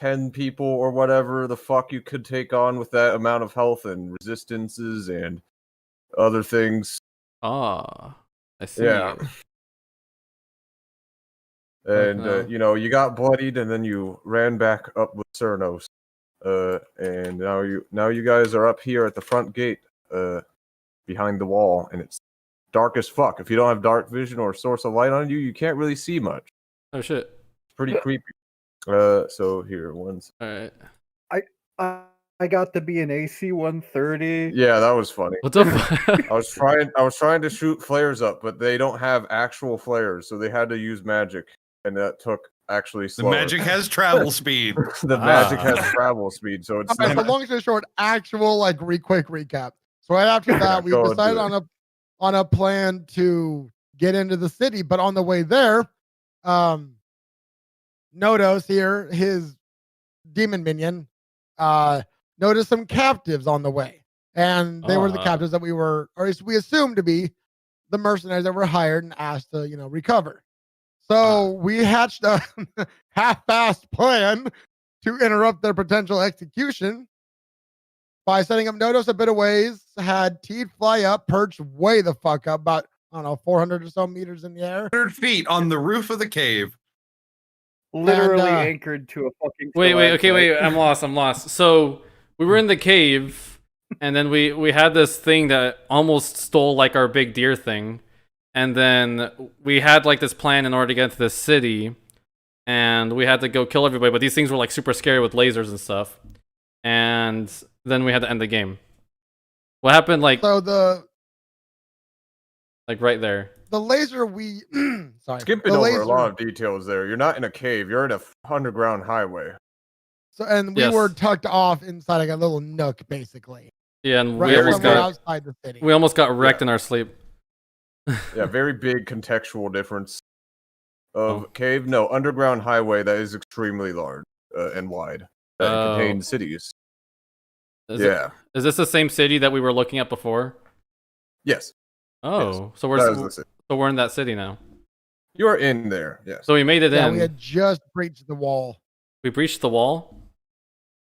10 people or whatever the fuck you could take on with that amount of health and resistances and other things. Ah, I see. Yeah. And, you got bloodied and then you ran back up with Cernos. And now you guys are up here at the front gate, behind the wall, and it's dark as fuck. If you don't have dark vision or source of light on you, you can't really see much. Oh shit. It's pretty creepy. So here, once. Alright. I got to be an AC 130. Yeah, that was funny. What's up? I was trying to shoot flares up, but they don't have actual flares, so they had to use magic, and that took actually slower. The magic has travel speed. The magic has travel speed, so it's so long story short, actual quick recap. So right after that, we decided on a plan to get into the city, but on the way there, Nodos here, his demon minion, noticed some captives on the way, and they were the captives that we assumed to be the mercenaries that were hired and asked to recover. So we hatched a half-assed plan to interrupt their potential execution by setting up Nodos a bit of ways, had Teed fly up, perch way the fuck up, about, 400 or so meters in the air. 100 feet on the roof of the cave. Literally anchored to a fucking... Wait, I'm lost. So, we were in the cave, and then we had this thing that almost stole, our big deer thing. And then we had this plan in order to get into this city, and we had to go kill everybody, but these things were super scary with lasers and stuff. And then we had to end the game. What happened right there? The laser sorry. Skipping over a lot of details there. You're not in a cave, you're in a underground highway. So we were tucked off inside a little nook, basically. Yeah, and we almost got outside the city. We almost got wrecked in our sleep. Yeah, very big contextual difference of cave. No, underground highway that is extremely large and wide. That contains cities. Is this the same city that we were looking at before? Yes. Oh, yes. So we're in that city now. You are in there. Yes. So we made it in. Yeah, we had just breached the wall. We breached the wall.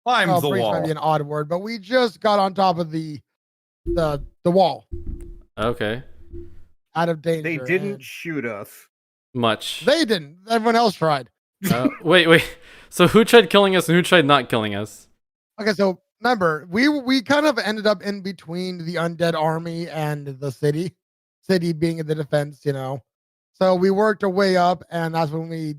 Climbed the breach wall. might be an odd word, but we just got on top of the wall. Okay. Out of danger. They didn't shoot us. Much. They didn't. Everyone else tried. Wait. So who tried killing us and who tried not killing us? Okay, so remember, we kind of ended up in between the undead army and the city. City being the defense, So we worked our way up, and that's when we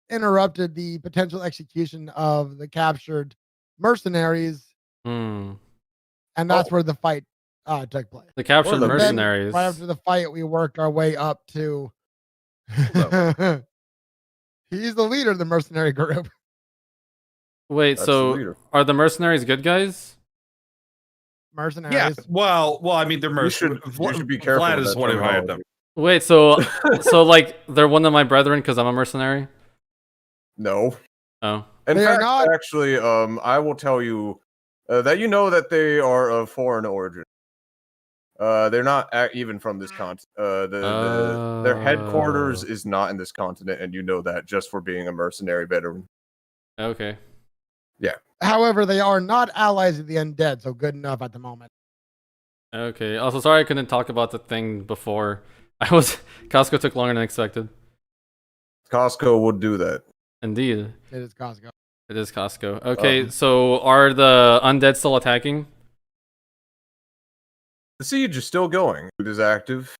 interrupted the potential execution of the captured mercenaries. And that's where the fight took place. The captured mercenaries. Right after the fight, we worked our way up to... He's the leader of the mercenary group. Wait, so are the mercenaries good guys? Mercenaries? Yeah, well, I mean, they're mercenaries. You should be careful. Vlad is the one who hired them. Wait, so they're one of my brethren because I'm a mercenary? No. Oh. In fact, actually, I will tell you that they are of foreign origin. They're not even from this continent. Their headquarters is not in this continent, and you know that just for being a mercenary veteran. Okay. Yeah. However, they are not allies of the undead, so good enough at the moment. Okay. Also, sorry I couldn't talk about the thing before. Costco took longer than expected. Costco would do that. Indeed. It is Costco. It is Costco. Okay, so are the undead still attacking? The siege is still going. It is active.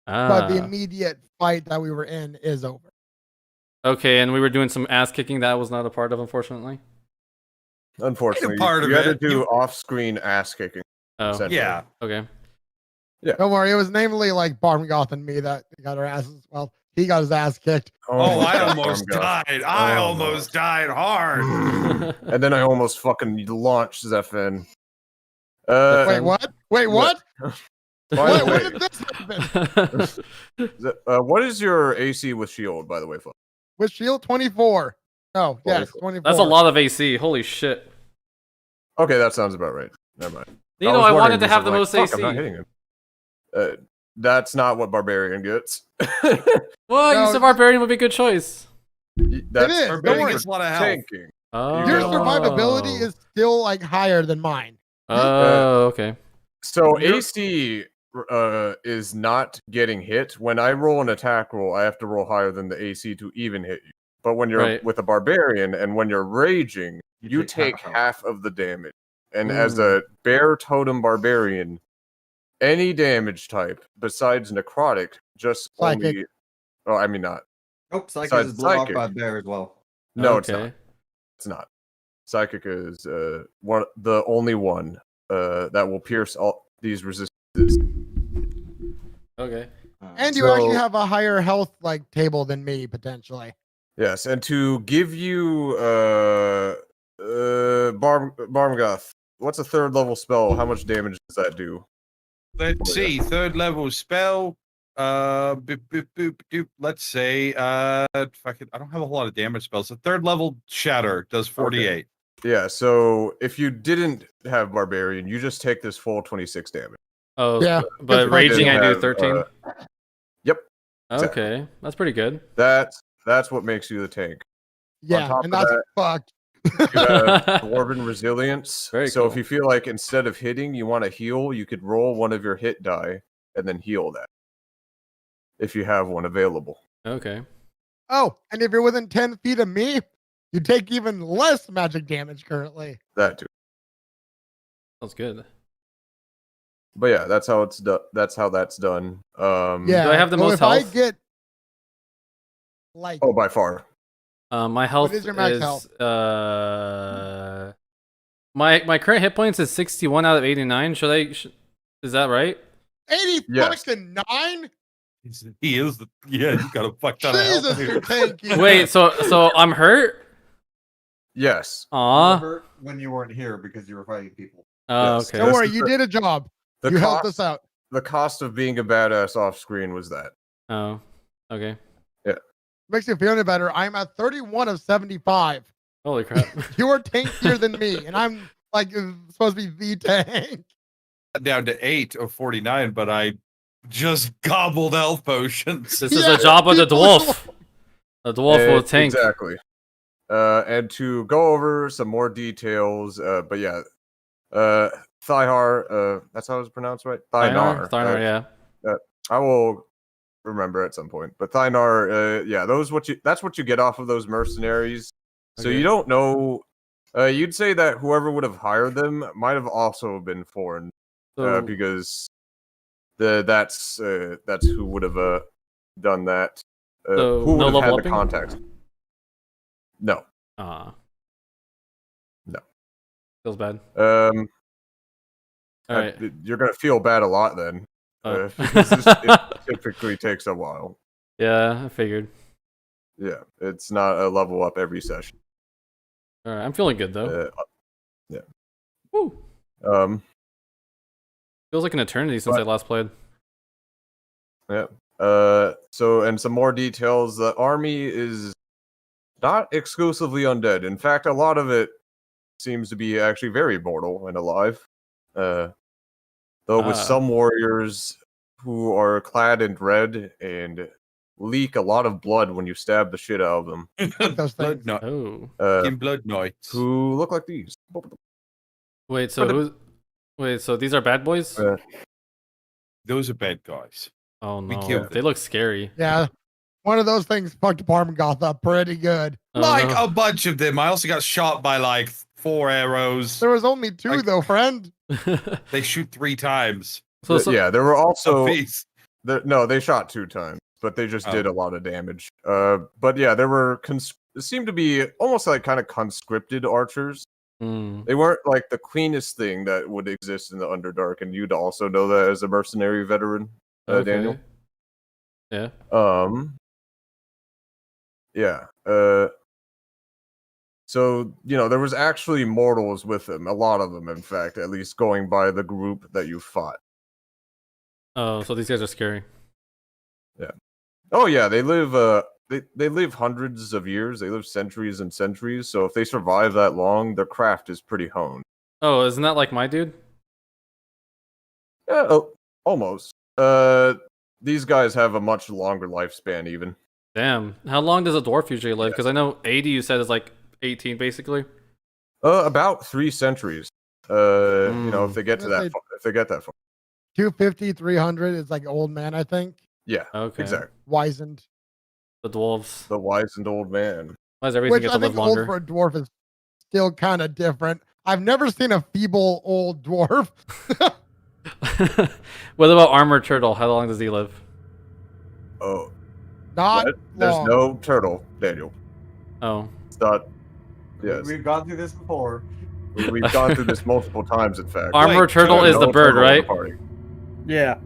But the immediate fight that we were in is over. Okay, and we were doing some ass kicking that I was not a part of, unfortunately. Unfortunately, you had to do off-screen ass kicking. Oh, yeah. Okay. Yeah. Don't worry, it was namely Barmgoth and me that got our asses. Well, he got his ass kicked. Oh, I almost died. I almost died hard. And then I almost fucking launched Zephin. Wait, what? Wait, what? By the when way, did this happen? what is your AC with shield, by the way, folks? With shield 24. Oh, yes, 24. That's a lot of AC. Holy shit. Okay, that sounds about right. Never mind. I wanted to have the most AC. I'm not hitting him. That's not what Barbarian gets. Well, you said Barbarian would be a good choice. That's it is. Barbarian gets a lot of health. tanking. Oh. Your survivability is still like higher than mine. Oh, okay. So AC is not getting hit. When I roll an attack roll, I have to roll higher than the AC to even hit you. But when you're with a barbarian and when you're raging, you take half of the damage. And as a bear totem barbarian, any damage type besides necrotic, just Psychic. only. Oh, I mean not. Nope, Psychic Besides is blocked Psychic. by bear as well. No, Okay. it's not. It's not. Psychic is the only one that will pierce all these resistances. Okay. And you So- actually have a higher health like table than me potentially. Yes, and to give you Barmgoth, what's a third level spell? How much damage does that do? Let's see. Third level spell. Let's say fuck it. I don't have a whole lot of damage spells. So third level shatter does 48. Yeah, so if you didn't have barbarian, you just take this full 26 damage. Oh, Yeah. but Good raging I do have, 13. Yep, Okay, that's pretty good. that's what makes you the tank. Yeah, top and of that's that- fucked. You have dwarven resilience. Very so if cool. you feel like instead of hitting, you want to heal, you could roll one of your hit die and then heal that. If you have one available. Okay. Oh, and if you're within 10 feet of me, you take even less magic damage currently. That too. Sounds good. But yeah, that's how it's done. That's how that's done. Yeah. Do I have the so most if I health? get like Oh, by far. My health is your max health? My current hit points is 61 out of 89. Should I? Is that right? 80 Yes. fucking 9? He is the you got a fuck ton of Jesus, health. you're tanky. Wait, so I'm hurt? Yes. Aw. Hurt when you weren't here because you were fighting people. Oh, Yes. okay. Don't This worry, is you the- did a job. The You helped cost, us out. the cost of being a badass off screen was that. Oh, okay. Makes you feel any better. I'm at 31 of 75. Holy crap. You're tankier than me, and I'm like supposed to be the tank. Down to 8 of 49, but I just gobbled health potions. This is Yeah, the job of the people- dwarf. The dwarf will tank. Exactly. And to go over some more details, but yeah, Thyhar, that's how it's pronounced, right? Thynar. Thynar, yeah. I will remember at some point. But Thynar, yeah, that's what you get off of those mercenaries. So Okay. you don't know. You'd say that whoever would have hired them might have also been foreign, So, because that's who would have done that. So, who no would have had level the upping? context? No. No. Feels bad. All Alright. You're gonna feel bad a lot then. Oh. Because it typically takes a while. Yeah, I figured. Yeah, it's not a level up every session. Alright, I'm feeling good though. Woo. Feels like an eternity since I last played. Yeah. So, and some more details. The army is not exclusively undead. In fact, a lot of it seems to be actually very mortal and alive. Though with some warriors who are clad in red and leak a lot of blood when you stab the shit out of them. Those Blood things. knight. Oh. In blood knights. Who look like these. Wait, so so these are bad boys? Those are bad guys. Oh we no. killed They look scary. Yeah. One of those things fucked Barmgoth up pretty good. Oh, Like no. a bunch of them. I also got shot by like 4 arrows. There was only 2 Like- though, friend. They shoot 3 times. so, Yeah, there were also Apiece. no, they shot 2 times, but they just did a lot of damage. But yeah, there were seemed to be almost like kind of conscripted archers. They weren't like the cleanest thing that would exist in the Underdark, and you'd also know that as a mercenary veteran, Daniel. Yeah. Yeah. So, there was actually mortals with them, a lot of them, in fact, at least going by the group that you fought. Oh, so these guys are scary. Oh yeah, they live they live hundreds of years, they live centuries and centuries, so if they survive that long, their craft is pretty honed. Oh, isn't that like my dude? Yeah, almost. These guys have a much longer lifespan even. Damn. How long does a dwarf usually live? Because I know 80 you said is like 18 basically. About 3 centuries. You know, if they get to Let's that, say- if they get that far. 250, 300 is like old man, I think. Yeah, Okay. exactly. Wizened. The dwarves. The wizened old man. Why does everything Which get I to live think old longer? for a dwarf is still kind of different. I've never seen a feeble old dwarf. What about Armored Turtle? How long does he live? Oh, Not what? There's long. no turtle, Daniel. Oh. It's not. Yes, We've gone through this before. we've gone through this multiple times. In fact, Armored Turtle There's is the no bird, turtle in the right? party. Yeah.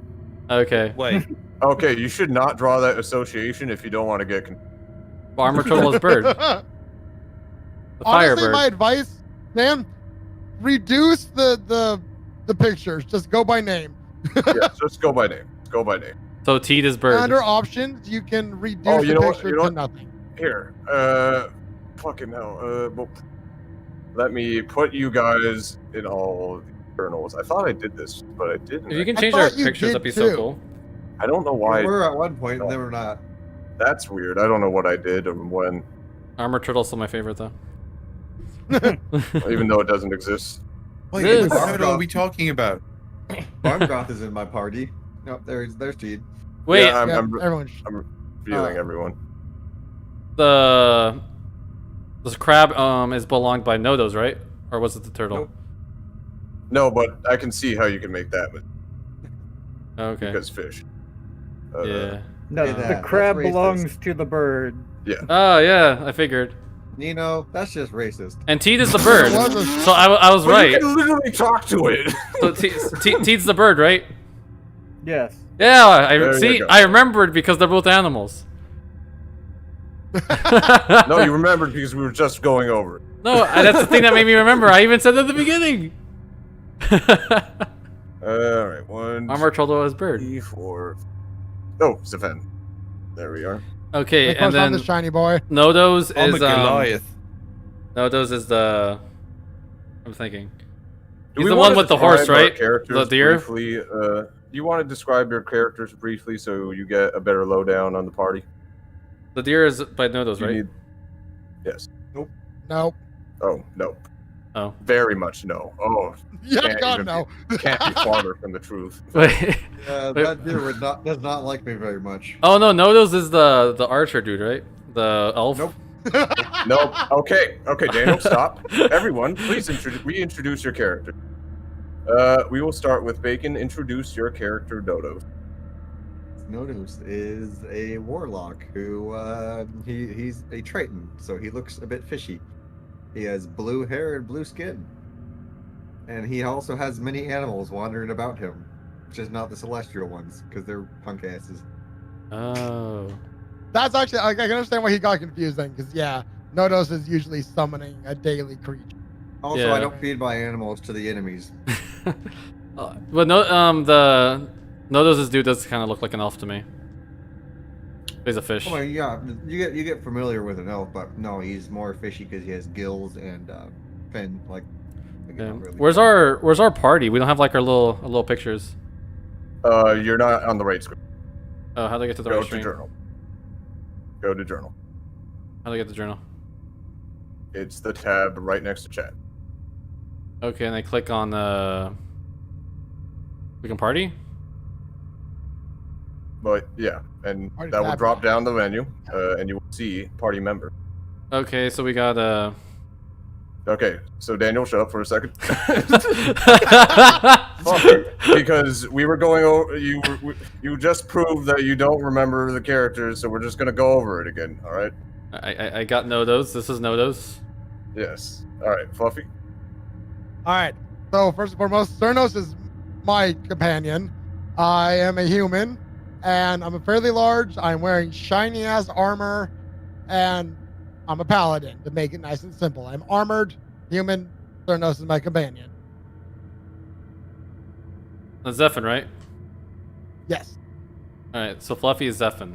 Okay. Wait, Okay, you should not draw that association if you don't want to get. Armored Turtle is bird. The Honestly, Firebird. my advice, Sam, reduce the pictures. Just go by name. Yeah, just go by name. Go by name. So Teed is bird. Under options, you can reduce Oh, you the know what- picture you know to what? nothing. Here, fucking hell. Well, let me put you guys in all the journals. I thought I did this, but I didn't. If you can I change our thought you pictures, did that'd be so too. cool. I don't know We why. were at one point, and then we're not. That's weird. I don't know what I did or when, Armored Turtle's still my favorite though. even though it doesn't exist. wait, This- what are we talking about? Barmgoth is in my party. Nope, there's Teed. Wait, Yeah, Yeah, I'm everyone. feeling everyone. the crab is belonged by Nodos, right? Or was it the turtle? Nope. No, but I can see how you can make that Okay. because fish. Yeah. No, Say the that. crab That's racist. belongs to the bird. Oh yeah, I figured. Nino, that's just racist. And Teed is the bird. It was a- So I was But right. you can literally talk to it. So Teed's the bird, right? Yes. Yeah, I There you see. go. I remembered because they're both animals. No, you remembered because we were just going over it. No, that's the thing that made me remember. I even said that at the beginning. All right, 1, Armored Turtle is bird. 3, 4. Oh, Zephen. There we are. Okay, Make and on then this shiny boy. Nodos I'm a is Goliath. Nodos is the. I'm thinking. Do He's we the wanna one with the horse, describe our right? Characters The deer? Briefly, you want to describe your characters briefly so you get a better lowdown on the party? The deer is by Nodos, You right? need- Yes. Nope. Oh, no. Oh. Very much no. Oh, Yeah, Can't God even no. can't be farther from the truth. Wait. That deer does not like me very much. Oh no, Nodos is the archer dude, right? The elf. Nope. No. Okay. Okay, Daniel, stop. Everyone, please reintroduce your character. We will start with Bacon. Introduce your character, Dodo. Nodos is a warlock who he's a Triton, so he looks a bit fishy. He has blue hair and blue skin. And he also has many animals wandering about him. Just not the celestial ones, because they're punk asses. Oh. That's actually, I can understand why he got confused then, because yeah, Nodos is usually summoning a daily creature. Also, Yeah. I don't feed my animals to the enemies. But no, the Nodos' dude does kind of look like an elf to me. He's a fish. Oh, yeah, you get familiar with an elf, but no, he's more fishy because he has gills and fin. Like, Yeah. not really. Where's our party? We don't have like our little pictures. You're not on the right screen. Oh, how do I get to the Go right to screen? journal. Go to journal. How do I get the journal? It's the tab right next to chat. Okay, and I click on we can party? But yeah, and Party that will tab. drop down the menu, and you will see party member. Okay, so we got Okay, so Daniel, shut up for a second. Because we were going over, you just proved that you don't remember the characters, so we're just gonna go over it again. All right? I got Nodos. This is Nodos. Yes. All right, Fluffy. All right. So first and foremost, Cernos is my companion. I am a human, and I'm fairly large. I'm wearing shiny ass armor, and I'm a paladin. To make it nice and simple, I'm armored, human. Cernos is my companion. That's Zephyr, right? Yes, Alright, so Fluffy is Zephyr.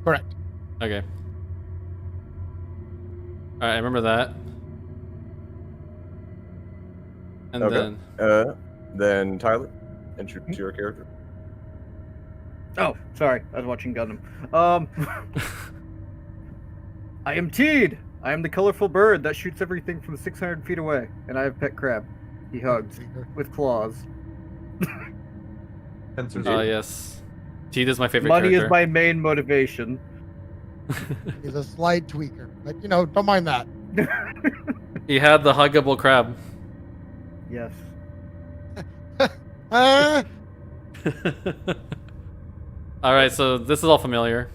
correct. Okay. Alright, I remember that. And Okay. then Then Tyler, introduce your character. Oh, sorry. I was watching Gundam. I am Teed. I am the colorful bird that shoots everything from 600 feet away, and I have pet crab. He hugs with claws. Yes. Teed is my favorite Money character. is my main motivation. He's a slight tweaker, but don't mind that. He had the huggable crab. Yes. Alright, so this is all familiar.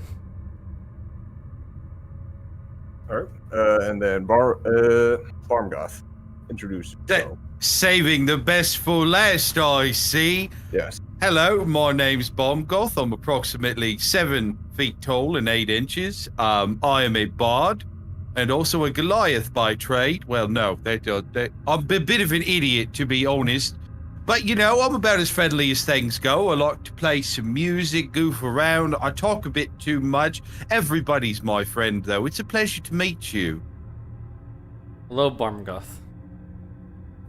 Alright. And then Barmgoth. Introduce yourself. Saving the best for last, I see. Yes. Hello, my name's Bombgoth. I'm approximately 7 feet tall and 8 inches. I am a bard and also a Goliath by trade. Well, no, I'm a bit of an idiot, to be honest. But, I'm about as friendly as things go. I like to play some music, goof around. I talk a bit too much. Everybody's my friend, though. It's a pleasure to meet you. Hello, Barmgoth.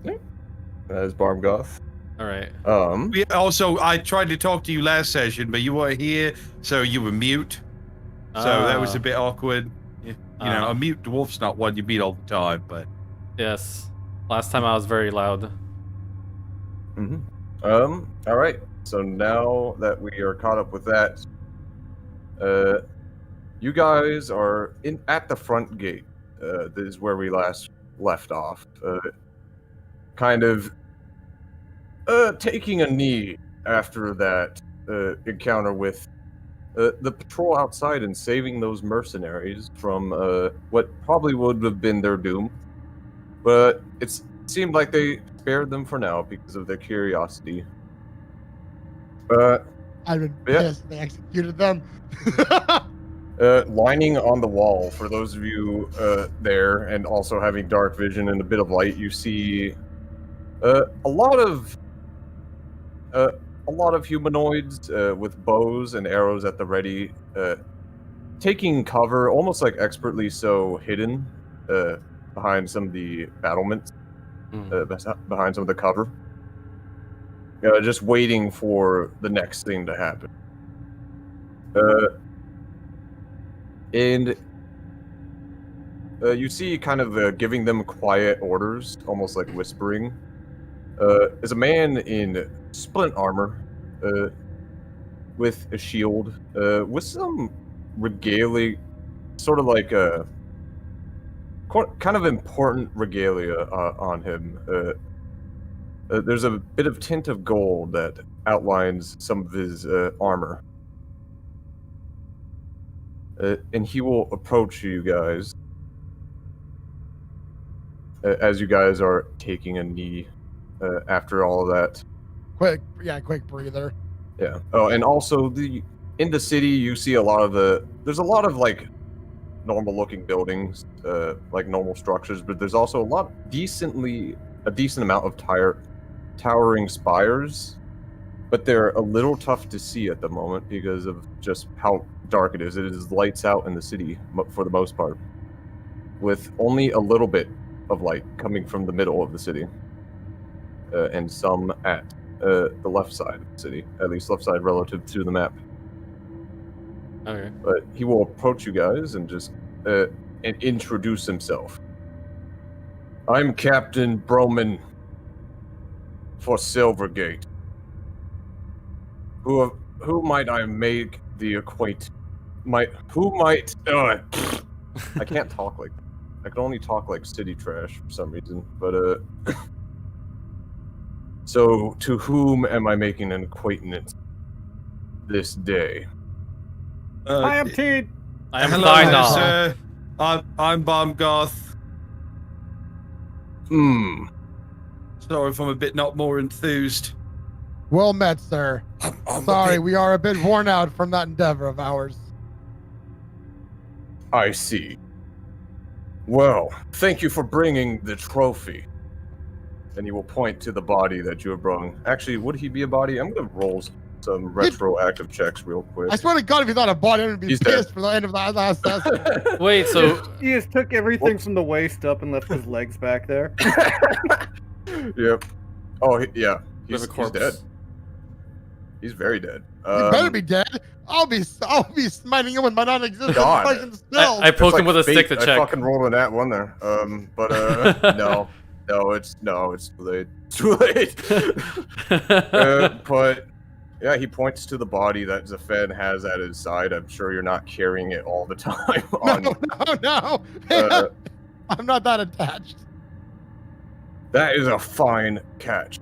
That is Barmgoth. Alright. I tried to talk to you last session, but you weren't here, so you were mute. So that was a bit awkward. A mute dwarf's not one you meet all the time, but... Yes. Last time I was very loud. Alright. So now that we are caught up with that, you guys are at the front gate. This is where we last left off. Kind of taking a knee after that encounter with the patrol outside and saving those mercenaries from what probably would have been their doom. But it seemed like they spared them for now because of their curiosity. I've been pissed they executed them. Lining on the wall, for those of you there, and also having dark vision and a bit of light, you see a lot of humanoids with bows and arrows at the ready, taking cover, almost like expertly so, hidden behind some of the battlements, behind some of the cover, just waiting for the next thing to happen. And you see kind of giving them quiet orders, almost like whispering, is a man in splint armor, with a shield, with some regalia, sort of like a kind of important regalia on him. There's a bit of tint of gold that outlines some of his armor. And he will approach you guys as you guys are taking a knee after all of that. Quick breather. Yeah. Oh, and also in the city you see there's a lot of like normal looking buildings, like normal structures, but there's also a decent amount of towering spires, but they're a little tough to see at the moment because of just how dark it is. It is lights out in the city for the most part, with only a little bit of light coming from the middle of the city, and some at the left side of the city, at least left side relative to the map. Okay. But he will approach you guys and just and introduce himself. I'm Captain Broman for Silvergate. Who might I make the acquaintance? I can't talk like that. I can only talk like city trash for some reason, but so to whom am I making an acquaintance this day? I am Teed. I am hello, Thynol. sir. I'm Bombgoth. Sorry if I'm a bit not more enthused. Well met, sir. I'm Sorry, we are a bit worn out from that endeavor of ours. I see. Well, thank you for bringing the trophy. And he will point to the body that you have brought. Actually, would he be a body? I'm going to roll some retroactive checks real quick. I swear to God, if he thought a body, I would be He's pissed dead. for the end of that last session. Wait, so He just took everything from the waist up and left his legs back there. Yep. Oh, yeah. we have He's a corpse. dead. He's very dead. You better be dead. I'll be smiting you with my non-existent God. fucking spells. I poke It's him with a fate. stick to I check. fucking rolled a nat one there. No, it's too late. Too late. But yeah, he points to the body that Zafed has at his side. I'm sure you're not carrying it all the time. No. I'm not that attached. That is a fine catch,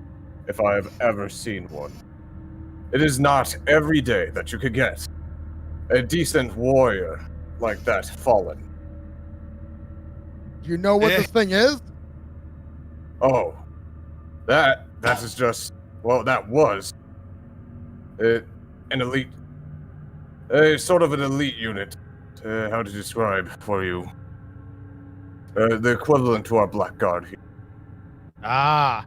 if I have ever seen one. It is not every day that you could get a decent warrior like that fallen. Do you know what this thing is? Oh, that is just, well, that was an elite, sort of an elite unit. How to describe for you? The equivalent to our Black Guard here. Ah,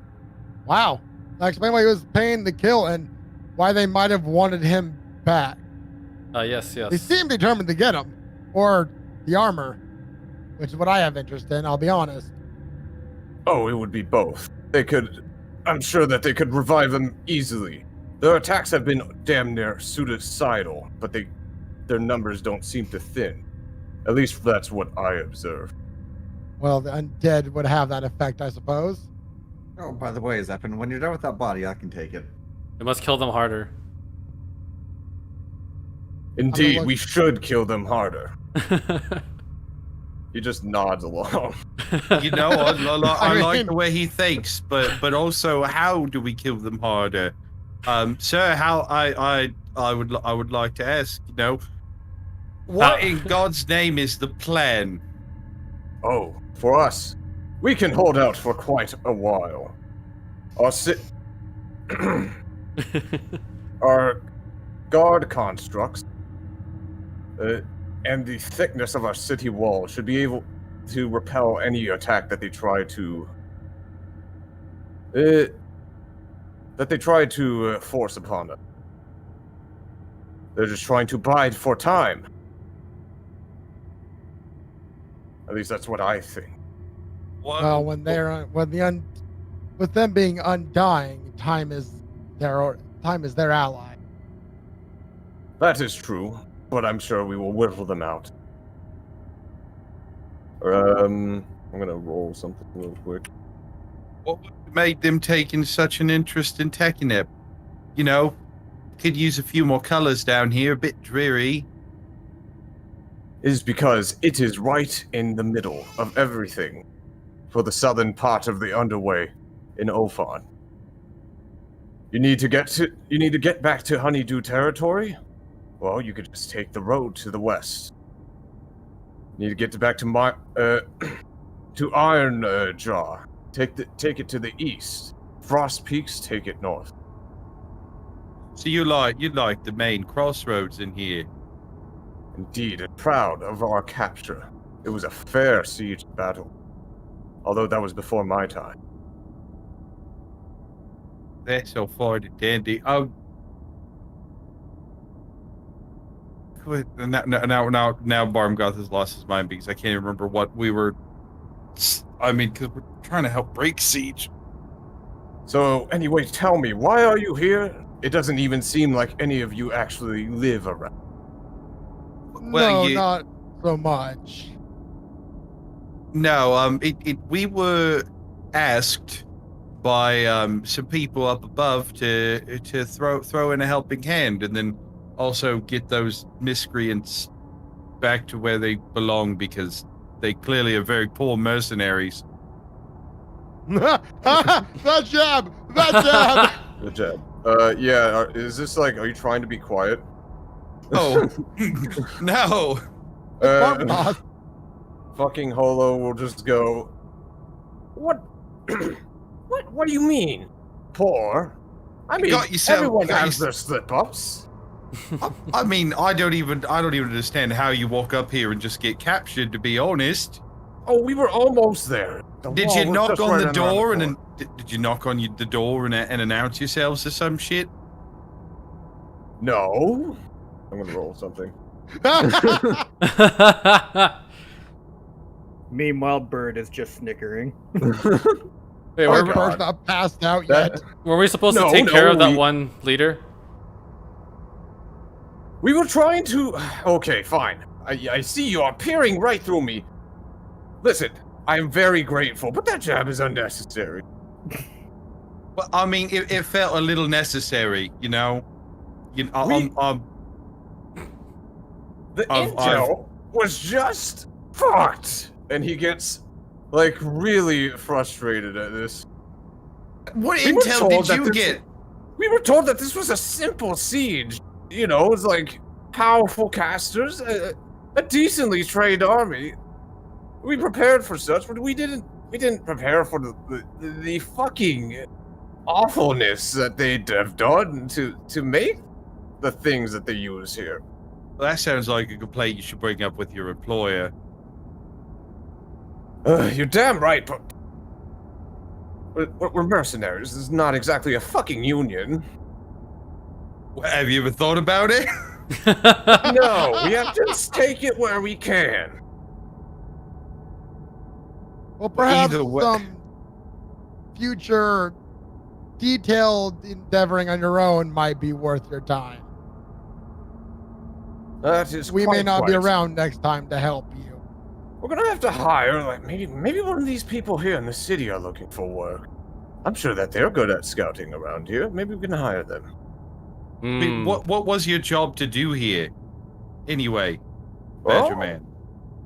wow. Now explain why he was paying the kill and why they might have wanted him back. Yes. They seem determined to get him, or the armor, which is what I have interest in, I'll be honest. Oh, it would be both. I'm sure that they could revive him easily. Their attacks have been damn near suicidal, but their numbers don't seem to thin. At least that's what I observe. Well, the undead would have that effect, I suppose. Oh, by the way, Zeppin, when you're done with that body, I can take it. We must kill them harder. Indeed, we should kill them harder. He just nods along. You know, I like the way he thinks, but also, how do we kill them harder? Sir, how I would like to ask, you know, what in God's name is the plan? Oh, for us, we can hold out for quite a while. Our guard constructs and the thickness of our city wall should be able to repel any attack that they try to force upon us. They're just trying to bide for time. At least that's what I think. Well, with them being undying, time is their ally. That is true, but I'm sure we will whittle them out. I'm gonna roll something real quick. What made them taking such an interest in taking it? You know, could use a few more colors down here, a bit dreary. Is because it is right in the middle of everything for the southern part of the underway in Ophon. You need to get back to Honeydew territory? Well, you could just take the road to the west. You need to get back to Iron Jaw. Take it to the east. Frost Peaks, take it north. So you like the main crossroads in here? Indeed, and proud of our capture. It was a fair siege battle, although that was before my time. That's so far to dandy. Oh, now Barmgoth has lost his mind because I can't even remember what we were. I mean, because we're trying to help break siege. So anyway, tell me, why are you here? It doesn't even seem like any of you actually live around. Well, no, not so much. No, we were asked by some people up above to throw in a helping hand, and then also get those miscreants back to where they belong, because they clearly are very poor mercenaries. That jab! Good job. Yeah, is this like, are you trying to be quiet? Oh, no. Fucking Holo will just go, What? What do you mean? Poor? I mean, everyone has their slip-ups. I mean, I don't even understand how you walk up here and just get captured, to be honest. Oh, we were almost there. Did you knock on the door and did you knock on the door and announce yourselves or some shit? No. I'm gonna roll something. Meanwhile, Bird is just snickering. Wait, Bird's not passed out yet. were we supposed to take care of that one leader? We were trying to... Okay, fine. I see you are peering right through me. Listen, I am very grateful, but that jab is unnecessary. Well, I mean, it felt a little necessary, you know? You know, The intel was just fucked! And he gets, like, really frustrated at this. What We were intel told did that you this- get? We were told that this was a simple siege. You know, it was like powerful casters, a decently trained army. We prepared for such, but we didn't prepare for the fucking awfulness that they'd have done to make the things that they use here. Well, that sounds like a complaint you should bring up with your employer. You're damn right, but we're mercenaries. This is not exactly a fucking union. Have you ever thought about it? No, we have to just take it where we can. Well, perhaps Either way- some future detailed endeavoring on your own might be worth your time. That is We may quite not be right. around next time to help you. We're gonna have to hire, like, maybe one of these people here in the city are looking for work. I'm sure that they're good at scouting around here. Maybe we can hire them. I mean, what was your job to do here? Anyway, Badger Well, Man.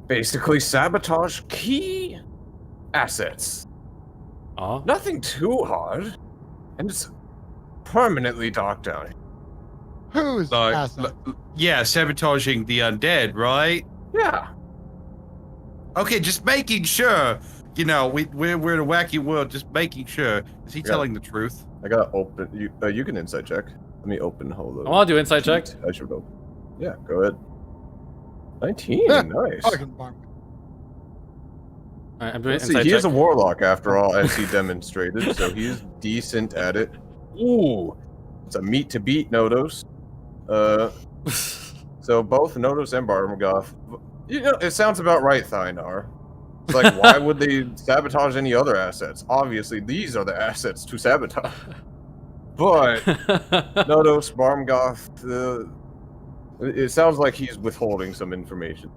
basically sabotage key assets. Nothing too hard. And it's permanently dark down. Who's asset? Yeah, sabotaging the undead, right? Yeah. Okay, just making sure. You know, we're in a wacky world. Just making sure. Is he Yeah. telling the truth? I gotta open. You can insight check. Let me open. Hold on. I want to do insight check. I should open. Yeah, go ahead. 19. Yeah. Nice. Fucking bummer. Alright, I'm doing Let's see, insight he check. is a warlock after all, as he demonstrated, so he's decent at it. Ooh, it's a meat to beat Nodos. So both Nodos and Barmagoth. You know, it sounds about right, Thynar. It's like, why would they sabotage any other assets? Obviously, these are the assets to sabotage. But Nodos, Barmagoth, it sounds like he's withholding some information.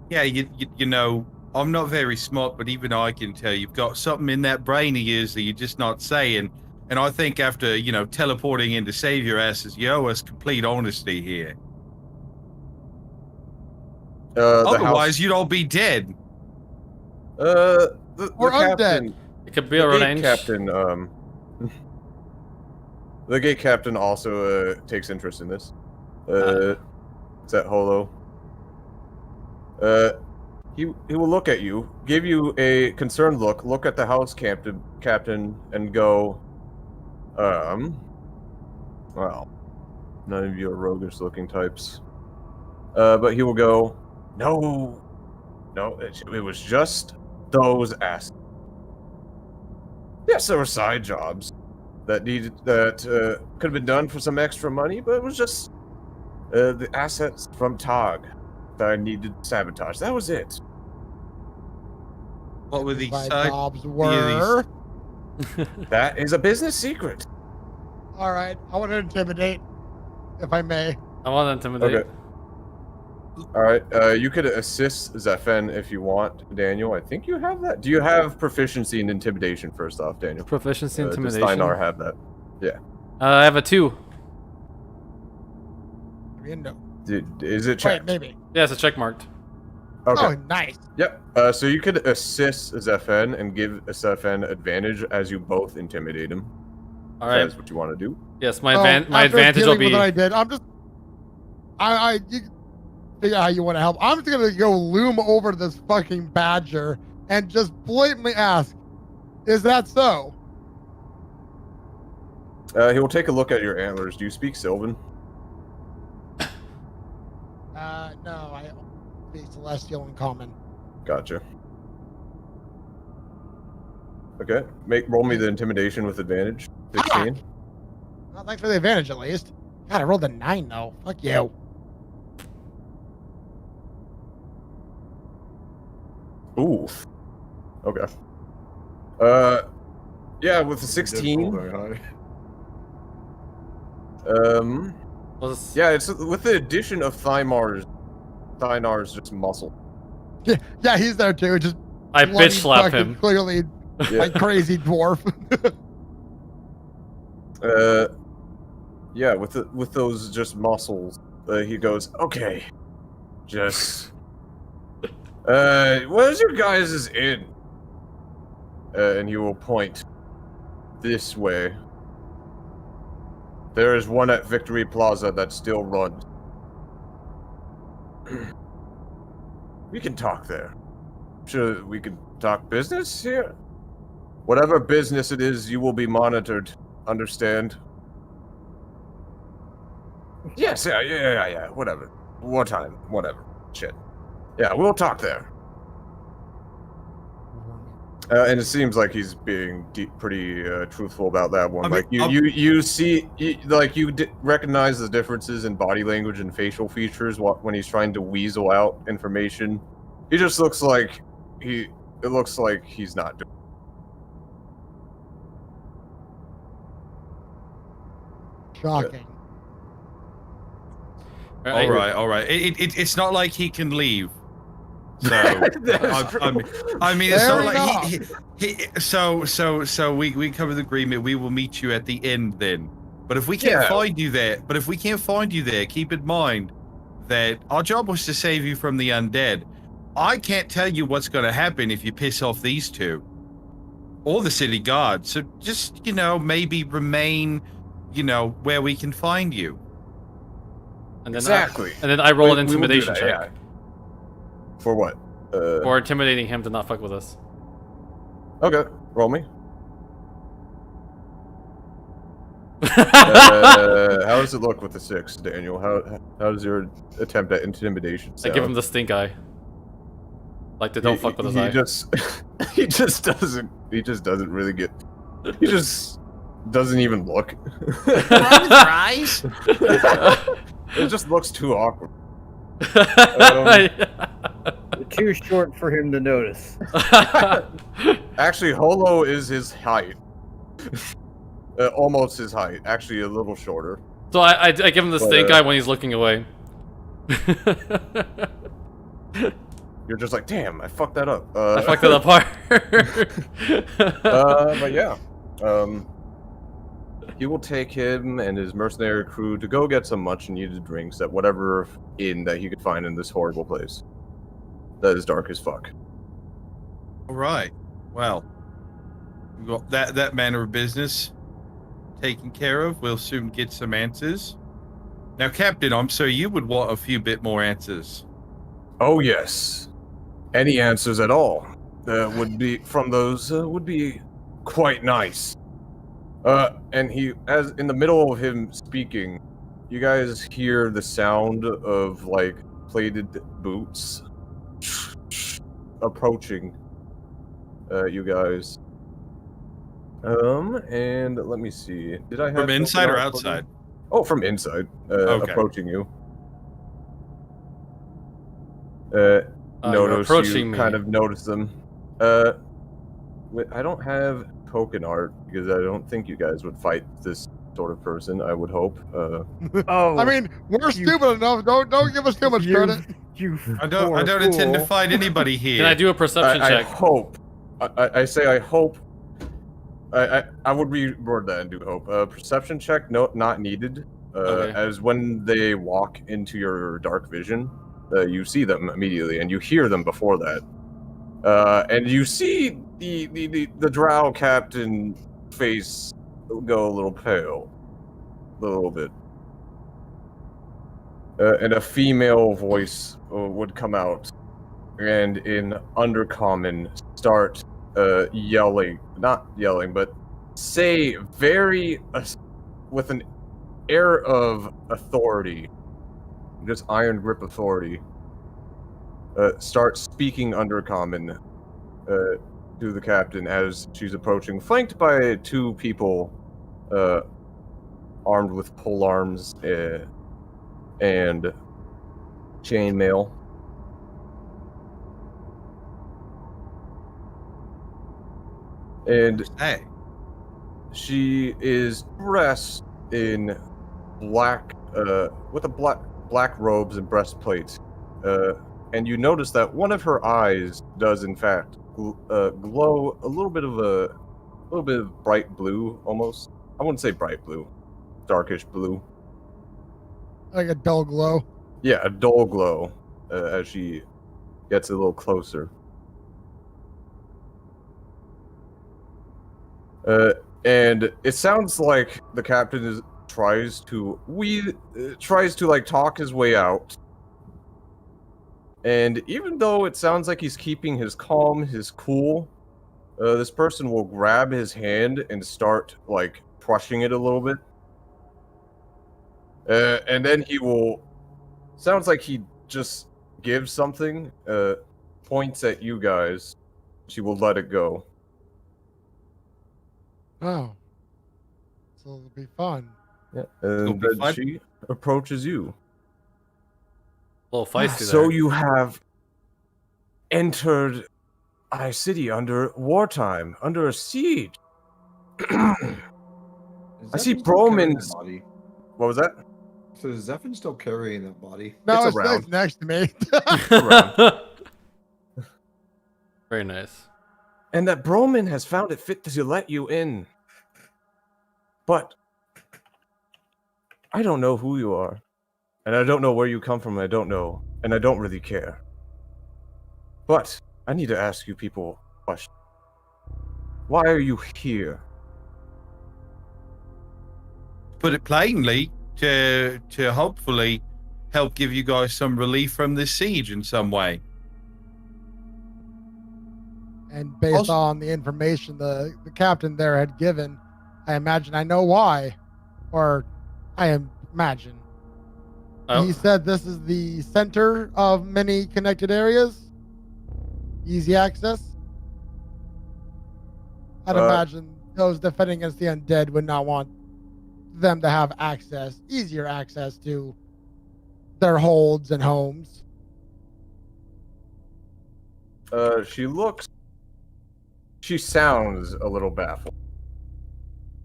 Yeah, you know, I'm not very smart, but even I can tell you've got something in that brain of yours that you're just not saying. And I think after, you know, teleporting in to save your asses, you owe us complete honesty here. Otherwise, you'd all be dead. The Or undead. captain, It could be the a gate range. captain, the gate captain also takes interest in this. Is that Holo? He will look at you, give you a concerned look at the house captain, and go, well, none of you are roguish looking types. But he will go, no, it was just those assets. Yes, there were side jobs that could have been done for some extra money, but it was just the assets from Tog that I needed to sabotage. That was it. What were these My side? jobs were. That is a business secret. All right, I want to intimidate, if I may. I want to intimidate. Okay. All right. You could assist Zephen if you want, Daniel. I think you have that. Do you have proficiency in intimidation? First off, Daniel. Proficiency intimidation. Does Steinar have that? Yeah. I have a 2. No. Is it Wait, checked? maybe. Yeah, it's a check marked. Okay. Oh, nice. Yep. So you could assist Zephen and give Zephen advantage as you both intimidate him. All If right. That's what you want to do. Yes, my After advantage will dealing with be. what I did. I'm just. You figure out how you want to help. I'm just gonna go loom over this fucking badger and just blatantly ask, "Is that so?" He will take a look at your antlers. Do you speak Sylvan? No, I speak Celestial in common. Gotcha. Okay. Roll me the intimidation with advantage. 16. Well, thanks for the advantage, at least. God, I rolled a 9 though. Fuck you. Oof. Okay. Yeah, with the 16. Yeah, it's with the addition of Thymar's just muscle. Yeah, he's there too. Just I bloody bitch slap fucking him. Clearly, Yeah. like crazy dwarf. Yeah, with those just muscles, he goes, okay, just, where's your guys' inn? And he will point this way. There is one at Victory Plaza that still runs. We can talk there. Sure, we can talk business here? Whatever business it is, you will be monitored. Understand? Yes, yeah, whatever. What time? Whatever. Shit. Yeah, we'll talk there. And it seems like he's being pretty truthful about that one. I mean, Like you see, you recognize the differences in body language and facial features when he's trying to weasel out information. He just looks like it looks like he's not doing. Shocking. All right. It's not like he can leave. So I mean, it's not like so we cover the agreement. We will meet you at the end then. But if we can't find you there, keep in mind that our job was to save you from the undead. I can't tell you what's going to happen if you piss off these two or the city guard. So just maybe remain, where we can find you. And then Exactly. and then I roll an We will do intimidation that, check. yeah. For what? For intimidating him to not fuck with us. Okay, roll me. How does it look with the 6, Daniel? How does your attempt at intimidation I sound? give him the stink eye. Like they don't fuck with his eye. He just doesn't really get. He just doesn't even look. Surprise! It just looks too awkward. You're too short for him to notice. Actually, Holo is his height. Almost his height. Actually, a little shorter. So I give him the stink eye when he's looking away. You're just like, damn, I fucked that up. I fucked it up hard. But yeah. He will take him and his mercenary crew to go get some much needed drinks at whatever inn that he could find in this horrible place. That is dark as fuck. All right. Well, we got that manner of business taken care of. We'll soon get some answers. Now, Captain, I'm sure you would want a few bit more answers. Oh yes. Any answers at all would be from those would be quite nice. And as in the middle of him speaking, you guys hear the sound of like plated boots approaching you guys. And let me see. Did I have From inside or something else? outside? Oh, from inside. Okay. Approaching you. You're Notice approaching you me. kind of notice them. I don't have token art because I don't think you guys would fight this sort of person. I would hope. Oh, I mean, we're stupid enough. Don't give us too much credit. I don't intend to fight anybody here. Can I do a perception I check? hope. I say I hope. I would reword that and do hope. Perception check, no, not needed. Okay. As when they walk into your dark vision, you see them immediately, and you hear them before that. And you see the drow captain face go a little pale, a little bit. And a female voice would come out, and in Undercommon start yelling, not yelling, but say very with an air of authority, just iron grip authority. Start speaking Undercommon to the captain as she's approaching, flanked by 2 people armed with pole arms and chainmail. And Hey. she is dressed in black with a black robes and breastplate. And you notice that one of her eyes does in fact glow a little bit of bright blue, almost. I wouldn't say bright blue, darkish blue. Like a dull glow. Yeah, a dull glow as she gets a little closer. And it sounds like the captain tries to like talk his way out. And even though it sounds like he's keeping his calm, his cool, this person will grab his hand and start like crushing it a little bit. And then he will, sounds like he just gives something, points at you guys. She will let it go. Oh. So it'll be fun. Yeah. And then she approaches you. A little feisty there. So you have entered our city under wartime, under a siege. I see Broman's. What was that? So is Zephyr still carrying that body? No, It's around. it's next to me. Very nice. And that Broman has found it fit to let you in. But I don't know who you are. And I don't know where you come from, I don't know. And I don't really care. But I need to ask you people a question. Why are you here? Put it plainly, to hopefully help give you guys some relief from this siege in some way. And based on the information the captain there had given, I imagine I know why. Or I imagine. Oh. He said this is the center of many connected areas. Easy access. I'd imagine those defending against the undead would not want them to have easier access to their holds and homes. She sounds a little baffled.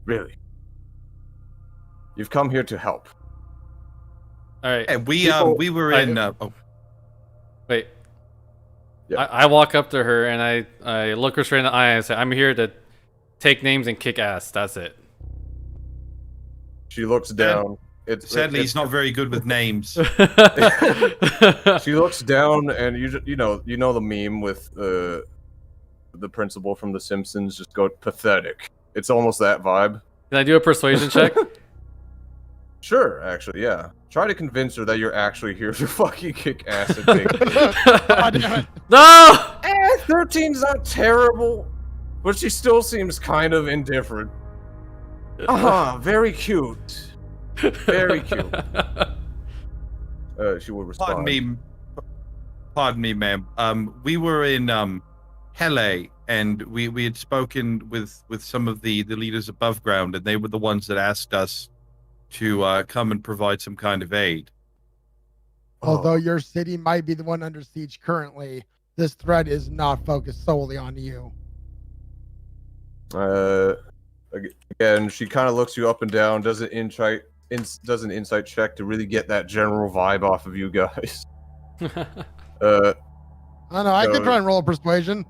Really? You've come here to help. All right. And we were in. Wait. Yeah. I walk up to her and I look her straight in the eye and say, "I'm here to take names and kick ass. That's it." She looks down. Sadly, he's not very good with names. She looks down, and you know the meme with the principal from The Simpsons. Just go pathetic. It's almost that vibe. Can I do a persuasion check? Sure, actually, yeah. Try to convince her that you're actually here to fucking kick ass and take. Oh, damn it. No! 13's not terrible, but she still seems kind of indifferent. Very cute. Very cute. She will respond. Pardon me, ma'am. We were in Hele, and we had spoken with some of the leaders above ground, and they were the ones that asked us to come and provide some kind of aid. Although your city might be the one under siege currently, this threat is not focused solely on you. Again, she kind of looks you up and down, does an insight check to really get that general vibe off of you guys. I don't know. I could try and roll a persuasion.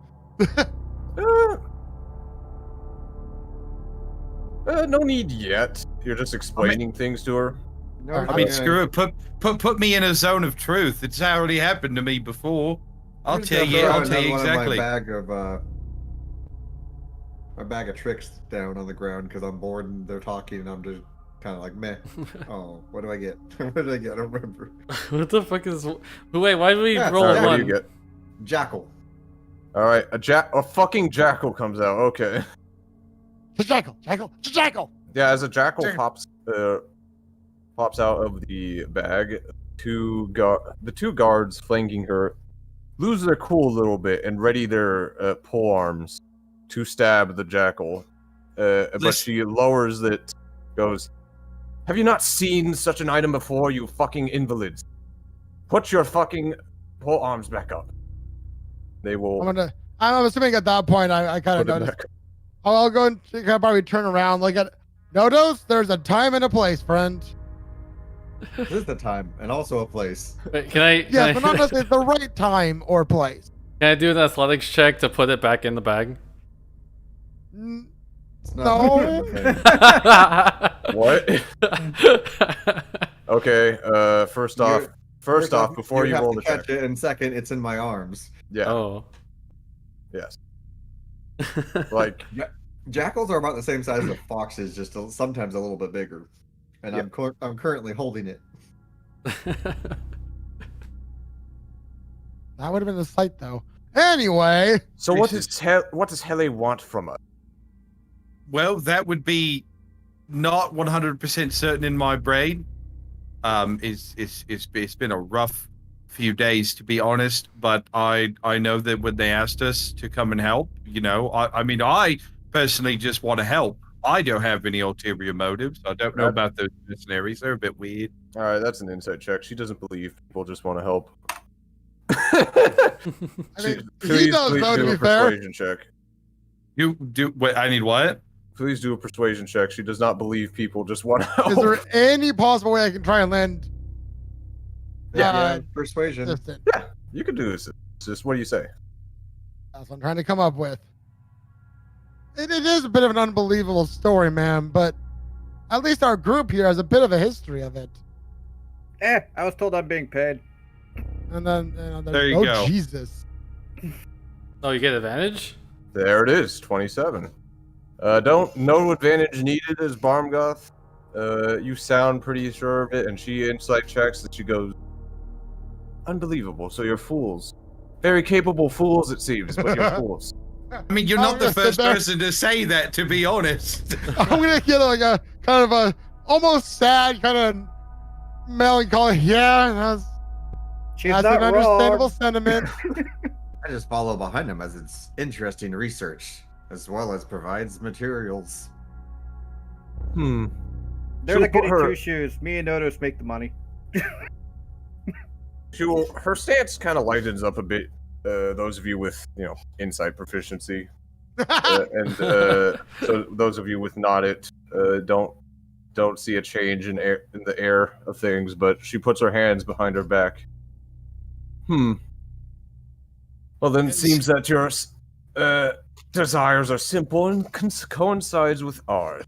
No need yet. You're just explaining things to her. No, I mean, screw it. Put me in a zone of truth. It's already happened to me before. I'll tell you exactly. My bag of tricks down on the ground because I'm bored and they're talking and I'm just kind of like meh. Oh, what do I get? What did I get? I don't remember. What the fuck is? Wait, why did we roll What one? do you get? Jackal. All right, a fucking jackal comes out. Okay. Jackal. Yeah, as a jackal pops out of the bag, the two guards flanking her lose their cool a little bit and ready their pole arms to stab the jackal. But she lowers it, goes, "Have you not seen such an item before, you fucking invalids? Put your fucking pole arms back up." They will. I'm assuming at that point I kind of noticed. I'll go and probably turn around, look at Nodos. There's a time and a place, friend. This is the time, and also a place. Wait, can I? Yeah, but not necessarily the right time or place. Can I do an athletics check to put it back in the bag? It's not No. What? Okay. First off, before you have roll to the check. catch it, and second, it's in my arms. Yeah. Oh. Yes. Like. Jackals are about the same size as foxes, just sometimes a little bit bigger. And Yep. I'm currently holding it. That would have been the sight, though. Anyway. So what does Hele want from us? Well, that would be not 100% certain in my brain. It's been a rough few days, to be honest, but I know that when they asked us to come and help, I mean, I personally just want to help. I don't have any ulterior motives. I don't know about those mercenaries. They're a bit weird. All right, that's an insight check. She doesn't believe people just want to help. I mean, he does, though, to do be a fair. persuasion check. You do what? I need what? Please do a persuasion check. She does not believe people just want to help. Is there any possible way I can try and lend? Yeah, persuasion. Assistant? Yeah, you can do this. Just what do you say? That's what I'm trying to come up with. It is a bit of an unbelievable story, man, but at least our group here has a bit of a history of it. I was told I'm being paid. And then, There you go. Jesus. Oh, you get advantage? There it is, 27. No advantage needed as Barmgoth. You sound pretty sure of it, and she insight checks that she goes, unbelievable. So you're fools. Very capable fools, it seems, but you're fools. I mean, you're not the first person to say that, to be honest. I'm gonna get like a kind of a almost sad kind of melancholy. Yeah, that's She's an not understandable wrong. sentiment. I just follow behind him as it's interesting research, as well as provides materials. They're She'll the put goody her- two shoes. Me and Nodos make the money. Her stance kind of lightens up a bit. Those of you with insight proficiency, so those of you with not it don't see a change in the air of things. But she puts her hands behind her back. Well, then it seems that your desires are simple and coincides with ours.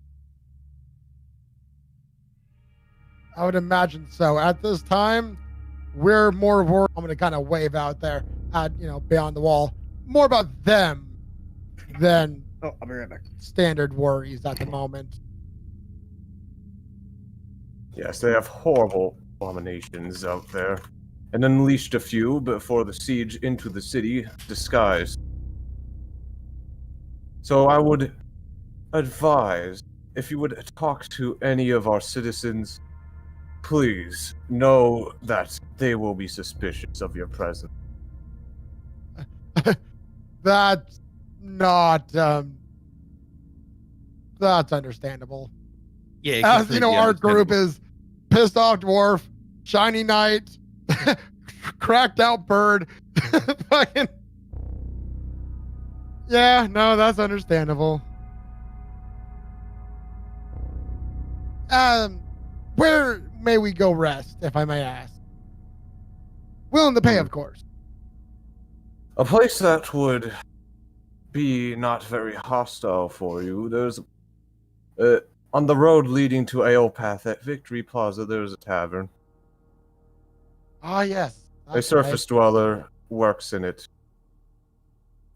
I would imagine so. At this time, we're more worried. I'm gonna kind of wave out there at beyond the wall. More about them than Oh, I'll be right back. standard worries at the moment. Yes, they have horrible abominations out there, and unleashed a few before the siege into the city disguised. So I would advise, if you would talk to any of our citizens, please know that they will be suspicious of your presence. That's not that's understandable. Yeah, As you know, our group is pissed off dwarf, shiny knight, cracked out bird. Fucking yeah, no, that's understandable. Where may we go rest, if I may ask? Willing to pay, of course. A place that would be not very hostile for you. There's on the road leading to Aelpath at Victory Plaza, there's a tavern. Ah, yes. A surface dweller works in it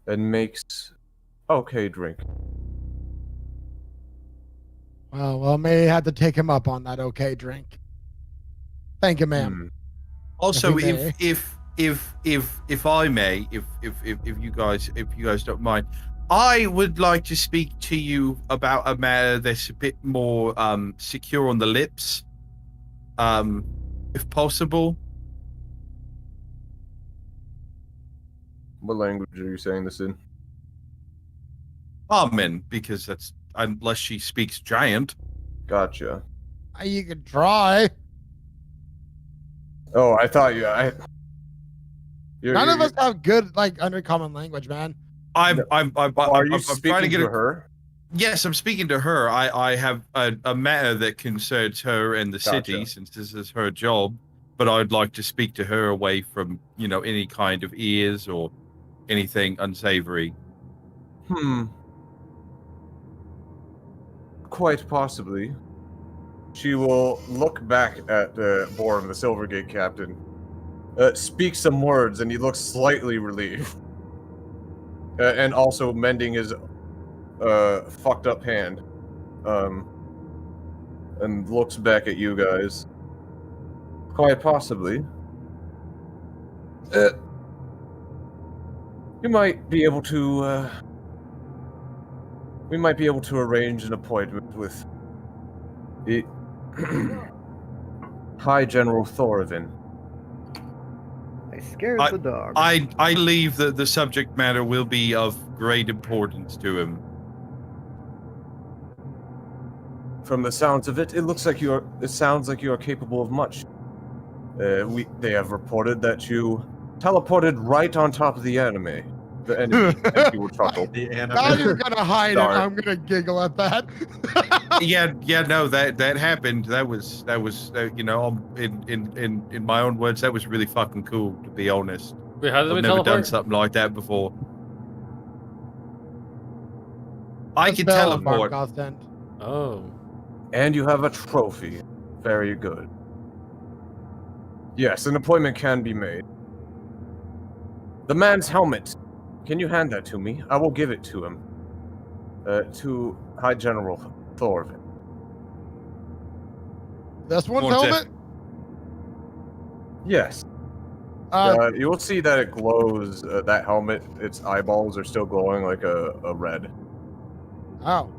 and makes okay drink. Well, may have to take him up on that okay drink. Thank you, ma'am. Also, If we if I may, if you guys don't mind, I would like to speak to you about a matter that's a bit more secure on the lips, if possible. What language are you saying this in? Amen, because that's unless she speaks giant. Gotcha. You could try. Oh, I thought you. None of us have good undercommon language, man. I'm Are you trying speaking to get to her? Yes, I'm speaking to her. I have a matter that concerns her and the city, Gotcha. since this is her job. But I'd like to speak to her away from, any kind of ears or anything unsavory. Quite possibly. She will look back at Borum, the Silvergate captain, speak some words, and he looks slightly relieved. And also mending his fucked up hand. And looks back at you guys. Quite possibly. You might be able to, we might be able to arrange an appointment with the High General Thorovin. I scared the dog. I believe that the subject matter will be of great importance to him. From the sounds of it, it sounds like you are capable of much. They have reported that you teleported right on top of the enemy. The enemy, and he will chuckle. The Now anime. you're gonna hide it. Sorry. I'm gonna giggle at that. No, that happened. That was in my own words, that was really fucking cool, to be honest. Wait, how did we I've never done teleport? something like that before. I can Spell, teleport. Constant. Oh. And you have a trophy. Very good. Yes, an appointment can be made. The man's helmet. Can you hand that to me? I will give it to him. To High General Thorvin. This one's One helmet? second. Yes. You will see that it glows. That helmet, its eyeballs are still glowing like a red. Oh.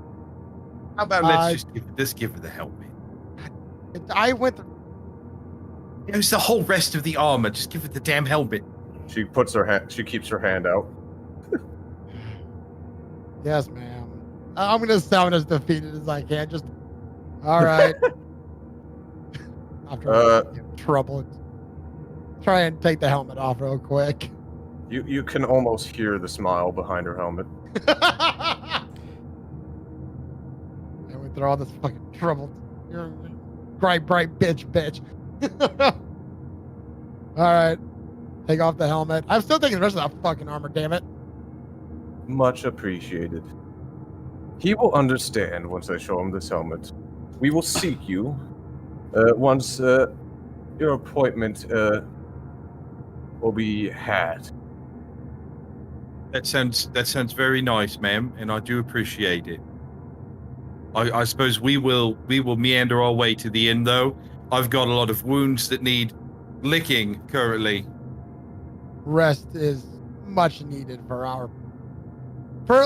How about let's just give her the helmet. I went. It was the whole rest of the armor. Just give her the damn helmet. She puts her hand. She keeps her hand out. Yes, ma'am. I'm gonna sound as defeated as I can. Just. All right. After I get in trouble, try and take the helmet off real quick. You can almost hear the smile behind her helmet. And we through all this fucking trouble. You're a bright bitch. All right. Take off the helmet. I'm still taking the rest of that fucking armor, damn it. Much appreciated. He will understand once I show him this helmet. We will seek you once your appointment will be had. That sounds very nice, ma'am, and I do appreciate it. I suppose we will meander our way to the inn, though. I've got a lot of wounds that need licking currently. Rest is much needed for at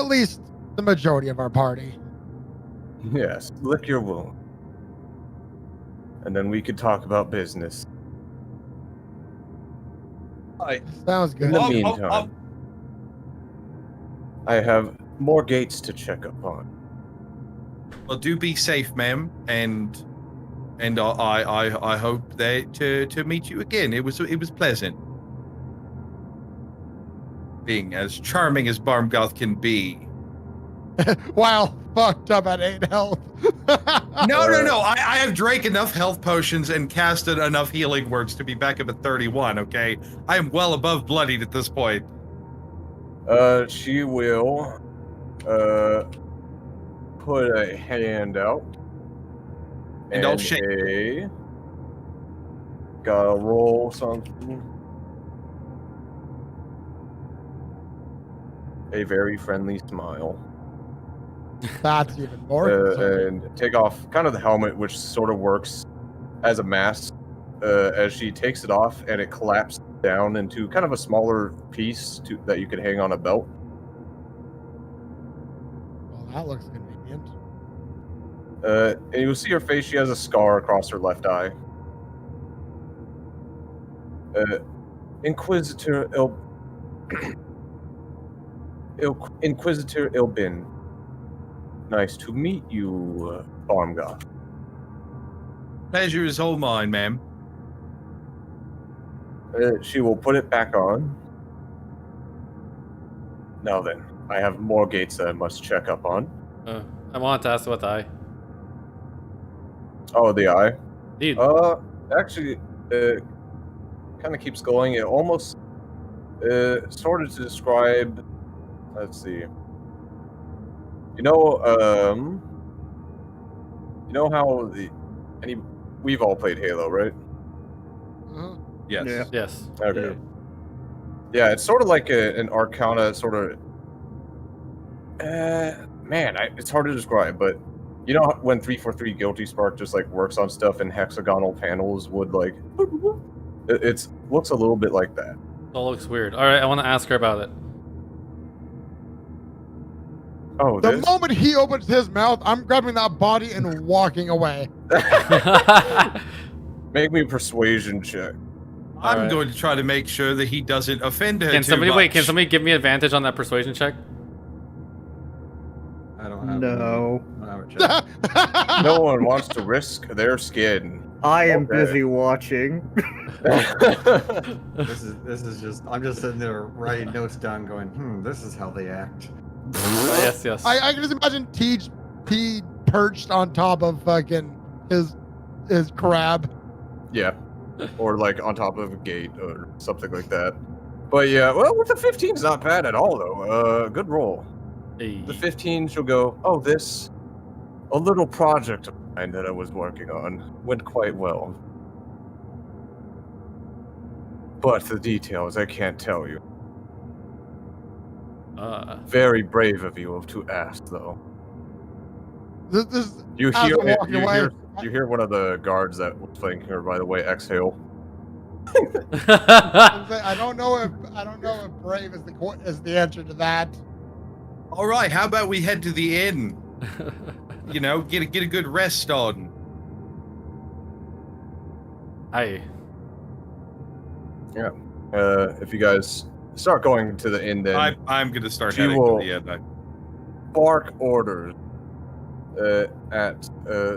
least the majority of our party. Yes, lick your wound. And then we could talk about business. Sounds In good. the meantime, I have more gates to check up on. Well, do be safe, ma'am, and I hope to meet you again. It was pleasant. Being as charming as Barmgoth can be. While fucked up at 8 health. No. I have drank enough health potions and casted enough healing words to be back up at 31, okay? I am well above bloodied at this point. She will put a hand out. And I'll shake. Gotta roll something. A very friendly smile. That's even more concerning. And take off kind of the helmet, which sort of works as a mask. As she takes it off, and it collapses down into kind of a smaller piece that you could hang on a belt. Well, that looks convenient. And you'll see her face. She has a scar across her left eye. Inquisitor Inquisitor Ilbin. Nice to meet you, Barmgoth. Pleasure is all mine, ma'am. She will put it back on. Now then, I have more gates that I must check up on. I wanted to ask about the eye. Oh, the eye. Dude. Actually, kind of keeps going. It almost sort of to describe. Let's see. You know how we've all played Halo, right? Yes. Yeah. Yes. Okay. Yeah, it's sort of like an Arcana sort of. It's hard to describe, but you know when 343 Guilty Spark just like works on stuff in hexagonal panels would like. It looks a little bit like that. It all looks weird. All right, I want to ask her about it. Oh, The this? moment he opens his mouth, I'm grabbing that body and walking away. Make me a persuasion check. I'm Alright. going to try to make sure that he doesn't offend her Can too somebody much. Can somebody give me advantage on that persuasion check? I don't have No. I don't have a check. No one wants to risk their skin. I am Okay. busy watching. This is just I'm just sitting there writing notes down going, this is how they act. Yes, yes. I can just imagine T perched on top of fucking his crab. Yeah. Or like on top of a gate or something like that. But yeah, well, with the 15's not bad at all though. Good roll. Hey. The 15 she'll go, a little project of mine that I was working on went quite well. But the details I can't tell you. Very brave of you to ask though. This You as hear I'm walking away. you hear one of the guards that was flanking her, by the way, exhale. I don't know if brave is the answer to that. All right, how about we head to the inn? You know, get a good rest on. Aye. Yeah. If you guys start going to the inn, then I'm going to start She heading will- to the inn. bark orders at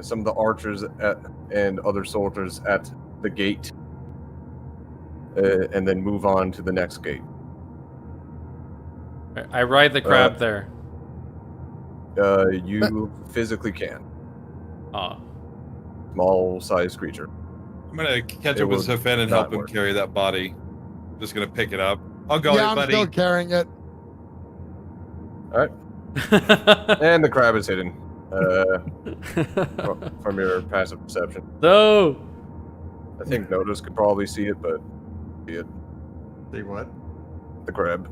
some of the archers and other soldiers at the gate, and then move on to the next gate. I ride the crab there. You physically can. Aw. Small-sized creature. I'm going to catch It up with would Sophen and not help him work. carry that body. Just going to pick it up. I'll go, Yeah, I'm buddy. still carrying it. And the crab is hidden from your passive perception. No. I think Notice could probably see it, but see it. See what? The crab.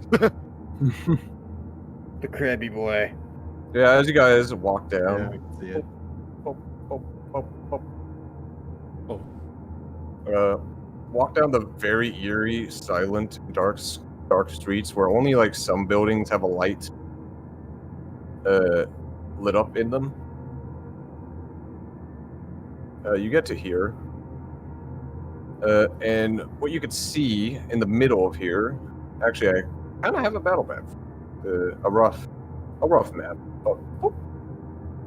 The crabby boy. Yeah, as you guys walk Yeah, down, I can see it. walk down the very eerie, silent, dark streets where only like some buildings have a light lit up in them. You get to here, and what you could see in the middle of here. Actually, I kind of have a battle map, a rough map.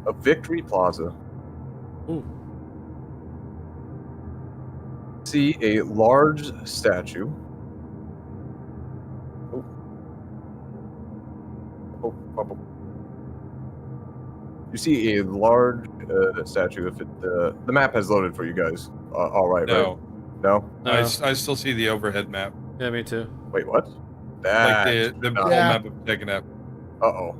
A Victory Plaza. Ooh. See a large statue. You see a large statue. If it, the map has loaded for you guys. All right, No. right? No. No. I still see the overhead map. Yeah, me too. Wait, what? Like the whole Yeah. map of taken up. Uh-oh.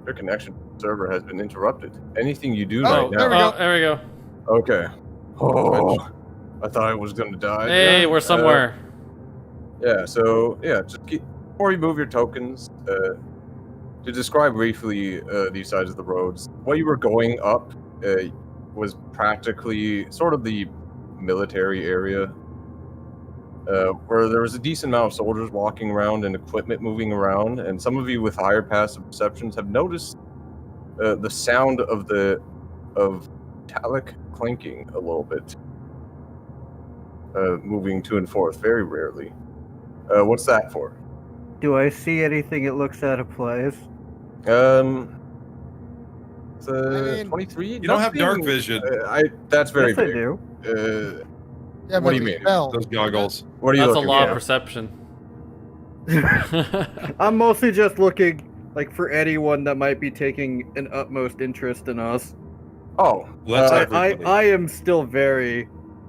Your connection server has been interrupted. Anything you do Oh, right there now. we go. There we go. Okay. Oh, I thought I was gonna die. Hey, Yeah, we're somewhere. So just keep before you move your tokens. To describe briefly these sides of the roads, what you were going up was practically sort of the military area, where there was a decent amount of soldiers walking around and equipment moving around. And some of you with higher passive perceptions have noticed the sound of metallic clanking a little bit, moving to and forth very rarely. What's that for? Do I see anything it looks out of place? It's I mean, 23. You don't have dark vision. That's very Yes, I big. do. Yeah, What but do you the mean? spell. Those goggles. What are you That's a looking lot for? of perception. I'm mostly just looking Like for anyone that might be taking an utmost interest in us. Oh, Let's I am still very,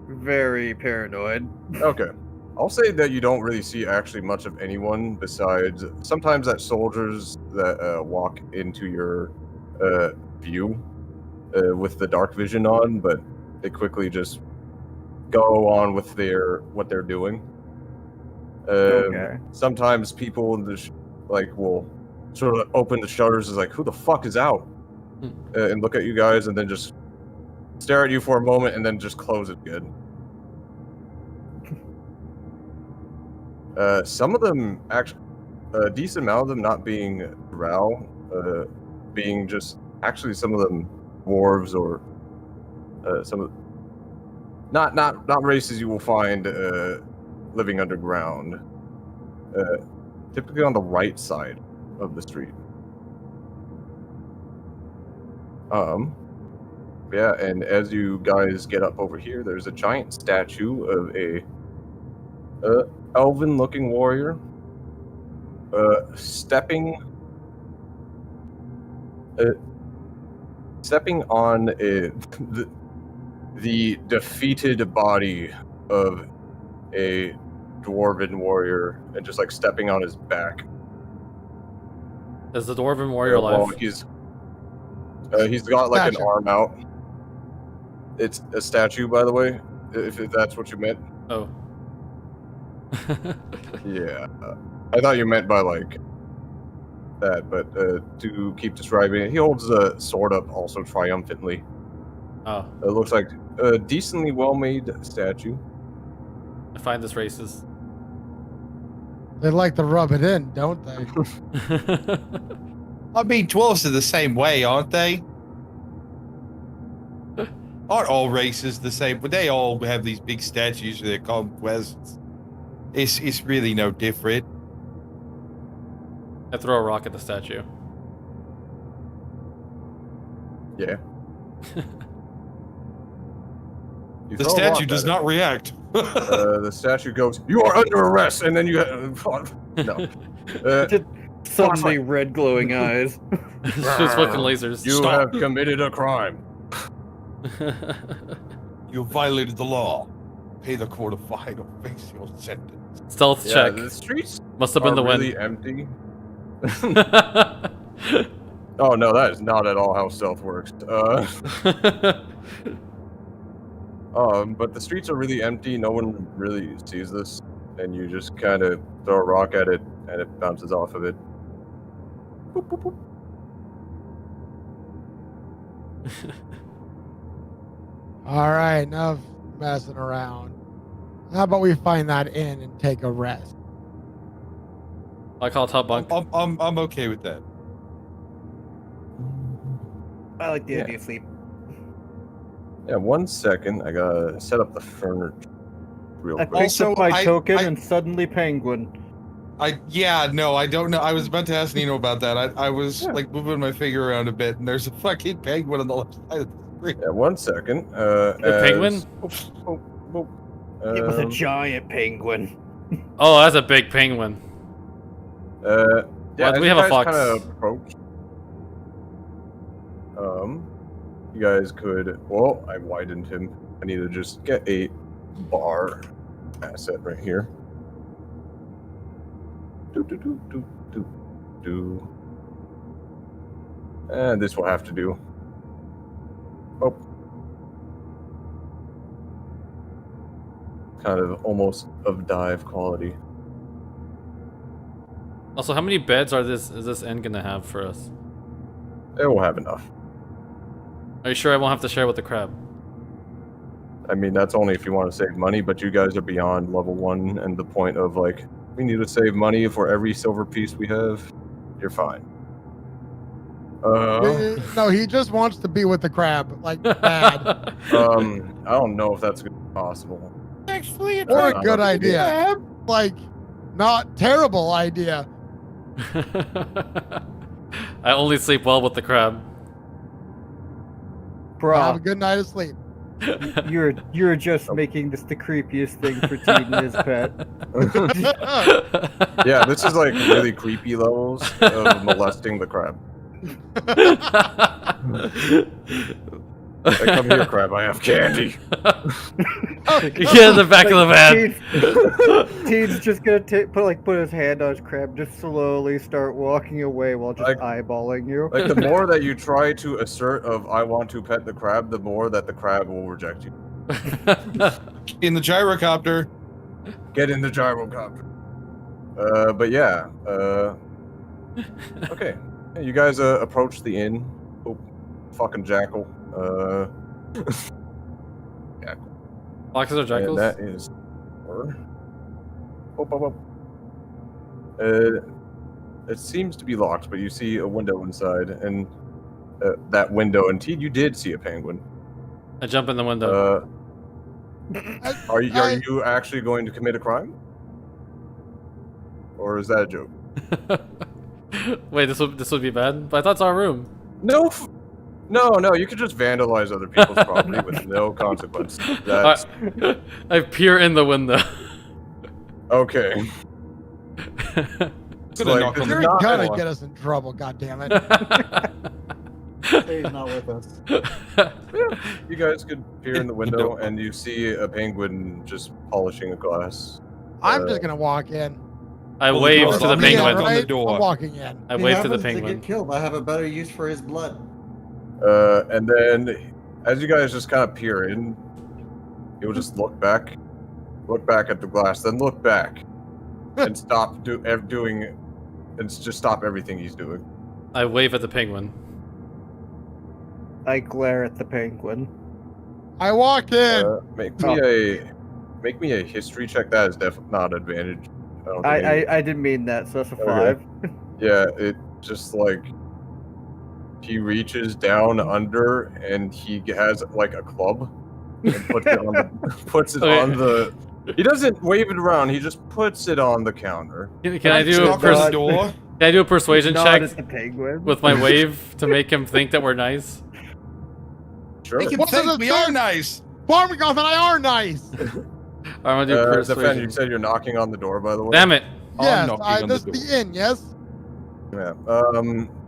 very paranoid. okay. I'll say that you don't really see actually much of anyone besides sometimes that soldiers that walk into your view with the dark vision on, but they quickly just go on with what they're doing. Okay. Sometimes people will sort of open the shutters, is like, who the fuck is out? And look at you guys, and then just stare at you for a moment, and then just close it again. Some of them actually, a decent amount of them not being drow, being just actually some of them dwarves or some of not races you will find living underground. Typically on the right side of the street. Yeah, and as you guys get up over here, there's a giant statue of a elven-looking warrior stepping on the defeated body of a dwarven warrior and just like stepping on his back. Is the dwarven warrior Well, alive? he's got like an arm out. It's a statue, by the way, if that's what you meant. Oh. Yeah, I thought you meant by like that, but to keep describing it, he holds a sword up also triumphantly. Oh. It looks like a decently well-made statue. I find this racist. They like to rub it in, don't they? I mean, dwarves are the same way, aren't they? Aren't all races the same? But they all have these big statues for their conquests. It's really no different. I throw a rock at the statue. Yeah. You The throw a statue rock does at not react. the statue goes, "You are under arrest," and then you no. Just suddenly red glowing eyes. Shoots fucking lasers. You have committed a crime. You violated the law. Pay the court a fine or face your sentence. Stealth Yeah, check. the streets Must have been the really wind. empty. Oh no, that is not at all how stealth works. But the streets are really empty. No one really sees this, and you just kind of throw a rock at it, and it bounces off of it. Boop, boop, boop. All right, enough messing around. How about we find that inn and take a rest? I call top bunk. I'm okay with that. I like the Yeah. idea of sleep. Yeah, 1 second. I gotta set up the furniture real I quick. picked up Also, my token I- and suddenly penguin. I don't know. I was about to ask Nino about that. I was like moving my finger around a bit, and there's a fucking penguin on the left side of the screen. Yeah, 1 second. A penguin? It was a Um, giant penguin. Oh, that's a big penguin. Yeah, Well, as we you have a guys fox. Kind of approach. You guys could. Well, I widened him. I need to just get a bar asset right here. Do. And this will have to do. Oh. Kind of almost of dive quality. Also, how many beds is this inn gonna have for us? It will have enough. Are you sure I won't have to share with the crab? I mean, that's only if you want to save money, but you guys are beyond level 1 and the point of, like, we need to save money for every silver piece we have. You're fine. No, he just wants to be with the crab, like bad. I don't know if that's possible. Actually, it's Or a not good a idea. Like, not terrible idea. I only sleep well with the crab. Have a Bruh, good night of sleep. You're just making this the creepiest thing for Teen and his pet. Yeah, this is like really creepy levels of molesting the crab. Hey, come here, crab. I have candy. Get in the back of the van. Teen's just gonna put his hand on his crab, just slowly start walking away while just eyeballing you. Like the more that you try to assert of "I want to pet the crab," the more that the crab will reject you. In the gyrocopter. Get in the gyrocopter. But yeah. Okay. You guys approach the inn. Oh, fucking jackal. Jackal. Foxes or jackals? And that is. It seems to be locked, but you see a window inside, and that window. Indeed, you did see a penguin. I jump in the window. Are you actually going to commit a crime, or is that a joke? Wait, this would be bad. But I thought it's our room. No. No, you could just vandalize other people's property with no consequence. That's I peer in the window. okay. You're gonna get us in trouble, goddammit. He's not with us. You guys could peer in the window and you see a penguin just polishing a glass. I'm just gonna walk in. I wave to the penguin. On the door. I'm walking in. I wave to the To penguin. get killed, I have a better use for his blood. And then, as you guys just kind of peer in, you'll just look back at the glass, then look back, and stop doing, and just stop everything he's doing. I wave at the penguin. I glare at the penguin. I walk in. Make me a history check. That is definitely not advantage. I didn't mean that, so that's a 5. Yeah, it just like he reaches down under and he has like a club and puts it on the. He doesn't wave it around. He just puts it on the counter. Can I do a persuasion check At the penguin. with my wave to make him think that we're nice? Sure. Make him think we are nice. Barmikoff and I are nice. I'm gonna do persuasion. Zephan, you said you're knocking on the door, by the way. Damn it! Yes, knocking on this the is the inn. Yes. Yeah.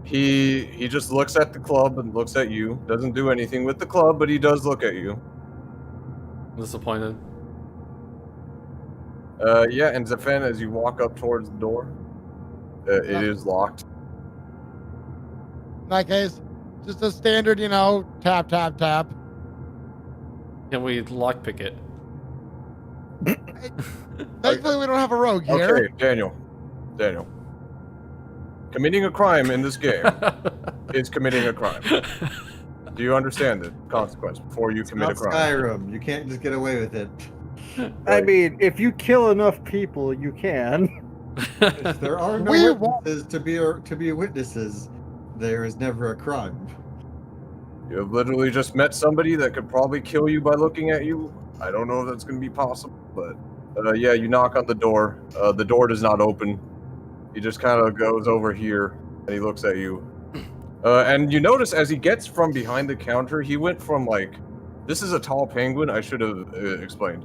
He just looks at the club and looks at you. Doesn't do anything with the club, but he does look at you. I'm disappointed. Yeah, and Zephan, as you walk up towards the door, it is locked. In that case, just a standard, tap, tap, tap. Can we lockpick it? Thankfully, we don't have a rogue here. Okay, Daniel. Committing a crime in this game is committing a crime. Do you understand the consequence before you commit a crime? Skyrim. You can't just get away with it. I mean, if you kill enough people, you can. If there are no witnesses to be witnesses, there is never a crime. You have literally just met somebody that could probably kill you by looking at you. I don't know if that's going to be possible, but yeah, you knock on the door. The door does not open. He just kind of goes over here and he looks at you. And you notice as he gets from behind the counter, he went from this is a tall penguin. I should have explained.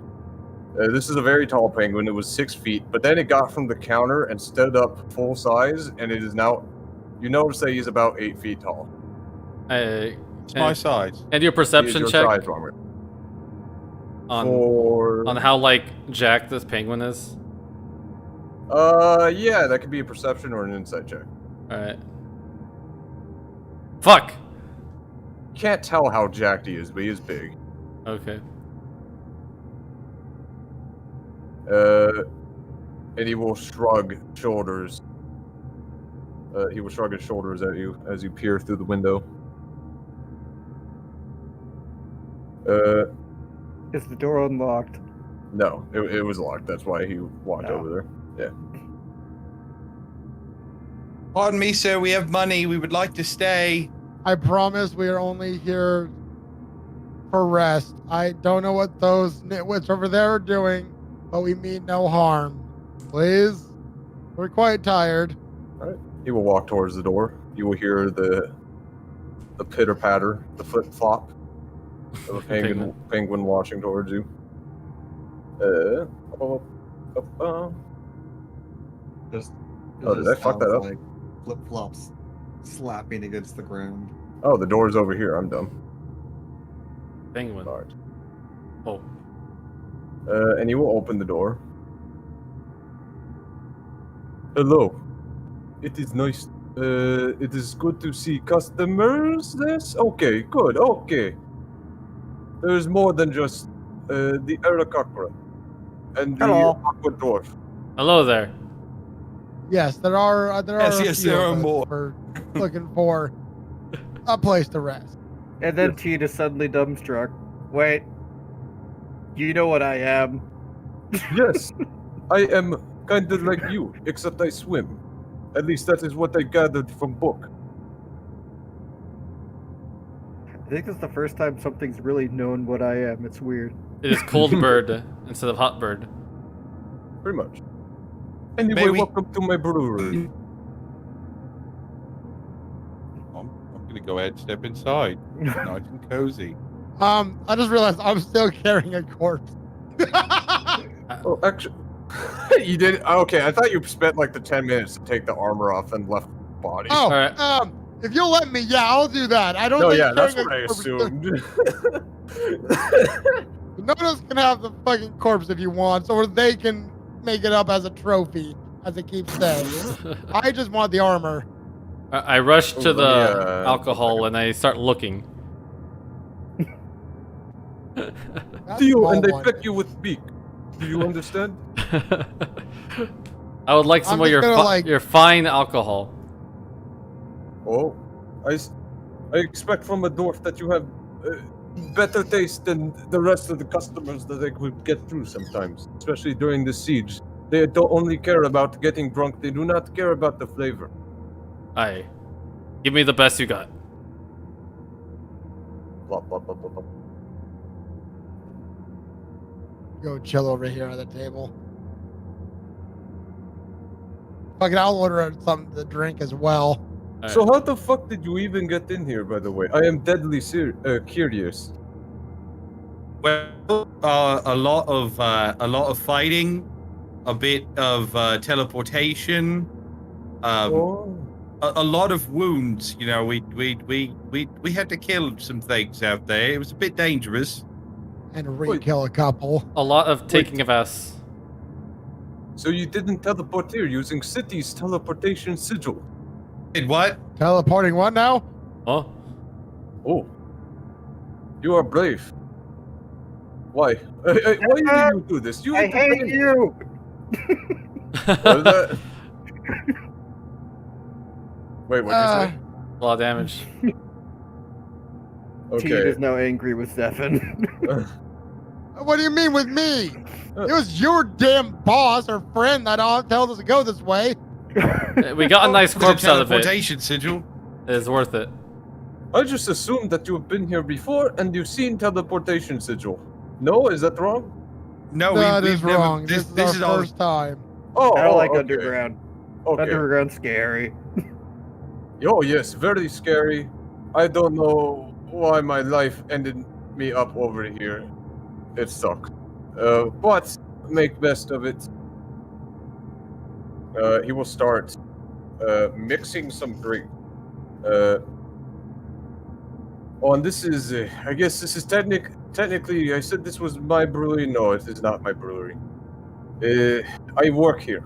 This is a very tall penguin. It was 6 feet, but then it got from the counter and stood up full size, and it is now. You notice that he's about 8 feet tall. It's my size. And your perception Your check size, Robert. on how jacked this penguin is. Yeah, that could be a perception or an insight check. All right. Fuck. Can't tell how jacked he is, but he is big. Okay. And he will shrug shoulders. He will shrug his shoulders at you as you peer through the window. Is the door unlocked? No, it was locked. That's why he walked over there. Yeah. Pardon me, sir. We have money. We would like to stay. I promise we are only here for rest. I don't know what those nitwits over there are doing, but we mean no harm. Please? We're quite tired. All right. He will walk towards the door. You will hear the pitter patter, the flip flop. of a penguin watching towards you. Just Oh, did I fuck that up? Like flip flops slapping against the ground. Oh, the door's over here. I'm dumb. Penguin. Alright. Oh. And you will open the door. Hello. It is nice. It is good to see customers. Yes. Okay. Good. Okay. There's more than just the Arakakra and the Hello. Aqua Dwarf. Hello there. Yes, there are. Yes, there are more. We're looking for a place to rest. And then Teen is suddenly dumbstruck. Wait. You know what I am? Yes, I am kind of like you, except I swim. At least that is what I gathered from book. I think this is the first time something's really known what I am. It's weird. It is cold bird instead of hot bird. Pretty much. Anyway, May we- welcome to my brewery. I'm gonna go ahead and step inside. Nice and cozy. I just realized I'm still carrying a corpse. Oh, actually, you did. Okay, I thought you spent like the 10 minutes to take the armor off and left the body. Oh, Alright. if you'll let me, yeah, I'll do that. I don't no, think yeah, that's carrying what I a corpse- assumed. Notice can have the fucking corpse if you want, or they can make it up as a trophy, as it keeps saying. I just want the armor. I rush to Oh, the yeah. alcohol and I start looking. That's Theo, small and I one. peck you with beak. Do you understand? I would like some I'm of your just gonna, like- your fine alcohol. Oh, I expect from a dwarf that you have better taste than the rest of the customers that I could get through sometimes, especially during the siege. They don't only care about getting drunk; they do not care about the flavor. Aye. Give me the best you got. Plop, plop, plop, plop, plop. Go chill over here on the table. Fucking, I'll order something to drink as well. Alright. So how the fuck did you even get in here, by the way? I am deadly curious. Well, a lot of fighting, a bit of teleportation, Oh. a lot of wounds. You know, we had to kill some things out there. It was a bit dangerous. And re-kill a couple. A lot of taking of ass. So you didn't teleport here using City's teleportation sigil? Did what? Teleporting what now? Oh. Oh. You are brave. Why? Why do you do this? You I hate you! What is that? Wait, what did you say? A lot of damage. Teen Okay. is now angry with Zephin. What do you mean with me? It was your damn boss or friend that told us to go this way. We got a nice The corpse out of it. teleportation sigil. It's worth it. I just assumed that you have been here before and you've seen teleportation sigil. No, is that wrong? No, That we've is never- wrong. This This is our all- first time. Oh, I don't like okay. Underground. Okay. Underground's scary. Oh, yes, very scary. I don't know why my life ended me up over here. It sucked. But make best of it. He will start mixing some drink. And this is, I guess this is technically, I said this was my brewery. No, it is not my brewery. I work here.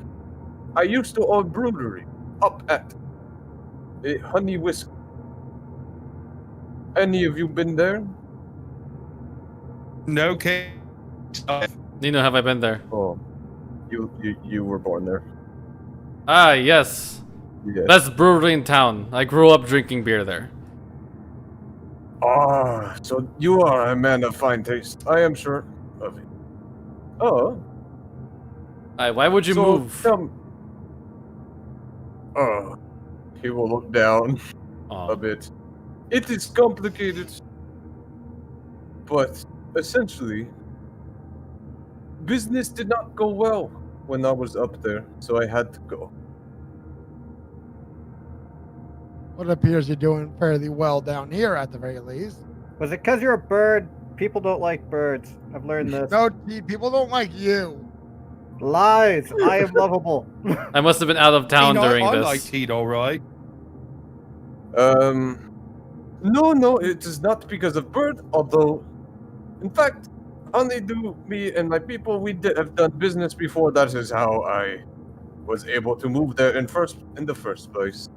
I used to own brewery up at Honey Whiskey. Any of you been there? No case. Nino, have I been there? Oh, you were born there. Ah, yes. Yeah. Best brewery in town. I grew up drinking beer there. Ah, so you are a man of fine taste. I am sure of it. Oh, Aye, why would you so move? He will look down a Oh. bit. It is complicated, but essentially, business did not go well when I was up there, so I had to go. What appears you're doing fairly well down here at the very least. Was it because you're a bird? People don't like birds. I've learned this. No, people don't like you. Lies. I am lovable. I must have been out of town during I this. like Tito, right? No, it is not because of bird, although, in fact, honeydew, me and my people, we did have done business before. That is how I was able to move there in the first place.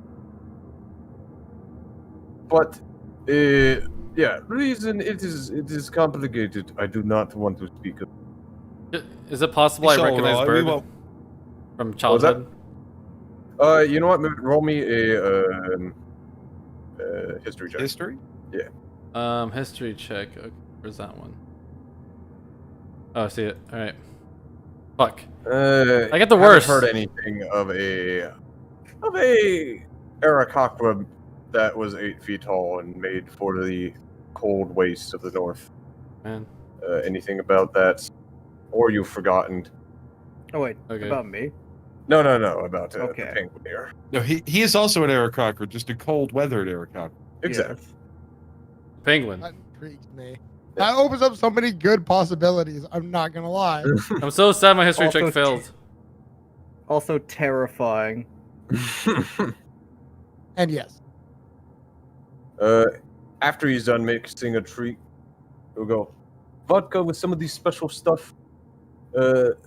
But, yeah, reason it is complicated. I do not want to speak of. Is it possible I It's all recognize right, bird we won't- from was childhood? You know what? Roll me a history check. History? History check. Okay, where's that one? Oh, I see it. All right. Fuck. I get the worst. Haven't heard anything of a Arakocra that was 8 feet tall and made for the cold wastes of the north. Man. Anything about that? Or you've forgotten? Oh wait, Okay. about me? No, about Okay. the penguin here. No, he is also an Arakocra, just a cold-weathered Arakocra. Exactly. Yes. Penguin. That intrigues me. That opens up so many good possibilities. I'm not gonna lie. I'm so sad my history Also check failed. Also terrifying. And yes, After he's done mixing a treat, he'll go vodka with some of these special stuff.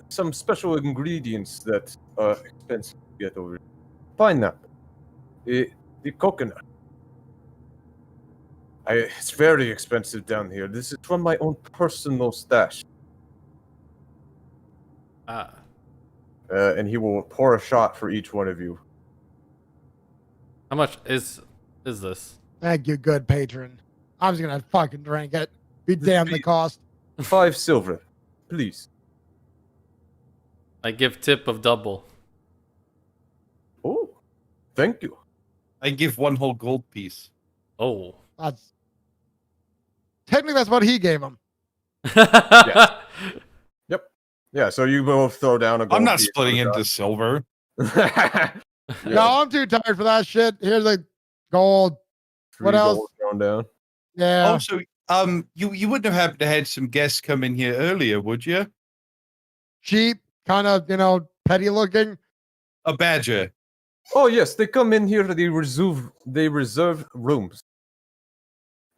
Some special ingredients that are expensive to get over. Pineapple. The coconut. It's very expensive down here. This is from my own personal stash. Ah. And he will pour a shot for each one of you. How much is this? thank you, good patron. I'm just gonna fucking drink it. Be damned the cost. 5 silver, please. I give tip of double. Oh, thank you. I give 1 whole gold piece. Oh. That's technically that's what he gave him. Yeah, so you both throw down a gold I'm not piece splitting for the into silver. shot. No, I'm too tired for that shit. Here's the gold. 3 what else? gold thrown down. Yeah. Also, you wouldn't have happened to had some guests come in here earlier, would you? Cheap, kind of, petty looking. A badger. Oh yes, they come in here. They reserve rooms,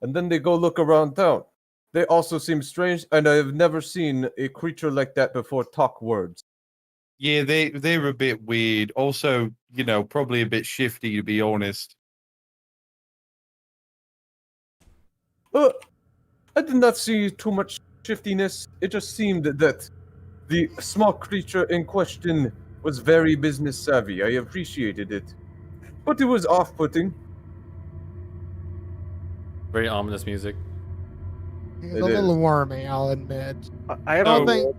and then they go look around town. They also seem strange, and I have never seen a creature like that before talk words. Yeah, they're a bit weird. Also, probably a bit shifty, to be honest. I did not see too much shiftiness. It just seemed that the small creature in question was very business savvy. I appreciated it, but it was off-putting. Very ominous music. He's It a little is. wormy, I'll admit. I have I a don't think.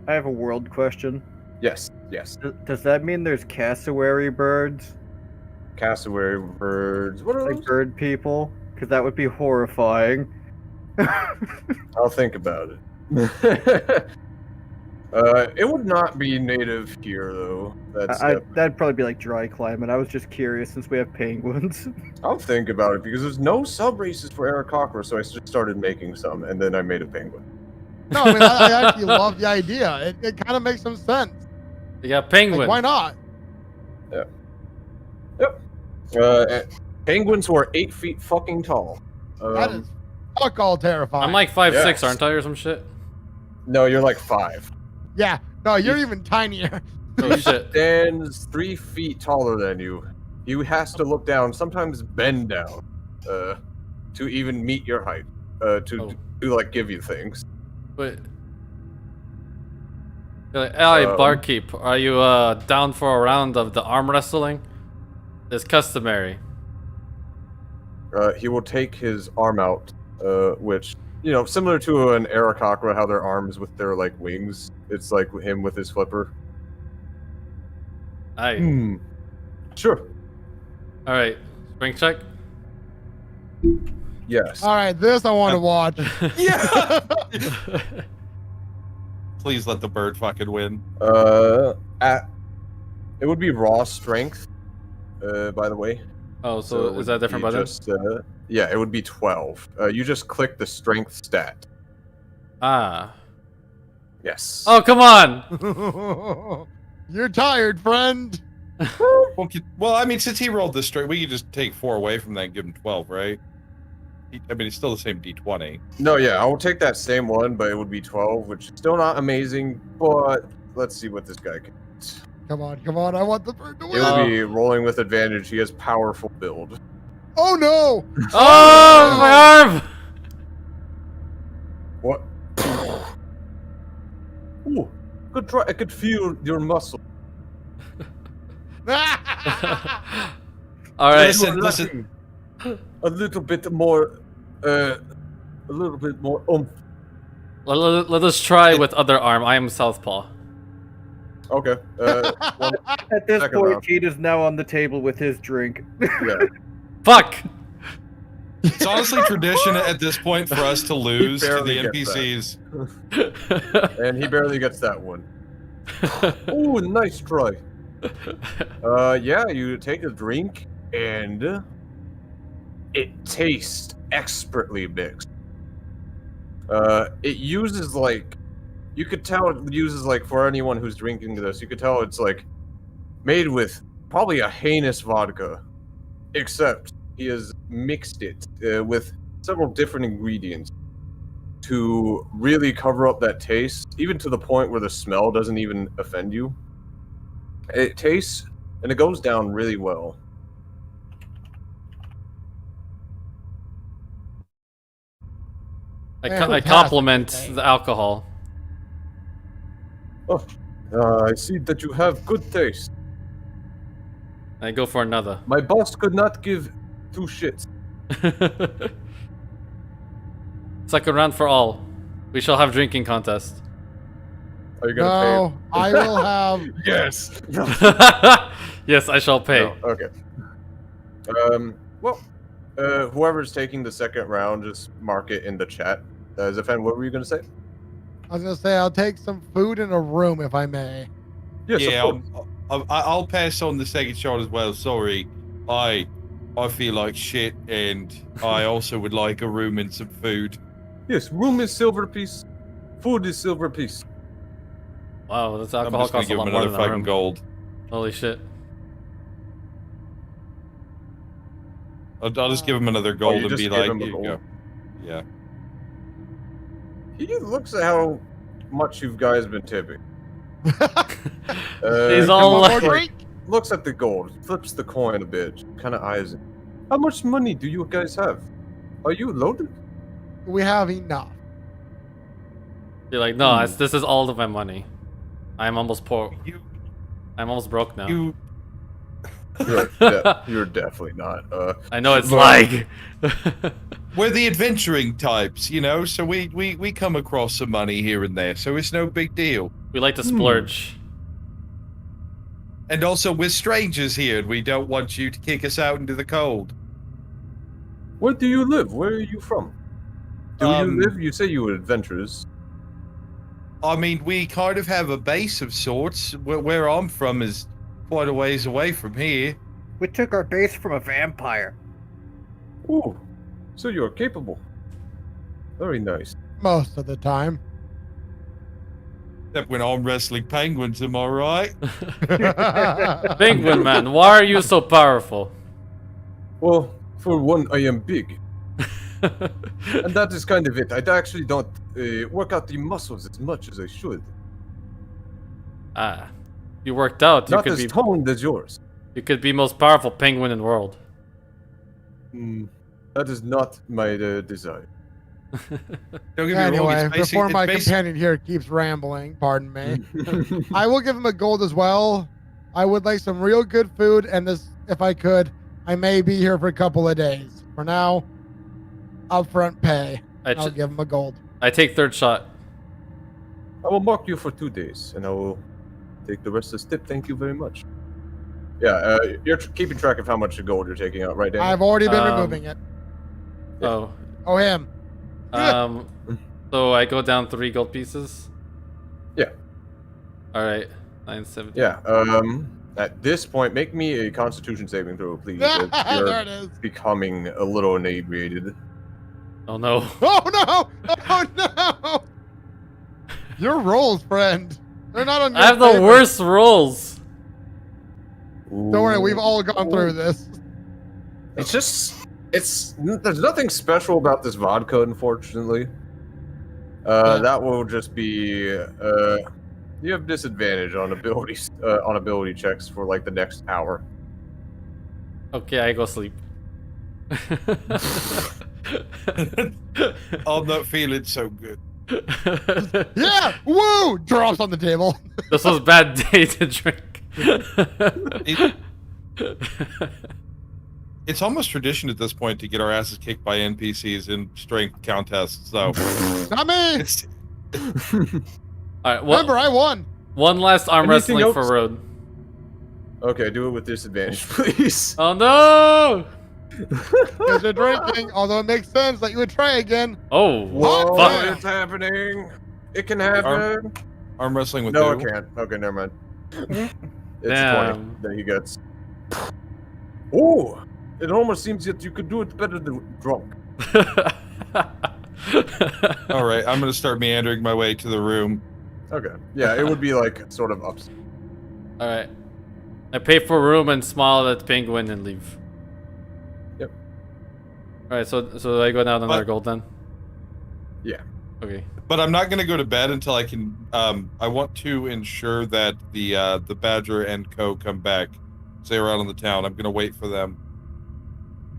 I have a world question. Yes. Does that mean there's cassowary birds? Cassowary birds. What are Like those? bird people? Because that would be horrifying. I'll think about it. It would not be native here, though. That'd probably be like dry climate. I was just curious since we have penguins. I'll think about it because there's no sub races for Arakocra, so I just started making some, and then I made a penguin. No, I mean, I actually love the idea. It kind of makes some sense. You got penguin. Like, why not? Penguins who are 8 feet fucking tall. That is fuck all terrifying. I'm like 5'6", Yes. aren't I, or some shit? No, you're like 5. Yeah, no, you're even tinier. Oh shit. Stands 3 feet taller than you. He has to look down, sometimes bend down, to even meet your height. To like give you things. Wait. Hey, barkeep, are you down for a round of the arm wrestling? It's customary. He will take his arm out, which, similar to an Arakocra, how their arms with their like wings. It's like him with his flipper. Aye. Sure. All right. Strength check. Yes. All right, this I want to watch. Yeah. Please let the bird fucking win. It would be raw strength. By the way. Oh, so is that a different button? Yeah, it would be 12. You just click the strength stat. Ah. Yes. Oh, come on! You're tired, friend. Well, I mean, since he rolled this straight, we could just take 4 away from that and give him 12, right? I mean, it's still the same D20. No, yeah, I will take that same one, but it would be 12, which is still not amazing, but let's see what this guy can. Come on, I want the bird to It win. will be rolling with advantage. He has powerful build. Oh no! Oh, my arm! What? Ooh, good try. I could feel your muscle. All right. Listen. A little bit more, oomph. Let us try with other arm. I am southpaw. Okay. At this Second point, round. Gene is now on the table with his drink. Yeah. Fuck! It's honestly tradition at this point for us to lose to barely the gets NPCs. And he barely gets that one. Ooh, nice try. Yeah, you take a drink and it tastes expertly mixed. It uses like, you could tell it uses like, for anyone who's drinking this, you could tell it's like made with probably a heinous vodka, except he has mixed it with several different ingredients to really cover up that taste, even to the point where the smell doesn't even offend you. It tastes and it goes down really well. I compliment the alcohol. Oh, I see that you have good taste. I go for another. My boss could not give 2 shits. Second round for all. We shall have drinking contest. Are you gonna No, I will have. pay? Yes. Yes, I shall pay. No, okay. Well, whoever's taking the second round, just mark it in the chat. Zephan, what were you gonna say? I was gonna say I'll take some food in a room if I may. Yes, Yeah, of course. I'll pass on the second shot as well. Sorry, I feel like shit, and I also would like a room and some food. Yes, room is silver piece, food is silver piece. Wow, this I'm alcohol just gonna costs a give lot him more another than a fucking room. gold. Holy shit. I'll just give him another gold you and just be give like, him a here you gold? go. Yeah. He looks at how much you guys been tipping. He's all One more like, drink? Looks at the gold, flips the coin a bit, kind of eyes it. How much money do you guys have? Are you loaded? We have enough. you're like, no, this is all of my money. I'm almost poor. I'm almost broke now. You're definitely not. I know it's Look. like. We're the adventuring types, you know, so we come across some money here and there, so it's no big deal. We like to splurge. And also, we're strangers here, and we don't want you to kick us out into the cold. Where do you live? Where are you from? Do you live? You say you were adventurers. I mean, we kind of have a base of sorts. Where I'm from is quite a ways away from here. We took our base from a vampire. Ooh, so you're capable. Very nice. Most of the time. Except when I'm wrestling penguins, am I right? Penguin man, why are you so powerful? Well, for one, I am big. And that is kind of it. I actually don't work out the muscles as much as I should. Ah, you worked out. You Not could as be. toned as yours. You could be most powerful penguin in the world. That is not my desire. Don't get me wrong, Anyway, it's before my basic. companion here keeps rambling, pardon me, I will give him a gold as well. I would like some real good food, and this, if I could, I may be here for a couple of days. For now, upfront pay. I'll give him a gold. I take third shot. I will mark you for 2 days, and I will take the rest as tip. Thank you very much. Yeah, you're keeping track of how much gold you're taking out, right, Daniel? I've already been removing it. Oh. Oh, him. So I go down 3 gold pieces. Yeah. All right, 970. Yeah. At this point, make me a Constitution saving throw, please. there You're it is. becoming a little inebriated. Oh no. Oh no! Oh no! Your rolls, friend. They're not on your I have the favor. worst rolls. Don't worry, we've all gone through this. It's just, there's nothing special about this vodka, unfortunately. That will just be, you have disadvantage on ability checks for like the next hour. Okay, I go sleep. I'm not feeling so good. Yeah! Woo! Drops on the table. This was a bad day to drink. It's almost tradition at this point to get our asses kicked by NPCs in strength contests. So, Not me! it's, Alright, Remember, I won. one last arm Anything wrestling for else? Road. Okay, do it with disadvantage, please. Oh no! Because you're drinking, although it makes sense that you would try again. Oh, Whoa, fuck. it's happening. It can happen. arm wrestling with No, who? it can't. Okay, never mind. It's 20 Damn. that he gets. Oh, it almost seems that you could do it better than drunk. All right, I'm gonna start meandering my way to the room. Okay. Yeah, it would be like sort of ups. Alright. I pay for room and smile at Penguin and leave. Yep. Alright, so I go down another But- gold then? Yeah. Okay. But I'm not gonna go to bed until I can. I want to ensure that the Badger and Co come back. Stay around in the town. I'm gonna wait for them.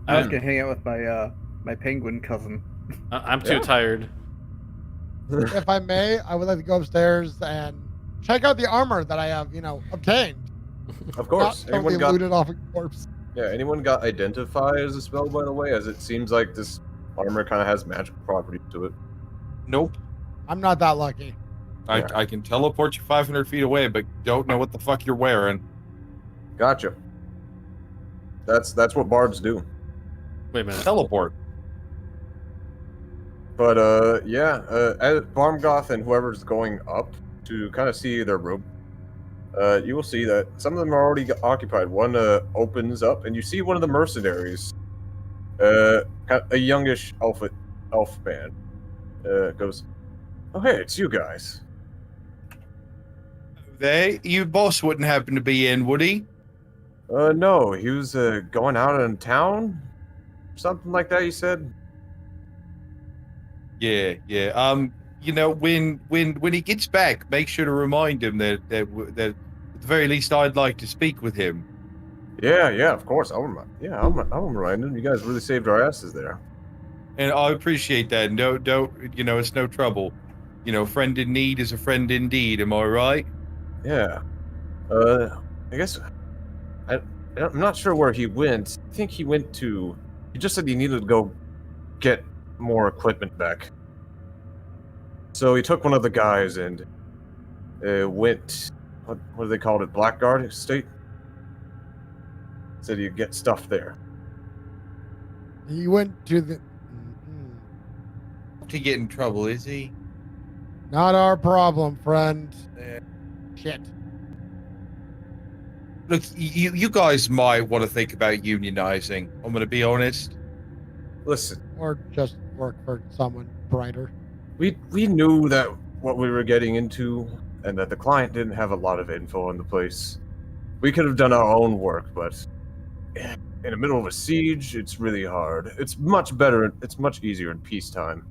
I was gonna hang out with my penguin cousin. I'm too tired. If I may, I would like to go upstairs and check out the armor that I have, obtained. Of course. Not totally looted off a corpse. Yeah, anyone got identify as a spell, by the way, as it seems like this armor kind of has magical properties to it. Nope. I'm not that lucky. I can teleport you 500 feet away, but don't know what the fuck you're wearing. Gotcha. That's what bards do. Wait a minute. Teleport. But as Barmgoth and whoever's going up to kind of see their room, you will see that some of them are already occupied. One opens up, and you see one of the mercenaries, a youngish elf man, goes, "Oh hey, it's you guys." Your boss wouldn't happen to be in, would he? No, he was going out in town, something like that. You said. Yeah. When he gets back, make sure to remind him that at the very least I'd like to speak with him. Yeah, of course. I'll remind him. You guys really saved our asses there. And I appreciate that. Don't it's no trouble. Friend in need is a friend indeed. Am I right? Yeah. I guess I'm not sure where he went. I think he went to. He just said he needed to go get more equipment back. So he took one of the guys and went. What do they call it? Blackguard Estate. Said he'd get stuff there. He went to the. To get in trouble, is he? Not our problem, friend. Shit. Look, you guys might want to think about unionizing. I'm going to be honest. Listen, Or just work for someone brighter. we knew that what we were getting into, and that the client didn't have a lot of info on the place. We could have done our own work, but in the middle of a siege, it's really hard. It's much better. It's much easier in peacetime.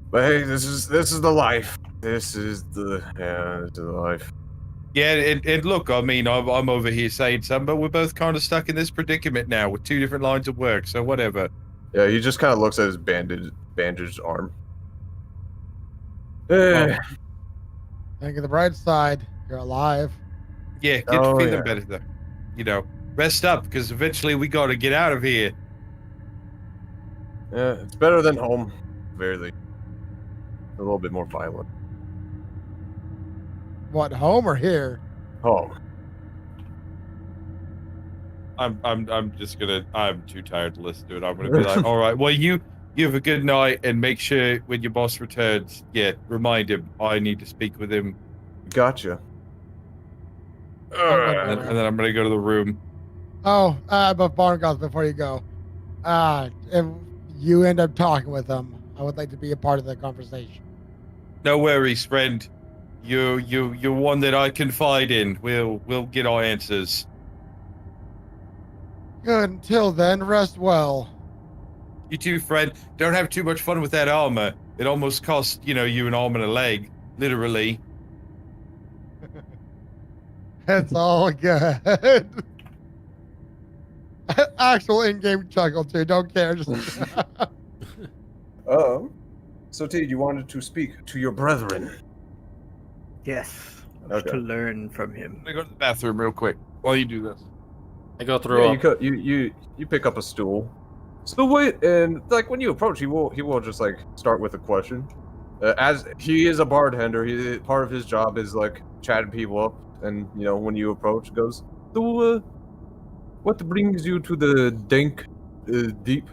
But hey, this is the life. This is the life. Yeah, and look, I mean, I'm over here saying something, but we're both kind of stuck in this predicament now with two different lines of work, so whatever. Yeah, he just kind of looks at his bandaged arm. Think of the bright side. You're alive. Yeah, get Oh, feeling yeah. better, though. Rest up, because eventually we got to get out of here. Yeah, it's better than home. Very least. A little bit more violent. What, home or here? Home. I'm just gonna. I'm too tired to listen to it. I'm gonna be like, all right, well, you have a good night, and make sure when your boss returns, remind him I need to speak with him. Gotcha. And then I'm gonna go to the room. Oh, but Barngoth, before you go, if you end up talking with them, I would like to be a part of the conversation. No worries, friend. You're one that I confide in. We'll get our answers. Good. Until then, rest well. You too, friend. Don't have too much fun with that armor. It almost cost, you an arm and a leg. Literally. It's all good. Actual in-game chuckle too. Don't care. Just So T, you wanted to speak to your brethren. Yes. I wish to learn from him. I'm gonna go to the bathroom real quick while you do this. I go through. You pick up a stool. So wait, and like when you approach, he will just like start with a question. As he is a bartender, part of his job is like chatting people up, and when you approach, goes, so what brings you to the dank, deep,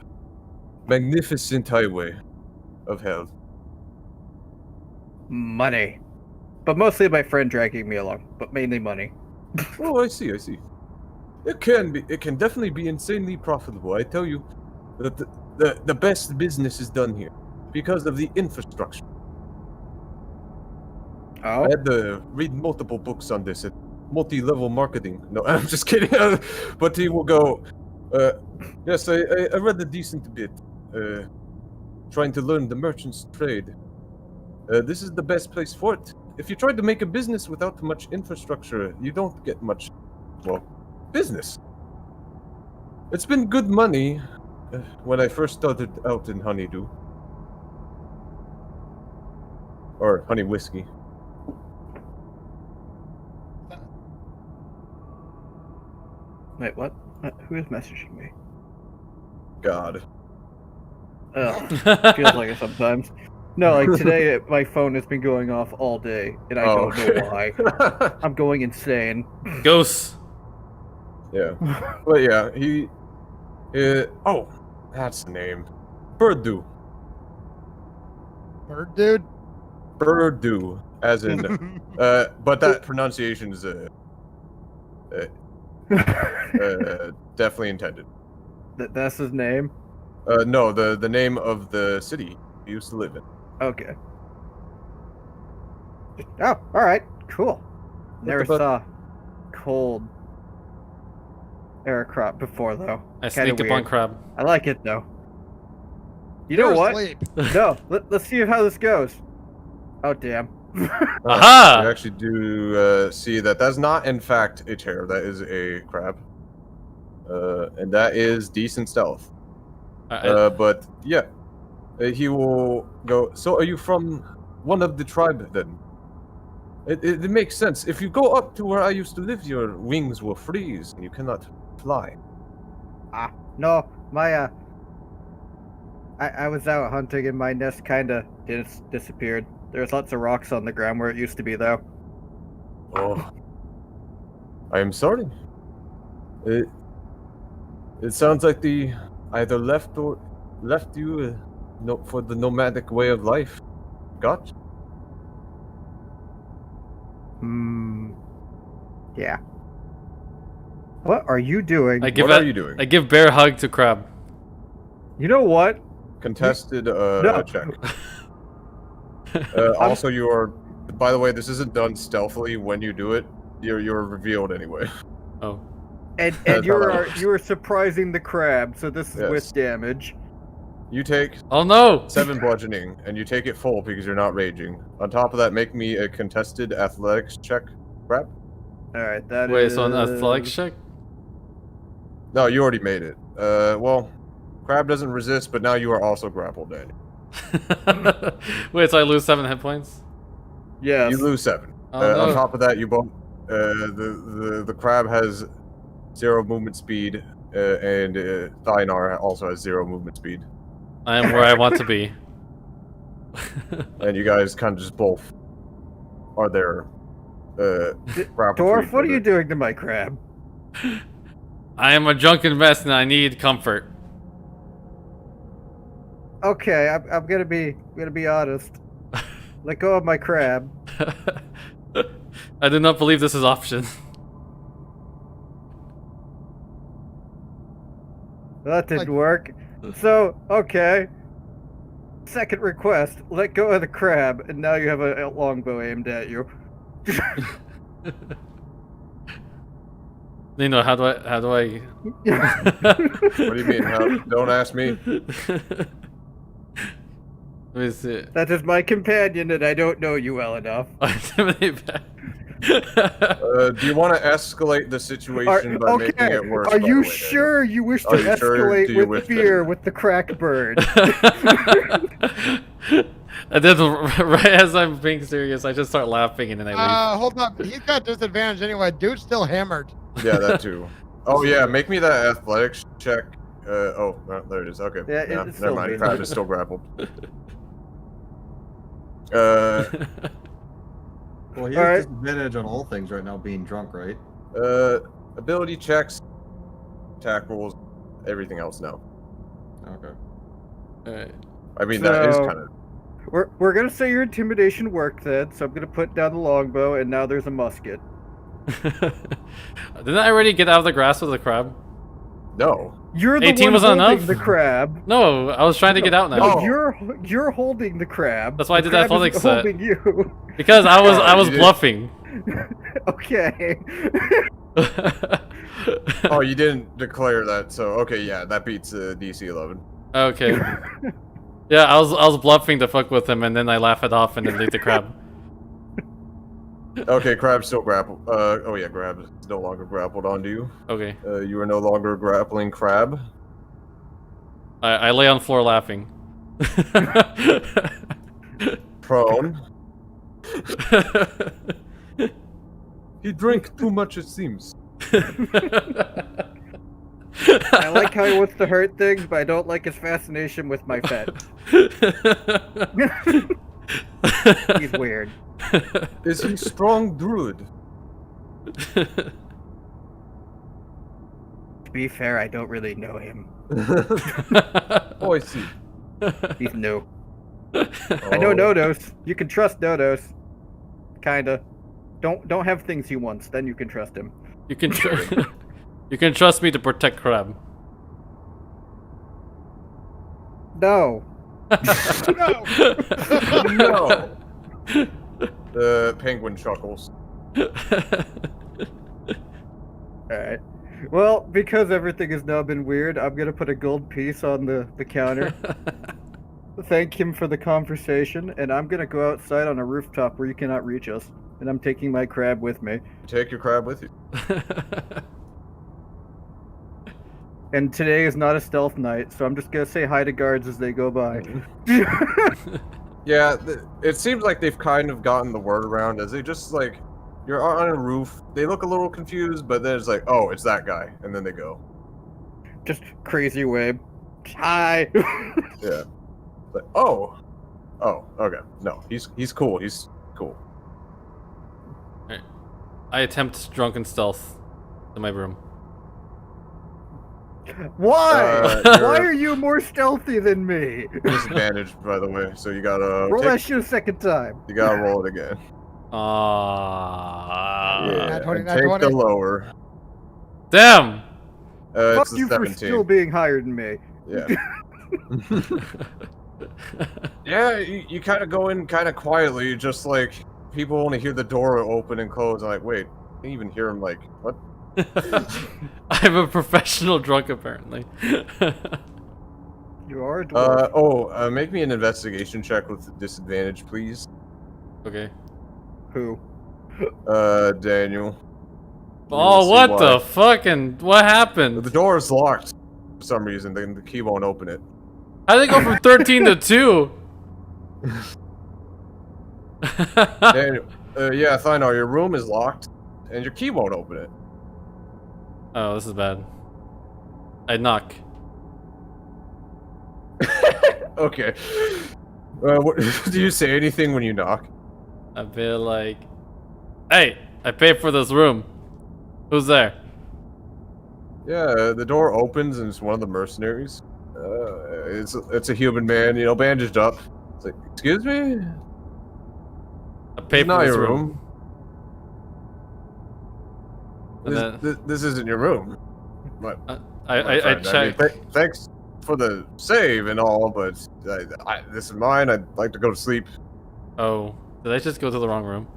magnificent highway of hell? Money. But mostly my friend dragging me along, but mainly money. Oh, I see. It can definitely be insanely profitable. I tell you that the best business is done here because of the infrastructure. Oh? I had to read multiple books on this, multi-level marketing. No, I'm just kidding. But he will go, yes, I read a decent bit, trying to learn the merchant's trade. This is the best place for it. If you try to make a business without much infrastructure, you don't get much, business. It's been good money when I first started out in honeydew. Or honey whiskey. Wait, what? Who is messaging me? God. Feels like it sometimes. No, like today, my phone has been going off all day, and I don't know why. I'm going insane. Ghosts. Yeah. But yeah, that's the name. Birdu. bird dude. Birdu, as in, but that pronunciation is definitely intended. That's his name? No, the name of the city he used to live in. Okay. Oh, alright. Cool. Never saw cold aircraft before, though. I Kinda sneaked up weird. on Crab. I like it, though. You know You're what? asleep. No, let's see how this goes. Oh, damn. Aha! You actually do see that that's not, in fact, a chair. That is a crab. And that is decent stealth. But yeah, he will go. So, are you from one of the tribe then? It makes sense. If you go up to where I used to live, your wings will freeze and you cannot fly. No, my, I was out hunting and my nest kinda disappeared. There's lots of rocks on the ground where it used to be, though. Oh, I am sorry. It sounds like they either left you for the nomadic way of life. Gotcha. Yeah. What are you doing? What are you doing? I give bear hug to Crab. You know what? Contested No. check. Also, you are. By the way, this isn't done stealthily. When you do it, you're revealed anyway. Oh. And That's how that works. you are surprising the crab, so this is Yes. with damage. You take Oh no! 7 bludgeoning, and you take it full because you're not raging. On top of that, make me a contested athletics check. Crap. Alright, that Wait, is... so an athletics check? No, you already made it. Well, Crab doesn't resist, but now you are also grappled, Daniel. Wait, so I lose 7 hit points? Yes. You lose 7. Oh, no. On top of that, you both. The crab has 0 movement speed, and Thionar also has 0 movement speed. I am where I want to be. And you guys kind of just both are there. grappled Dwarf, to each what are you other. doing to my crab? I am a drunken mess and I need comfort. Okay, I'm gonna be honest. Let go of my crab. I do not believe this is option. That didn't work. So, okay. Second request, let go of the crab, and now you have a longbow aimed at you. Nino, how do I? What do you mean? Don't ask me. Let me see. That is my companion, and I don't know you well enough. Do you want to escalate the situation by making it worse? Are by you the way, sure you wish to Are you sure? escalate Do you with wish to- fear with the crack bird? And then right as I'm being serious, I just start laughing and then I leave. Hold up. He's got disadvantage anyway. Dude's still hammered. Yeah, that too. Oh yeah, make me that athletics check. Oh, there it is. Okay. Yeah, Yeah, it's never still mind. me. Crab is still grappled. Well, he All has right. disadvantage on all things right now, being drunk, right? Ability checks, attack rolls, everything else no. Okay. Alright. I mean that is So- kind of. We're gonna say your intimidation worked then, so I'm gonna put down the longbow, and now there's a musket. Didn't I already get out of the grasp of the crab? No. You're the 18 one wasn't holding enough? the crab. No, I was trying to get out now. No, Oh. you're holding the crab. That's why I The did the crab is athletics set. holding you. Because I was You did. bluffing. Okay. Oh, you didn't declare that, so okay, yeah, that beats DC 11. Okay. Yeah, I was bluffing to fuck with him, and then I laugh it off and then leave the crab. Okay, crab's still grappled. Oh yeah, crab is no longer grappled onto you. Okay. You are no longer grappling crab. I lay on floor laughing. Prone. He drank too much, it seems. I like how he wants to hurt things, but I don't like his fascination with my pet. He's weird. Is he strong druid? To be fair, I don't really know him. Oh, I see. He's new. I know Oh. Nodos. You can trust Nodos. Kinda. Don't have things he wants, then you can trust him. You can you can trust me to protect crab. No. No. The penguin chuckles. Alright. Well, because everything has now been weird, I'm gonna put a gold piece on the counter. Thank him for the conversation, and I'm gonna go outside on a rooftop where you cannot reach us. And I'm taking my crab with me. Take your crab with you. And today is not a stealth night, so I'm just gonna say hi to guards as they go by. Yeah, it seems like they've kind of gotten the word around as they just like, you're on a roof, they look a little confused, but then it's like, oh, it's that guy, and then they go. Just crazy wave. Hi. Yeah. Like, oh. Oh, okay. No, he's cool, he's cool. I attempt drunken stealth in my room. Why? you're- Why are you more stealthy than me? Disadvantage, by the way, so you gotta Roll that shit a second time. you gotta roll it again. Ah. Nat 20, and nat take 20. the lower. Damn. Fuck It's a you for 17. still being higher than me. Yeah. Yeah, you kind of go in kind of quietly, just like people only hear the door open and close. And like, wait, you can even hear him like, what? I'm a professional drunk, apparently. You are a dwarf. Make me an investigation check with disadvantage, please. Okay. Who? Daniel. Oh, see what why. the fucking? What happened? The door is locked for some reason. The key won't open it. How did it go from 13 to 2? Daniel, yeah, Thynar, your room is locked, and your key won't open it. Oh, this is bad. I knock. Okay. What, do you say anything when you knock? I feel like, hey, I paid for this room. Who's there? Yeah, the door opens and it's one of the mercenaries. It's a human man, you know, bandaged up. It's like, excuse me? I paid Not for this your room. room. And then, This isn't your room. What? I friend. checked. Thanks for the save and all, but this is mine. I'd like to go to sleep. Oh, did I just go to the wrong room?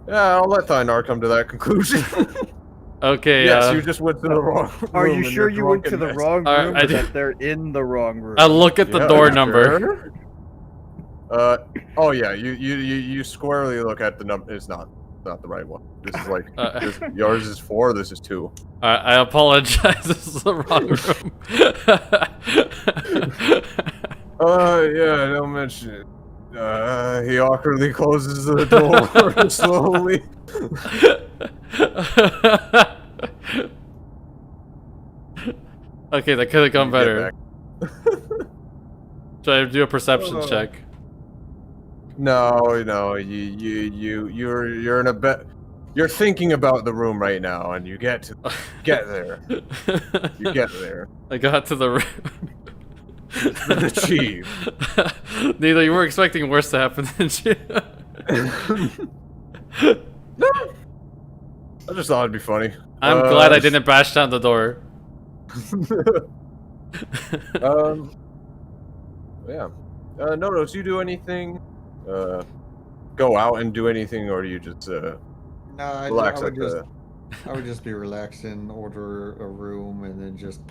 Yeah, I'll let Thynar come to that conclusion. Okay. Yes, you just went to the wrong room. Are you and sure you're you went to drunk the and wrong Alright, room I or do- that they're in the wrong room? I look at the Yeah, door you number. sure? Oh yeah, you squarely look at the number. It's not the right one. This is like yours is 4. This is 2. I apologize. This is the wrong room. Yeah, don't mention it. He awkwardly closes the door slowly. Okay, that could have gone You get better. Try to do a perception Oh. check. No, you're in a bit. You're thinking about the room right now, and you get there. You get there. I got to the room. Been achieved. Neither you were expecting worse to happen, didn't you? No. I just thought it'd be funch I'm glad I didn't bash down the door. Yeah. Notos, you do anything? Go out and do anything, or do you just No, relax at the? I would just be relaxing, order a room, and then just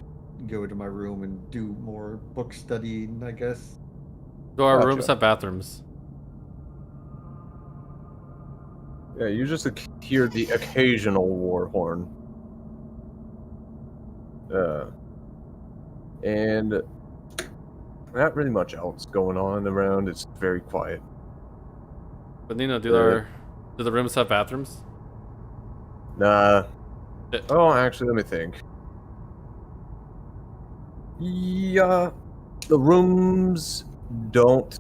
go to my room and do more book studying, I guess. Do our Gotcha. rooms have bathrooms? Yeah, you just hear the occasional war horn. And not really much else going on around. It's very quiet. But Nino, do the rooms have bathrooms? Nah. Yeah. Oh, actually, let me think. Yeah, the rooms don't.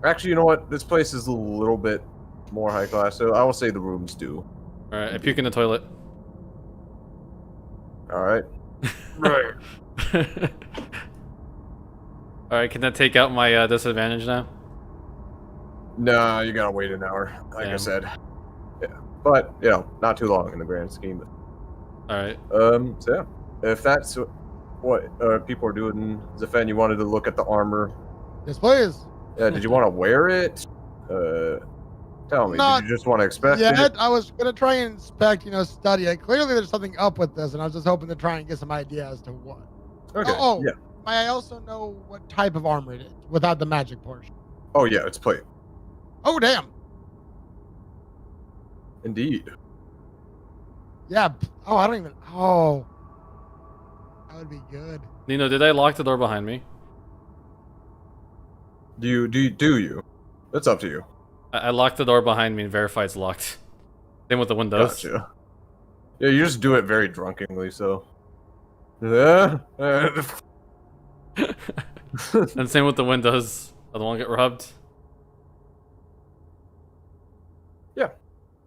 Actually, you know what? This place is a little bit more high class, so I will say the rooms do. Alright, I puke in the toilet. All right. Right. Alright, can that take out my disadvantage now? Nah, you gotta wait an hour, like I Damn. said. Yeah, but not too long in the grand scheme. Alright. So yeah, if that's what people are doing, Zephen, you wanted to look at the armor. Yes, please. Yeah, did you want to wear it? Tell me, Not did you just want to expect Yeah, it? I was gonna try and inspect, study it. Clearly, there's something up with this, and I was just hoping to try and get some idea as to what. Okay. Oh, Yeah. may I also know what type of armor it is without the magic portion? Oh yeah, it's plate. Oh, damn. Indeed. Yeah. Oh, I don't even. Oh, that would be good. Nino, did I lock the door behind me? Do you? That's up to you. I locked the door behind me and verified it's locked. Same with the windows. Gotcha. Yeah, you just do it very drunkenly, so. Yeah. And same with the windows. I don't want to get robbed.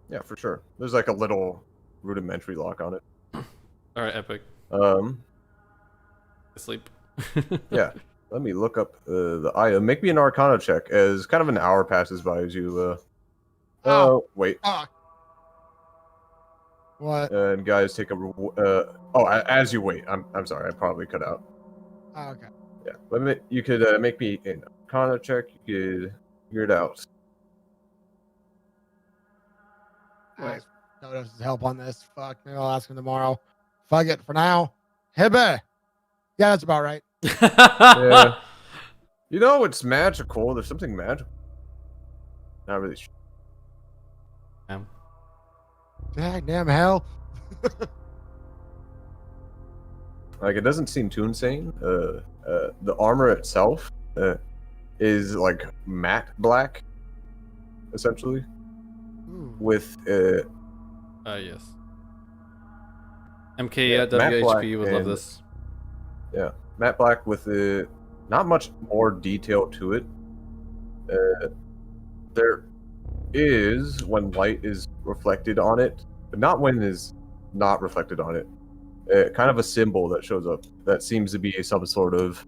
Yeah, for sure. There's like a little rudimentary lock on it. Alright, epic. Sleep. Yeah. Let me look up the item. Make me an Arcana check as kind of an hour passes by as you. Oh. Wait. Fuck. What? And guys, take a. As you wait. I'm sorry. I probably cut out. Oh, okay. Yeah. You could make me an Arcana check. You could figure it out. I notice his help on this. Fuck. Maybe I'll ask him tomorrow. Fuck it for now. Hibbe. Yeah, that's about right. Yeah. It's magical. There's something magical. Not really sure. Damn hell. Like, it doesn't seem too insane. The armor itself is like matte black, essentially, with yes. Yeah, MK matte black WHP would love and- this. matte black with not much more detail to it. There is when light is reflected on it, but not when is not reflected on it. Kind of a symbol that shows up that seems to be some sort of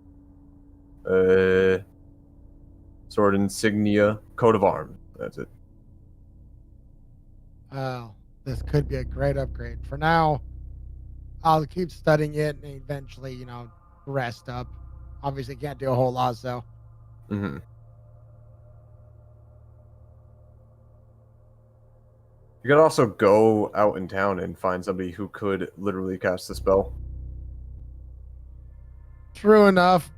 insignia, coat of arms. That's it. This could be a great upgrade. For now, I'll keep studying it and eventually, rest up. Obviously, can't do a whole lot, so. Mm-hmm. You could also go out in town and find somebody who could literally cast the spell. True enough,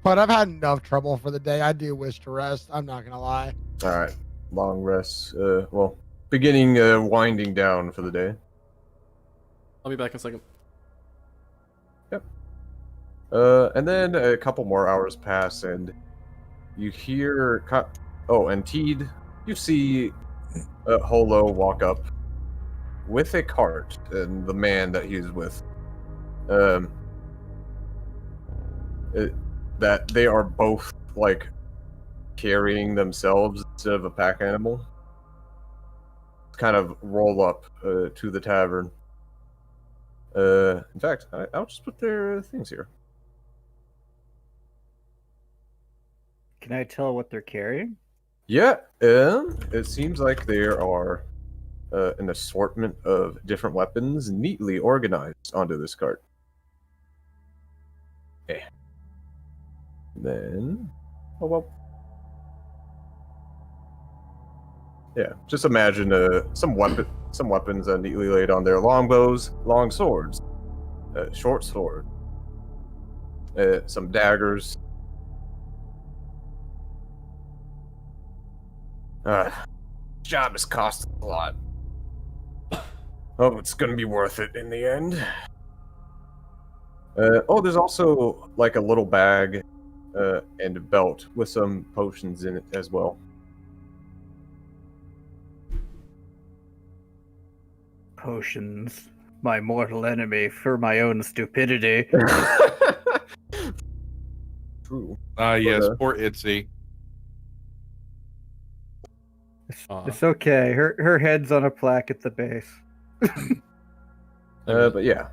but I've had enough trouble for the day. I do wish to rest. I'm not gonna lie. All right, long rest. Well, beginning winding down for the day. I'll be back in a second. Yep. And then a couple more hours pass, and you hear. Oh, and Teed, you see Holo walk up with a cart, and the man that he's with. That they are both like carrying themselves instead of a pack animal. Kind of roll up to the tavern. In fact, I'll just put their things here. Can I tell what they're carrying? Yeah, it seems like there are an assortment of different weapons neatly organized onto this cart. Okay. Then, oh well. Yeah, just imagine some weapons neatly laid on there: longbows, long swords, short sword, some daggers. Job has cost a lot. Oh, it's gonna be worth it in the end. There's also like a little bag and a belt with some potions in it as well. Potions. My mortal enemy for my own stupidity. True. Yes, poor Itzy. It's okay. Her head's on a plaque at the base. But yeah,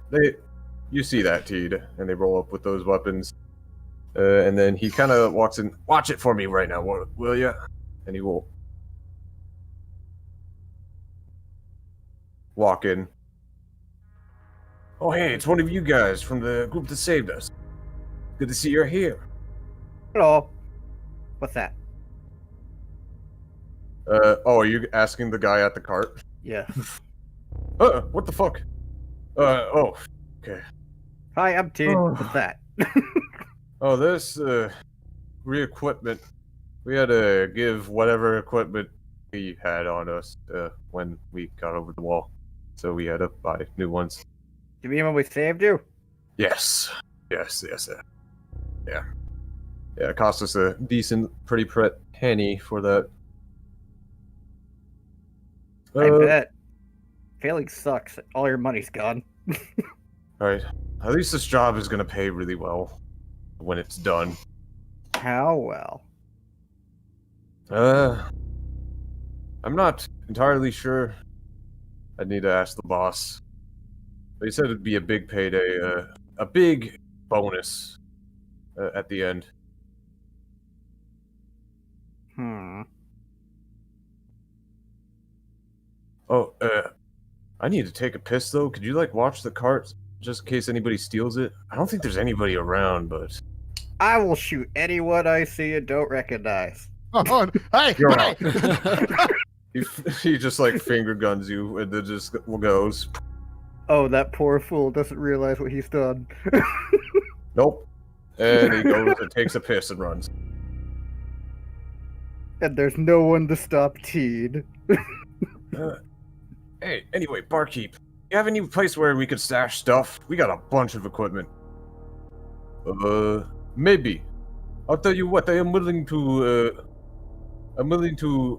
you see that, Teed, and they roll up with those weapons. And then he kind of walks in. Watch it for me right now, will ya? And he will walk in. Oh, hey, it's one of you guys from the group that saved us. Good to see you're here. Hello. What's that? Are you asking the guy at the cart? Yeah. What the fuck? Okay. Hi, I'm T. What's that? Oh, this, re-equipment. We had to give whatever equipment we had on us, when we got over the wall. So we had to buy new ones. You mean when we saved you? Yes. Yeah. Yeah, it cost us a decent, pretty penny for that. I bet. Failing sucks. All your money's gone. Alright. At least this job is gonna pay really well when it's done. How well? I'm not entirely sure. I'd need to ask the boss. They said it'd be a big payday, a big bonus at the end. Oh, I need to take a piss though. Could you watch the cart just in case anybody steals it? I don't think there's anybody around, but I will shoot anyone I see and don't recognize. Oh, hey, You're hey. he just finger guns you and then just goes. Oh, that poor fool doesn't realize what he's done. Nope. And he goes and takes a piss and runs. And there's no one to stop Teed. Hey, anyway, barkeep, you have any place where we could stash stuff? We got a bunch of equipment. Maybe. I'll tell you what, I'm willing to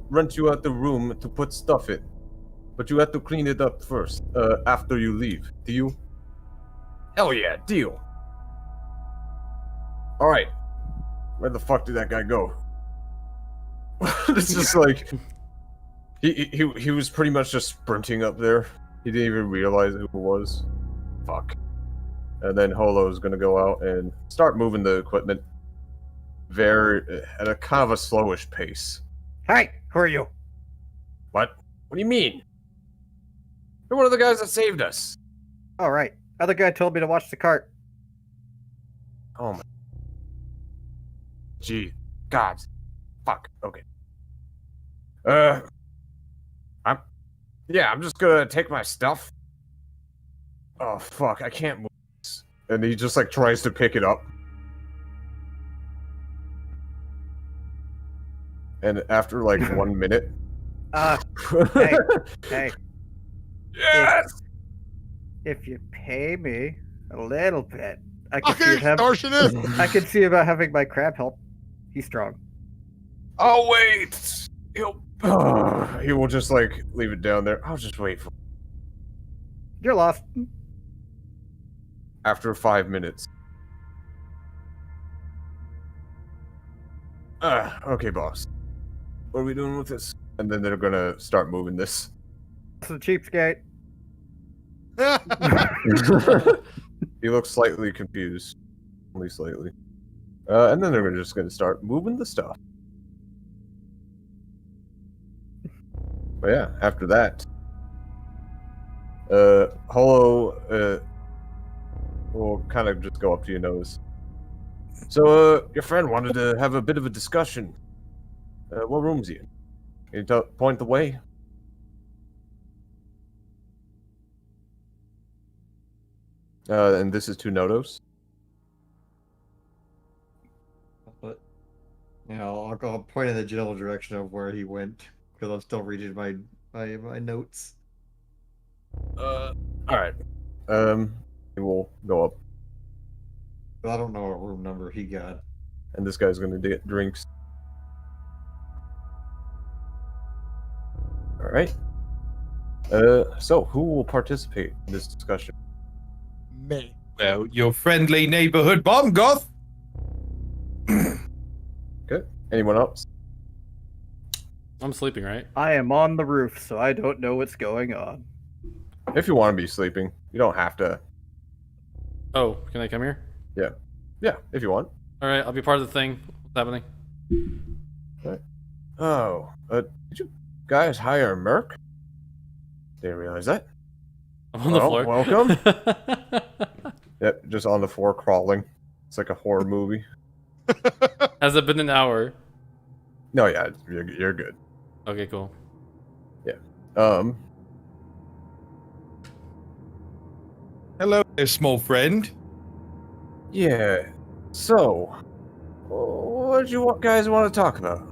rent you out the room to put stuff in. But you have to clean it up first, after you leave. Deal? Hell yeah, deal. Alright. Where the fuck did that guy go? It's just He was pretty much just sprinting up there. He didn't even realize who it was. Fuck. And then Holo's gonna go out and start moving the equipment at a kind of a slowish pace. Hi, who are you? What? What do you mean? You're one of the guys that saved us. All right. Other guy told me to watch the cart. Oh my. Gee. God. Fuck. Okay. I'm just gonna take my stuff. Oh fuck, I can't move this. And he just like tries to pick it up. And after like 1 minute. Hey. Yes! If you pay me a little bit, I Fucking extortionist! I could see about having my crab help. He's strong. Oh wait! He will just like leave it down there. I'll just wait for You're lost. after 5 minutes. Okay, boss. What are we doing with this? And then they're gonna start moving this. It's a cheapskate. He looks slightly confused. Only slightly. And then they're just gonna start moving the stuff. But yeah, after that. Holo, will kind of just go up to your nose. So, your friend wanted to have a bit of a discussion. What room's he in? Can you point the way? And this is to Nodos. But I'll point in the general direction of where he went because I'm still reading my notes. Alright. He will go up. But I don't know what room number he got. And this guy's gonna get drinks. Alright. So who will participate in this discussion? Me. Well, your friendly neighborhood bomb goth. Okay. Anyone else? I'm sleeping, right? I am on the roof, so I don't know what's going on. If you want to be sleeping, you don't have to. Oh, can I come here? Yeah, if you want. All right, I'll be part of the thing. What's happening? Oh, did you guys hire Merc? Didn't realize that. I'm on the floor. Welcome. Yep, just on the floor crawling. It's like a horror movie. Has it been an hour? No, yeah, you're good. Okay, cool. Hello there, small friend. Yeah. So, what do you guys want to talk about?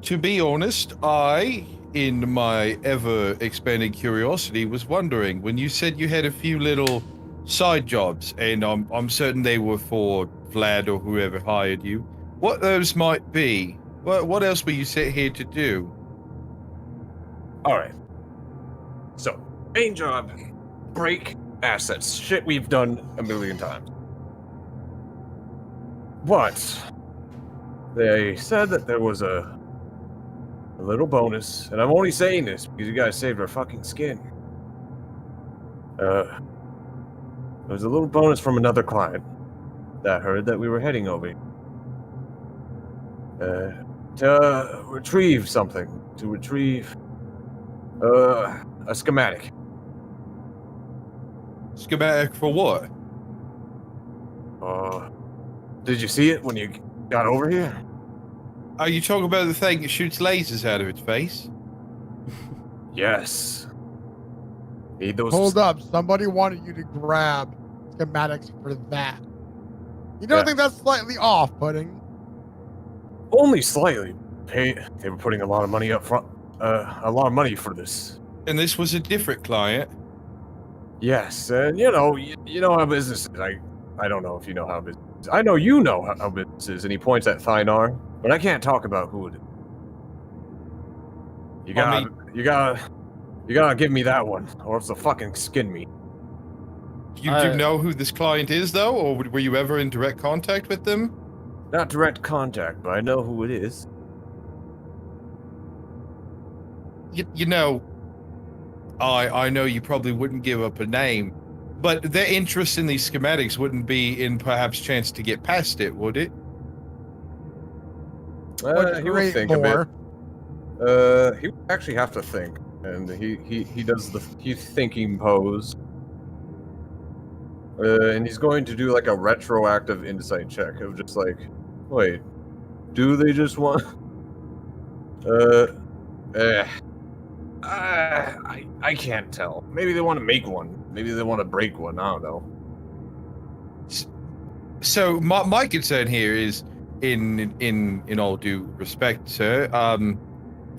To be honest, I, in my ever-expanding curiosity, was wondering, when you said you had a few little side jobs, and I'm certain they were for Vlad or whoever hired you, what those might be. What else were you set here to do? Alright. So, main job, break assets. Shit we've done a million times. But, they said that there was a little bonus, and I'm only saying this because you guys saved our fucking skin. There was a little bonus from another client that heard that we were heading over to retrieve something. To retrieve a schematic. Schematic for what? Did you see it when you got over here? Are you talking about the thing that shoots lasers out of its face? Yes. Need those. Hold up. Somebody wanted you to grab schematics for that. You don't think that's slightly off-putting? Only slightly. They were putting a lot of money up front. A lot of money for this. And this was a different client? Yes, and you know how business is. I don't know if you know how business is. I know you know how business is, and he points at Thynar, but I can't talk about who it is. You gotta give me that one, or else they'll fucking skin me. You do know who this client is, though, or were you ever in direct contact with them? Not direct contact, but I know who it is. You know, I know you probably wouldn't give up a name, but their interest in these schematics wouldn't be in perhaps chance to get past it, would it? He would think a bit. He would actually have to think. and he does the thinking pose. And he's going to do like a retroactive insight check of just like, wait, do they just want? I can't tell. Maybe they want to make one. Maybe they want to break one. I don't know. So my concern here is, in all due respect, sir,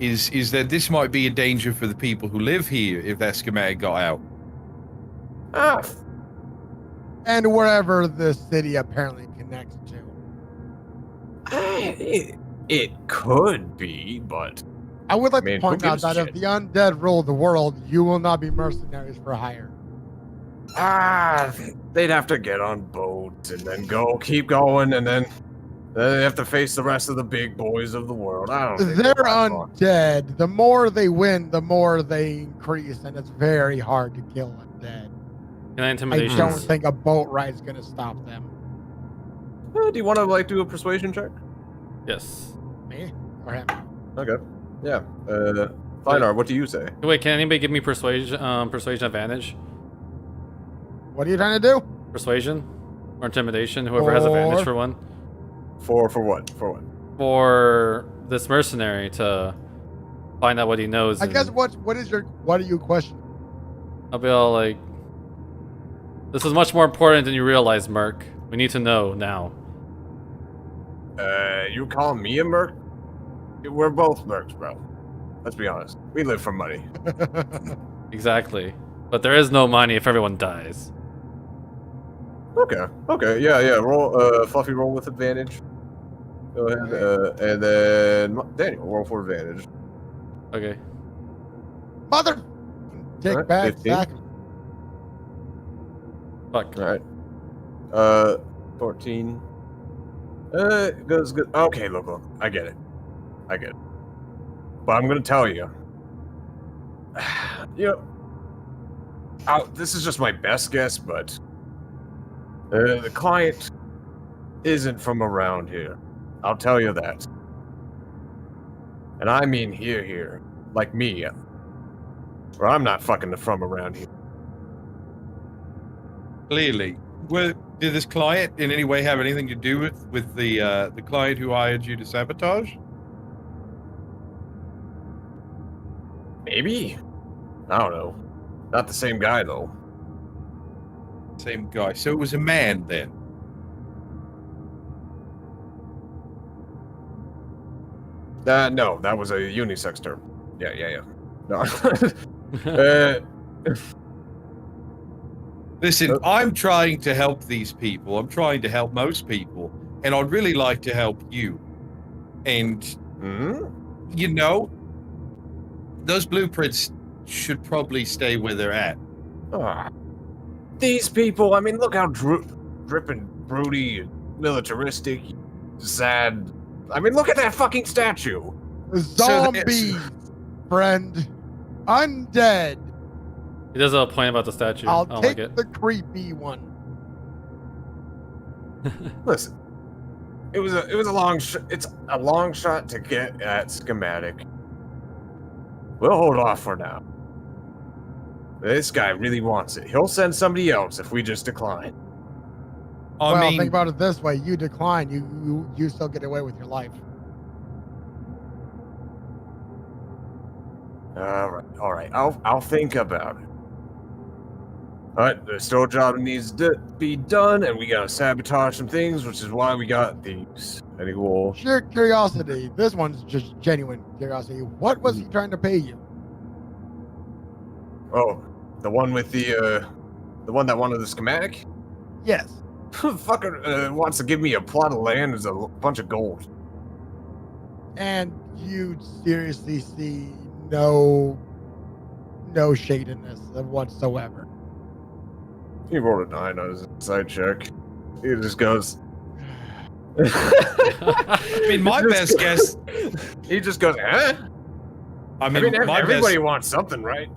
is that this might be a danger for the people who live here if that schematic got out. And wherever the city apparently connects to. It could be, but I would like Man, to point who out gives that a if shit? the undead rule the world, you will not be mercenaries for hire. they'd have to get on boats and then keep going, and then they have to face the rest of the big boys of the world. I don't think They're they'd have fun. undead. The more they win, the more they increase, and it's very hard to kill undead. Can I I intimidation? don't think a boat ride's gonna stop them. Do you want to like do a persuasion check? Yes. Me or him? Okay. Yeah. Fine art. What do you say? Wait, can anybody give me persuasion advantage? What are you trying to do? Persuasion or intimidation? Whoever has advantage for one. For what? For what? For this mercenary to find out what he knows. I and guess what are you questioning? I'll be all like, this is much more important than you realize, Merc. We need to know now. You calling me a merc? We're both mercs, bro. Let's be honest. We live for money. Exactly. But there is no money if everyone dies. Okay. Yeah. Roll. Fluffy, roll with advantage. Go ahead. And then Daniel, roll for advantage. Okay. Mother! Take Alright, back, 15. sack. Fuck. All right. 14. Goes good. Okay, look. I get it. But I'm gonna tell you. This is just my best guess, but the client isn't from around here. I'll tell you that. And I mean here, like me. Or I'm not fucking from around here. Clearly. Well, did this client in any way have anything to do with the client who hired you to sabotage? Maybe. I don't know. Not the same guy though. Same guy. So it was a man then. No, that was a unisex term. Yeah. No. Listen, I'm trying to help these people. I'm trying to help most people. And I'd really like to help you. And, you know, those blueprints should probably stay where they're at. These people, I mean, look how dripping, broody, militaristic, sad. I mean, look at that fucking statue. Zombies, friend. Undead. He does have a point about the statue. I'll I don't take like it. the creepy one. Listen, it was a long it's a long shot to get at schematic. We'll hold off for now. This guy really wants it. He'll send somebody else if we just decline. I Well, mean, think about it this way: you decline, you still get away with your life. All right. I'll think about it. All right, there's still a job that needs to be done, and we gotta sabotage some things, which is why we got these. Any cool? Sheer curiosity. This one's just genuine curiosity. What was he trying to pay you? Oh, the one with the one that wanted the schematic. Yes. Fucker wants to give me a plot of land as a bunch of gold. And you seriously see no shade in this whatsoever. He rolled a 9 on his side check. He just goes. I mean, my best guess. He just goes, huh? I mean, my everybody best. wants something, right?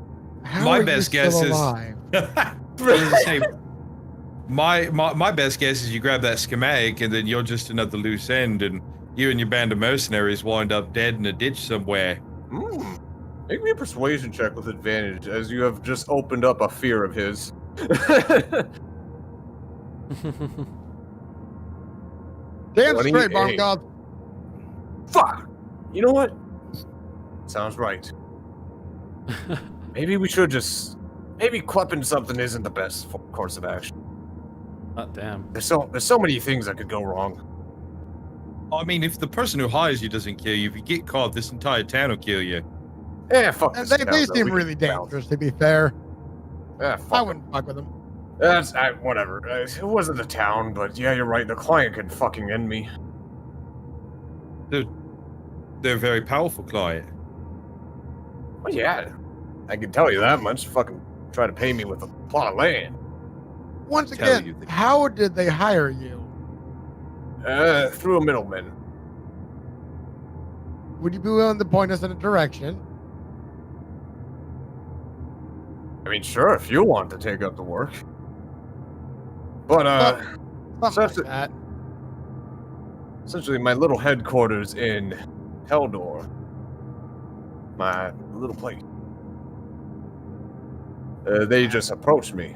How My are you best still guess is- alive? I was gonna say, my best guess is you grab that schematic and then you're just another loose end, and you and your band of mercenaries wind up dead in a ditch somewhere. Make me a persuasion check with advantage, as you have just opened up a fear of his. Damn straight, 28. Bomb God. Fuck! You know what? Sounds right. Maybe we should just... Maybe clipping something isn't the best course of action. Oh, damn. There's so many things that could go wrong. I mean, if the person who hires you doesn't kill you, if you get caught, this entire town will kill you. Yeah, fuck And this they town, though. seem We really can bounce. dangerous, to be fair. Yeah, I fuck 'em. wouldn't fuck with them. That's whatever. It wasn't the town, but yeah, you're right. The client could fucking end me. They're a very powerful client. Well, yeah, I can tell you that much. Fucking try to pay me with a plot of land. Once Tell again, you that- how did they hire you? Through a middleman. Would you be willing to point us in a direction? I mean, sure, if you want to take up the work. But Something Such like that. essentially, my little headquarters in Heldor, my little place. They just approached me,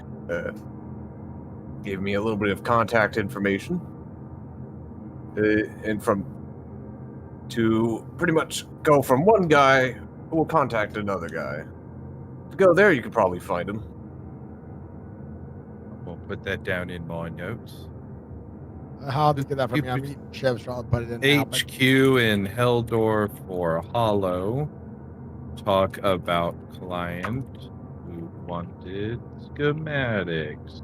gave me a little bit of contact information, and to pretty much go from one guy who will contact another guy. To go there, you could probably find him. We'll put that down in my notes. How did you get that from me? I'm eating chips, so I'll put it in now. but- HQ in Heldor for Hollow. Talk about client who wanted schematics.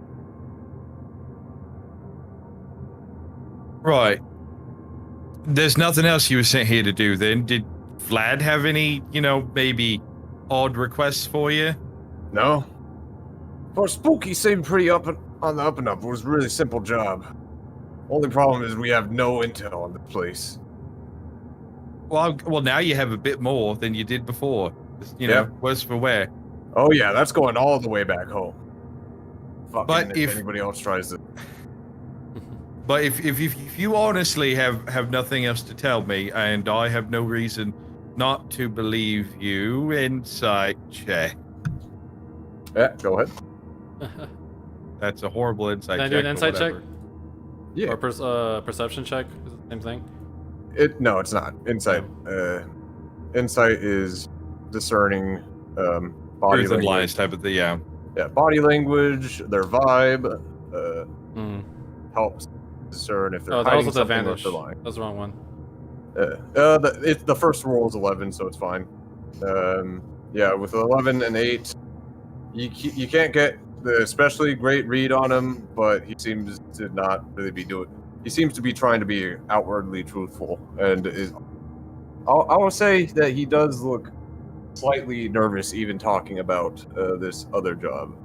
Right. There's nothing else you were sent here to do then. Did Vlad have any, maybe odd requests for you? No. For Spooky seemed pretty on the up and up. It was a really simple job. Only problem is we have no intel on the place. Well, now you have a bit more than you did before. Yeah. Worse for wear. Oh yeah, that's going all the way back home. Fucking But if if- anybody else tries to... But if you honestly have nothing else to tell me, and I have no reason not to believe you, insight check. Yeah, go ahead. That's a horrible insight Can I check. do an but insight check? whatever. Yeah. Or perception check? Is it the same thing? No, it's not. Insight. Insight is discerning body Truth and lies language. type of thing, yeah. Yeah, body language, their vibe, Hmm. helps discern if they're Oh, that hiding was with something or if advantage. they're lying. That's the wrong one. The first roll is 11, so it's fine. Yeah, with 11 and 8, you can't get the especially great read on him, but he seems to not really be doing. He seems to be trying to be outwardly truthful, and is. I will say that he does look slightly nervous, even talking about this other job.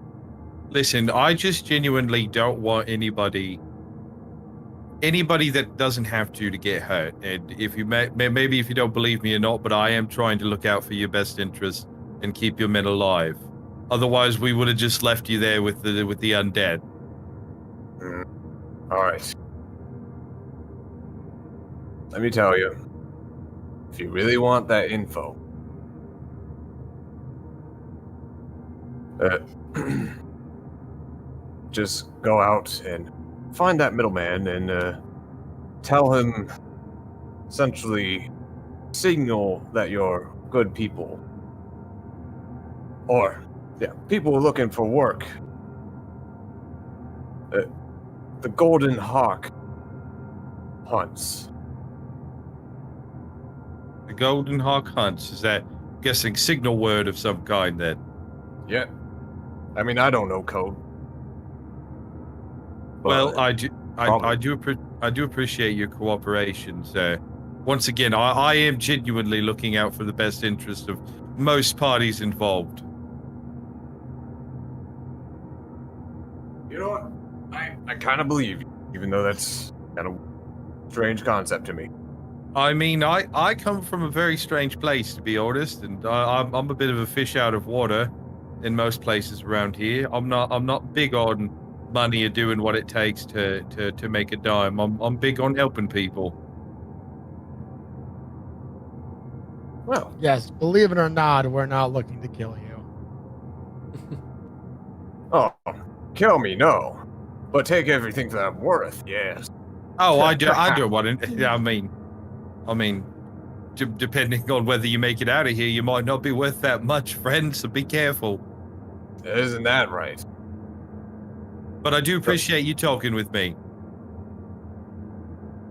Listen, I just genuinely don't want anybody that doesn't have to get hurt. And if you maybe if you don't believe me or not, but I am trying to look out for your best interest and keep your men alive. Otherwise, we would have just left you there with the undead. All right. Let me tell you, if you really want that info, just go out and find that middleman and tell him, essentially, signal that you're good people. Or, yeah, people looking for work. The Golden Hawk hunts. The Golden Hawk hunts, is that, guessing, signal word of some kind then? Yeah. I mean, I don't know code. Well, But- I do appreciate your cooperation, sir. Once again, I am genuinely looking out for the best interest of most parties involved. You know what? I kind of believe you, even though that's kind of strange concept to me. I mean, I come from a very strange place, to be honest, and I'm a bit of a fish out of water in most places around here. I'm not big on money or doing what it takes to make a dime. I'm big on helping people. Well, Yes, believe it or not, we're not looking to kill you. oh, kill me, no. But take everything that I'm worth, yes. Oh, I don't want to. Yeah, I mean, depending on whether you make it out of here, you might not be worth that much, friend. So be careful. Isn't that right? But I do appreciate you talking with me.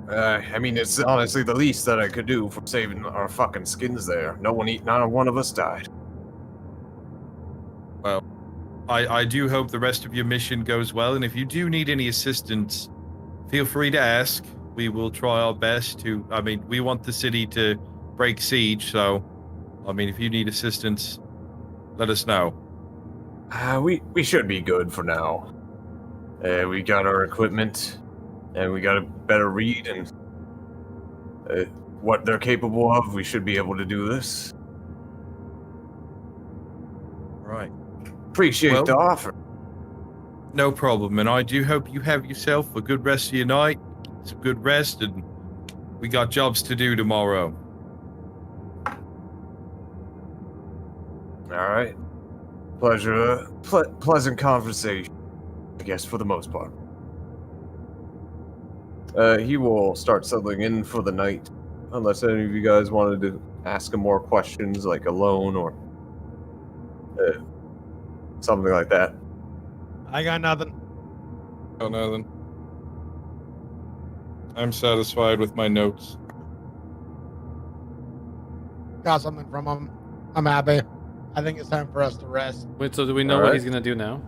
I mean, it's honestly the least that I could do for saving our fucking skins there. Not one of us died. Well, I do hope the rest of your mission goes well, and if you do need any assistance, feel free to ask. We will try our best to, I mean, we want the city to break siege, so, I mean, if you need assistance, let us know. We should be good for now. We got our equipment, and we got a better read, and what they're capable of, we should be able to do this. Right. Appreciate the offer. No problem, and I do hope you have yourself a good rest of your night, some good rest, and we got jobs to do tomorrow. All right. Pleasant conversation, I guess, for the most part. He will start settling in for the night, unless any of you guys wanted to ask him more questions, like alone or something like that. I got nothing. Oh, nothing. I'm satisfied with my notes. Got something from him. I'm happy. I think it's time for us to rest. Wait, so do we know All what right. he's gonna do now?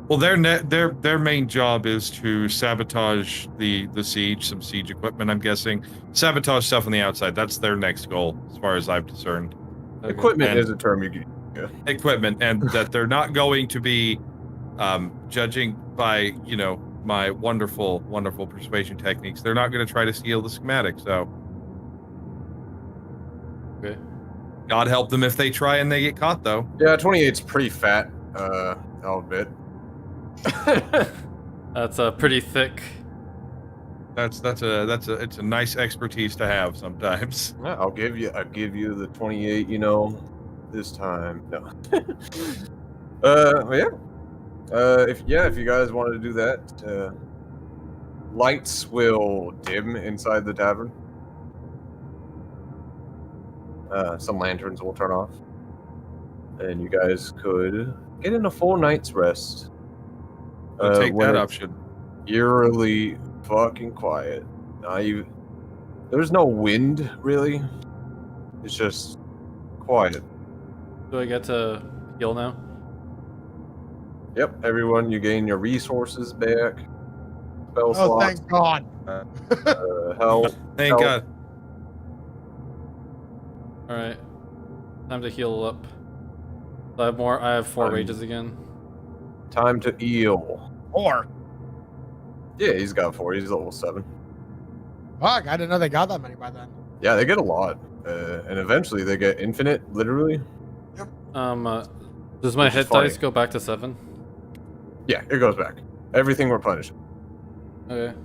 Well, their main job is to sabotage the siege, some siege equipment, I'm guessing. Sabotage stuff on the outside. That's their next goal, as far as I've discerned. Okay. Equipment And- is a term you can. Yeah. Equipment, and that they're not going to be judging by, you know, my wonderful persuasion techniques. They're not going to try to steal the schematic, so Okay. God help them if they try and they get caught, though. Yeah, 28's pretty fat. I'll admit. That's pretty thick. It's a nice expertise to have sometimes. Yeah, I'll give you the 28. You know, this time. No. Yeah. If you guys wanted to do that, lights will dim inside the tavern. Some lanterns will turn off, and you guys could get in a full night's rest. I'll take when that it's option. Eerily fucking quiet. There's no wind really. It's just quiet. Do I get to heal now? Yep, everyone, you gain your resources back. Spell Oh, slots. thank God. Health. Thank Help. God. All right, time to heal up. I have more. I have 4 rages again. Time to heal. Or Yeah, he's got 4. He's level 7. fuck, I didn't know they got that many by then. Yeah, they get a lot. And eventually they get infinite, literally. Does my Which is hit funny. dice go back to 7? Yeah, it goes back. Everything replenished. Okay.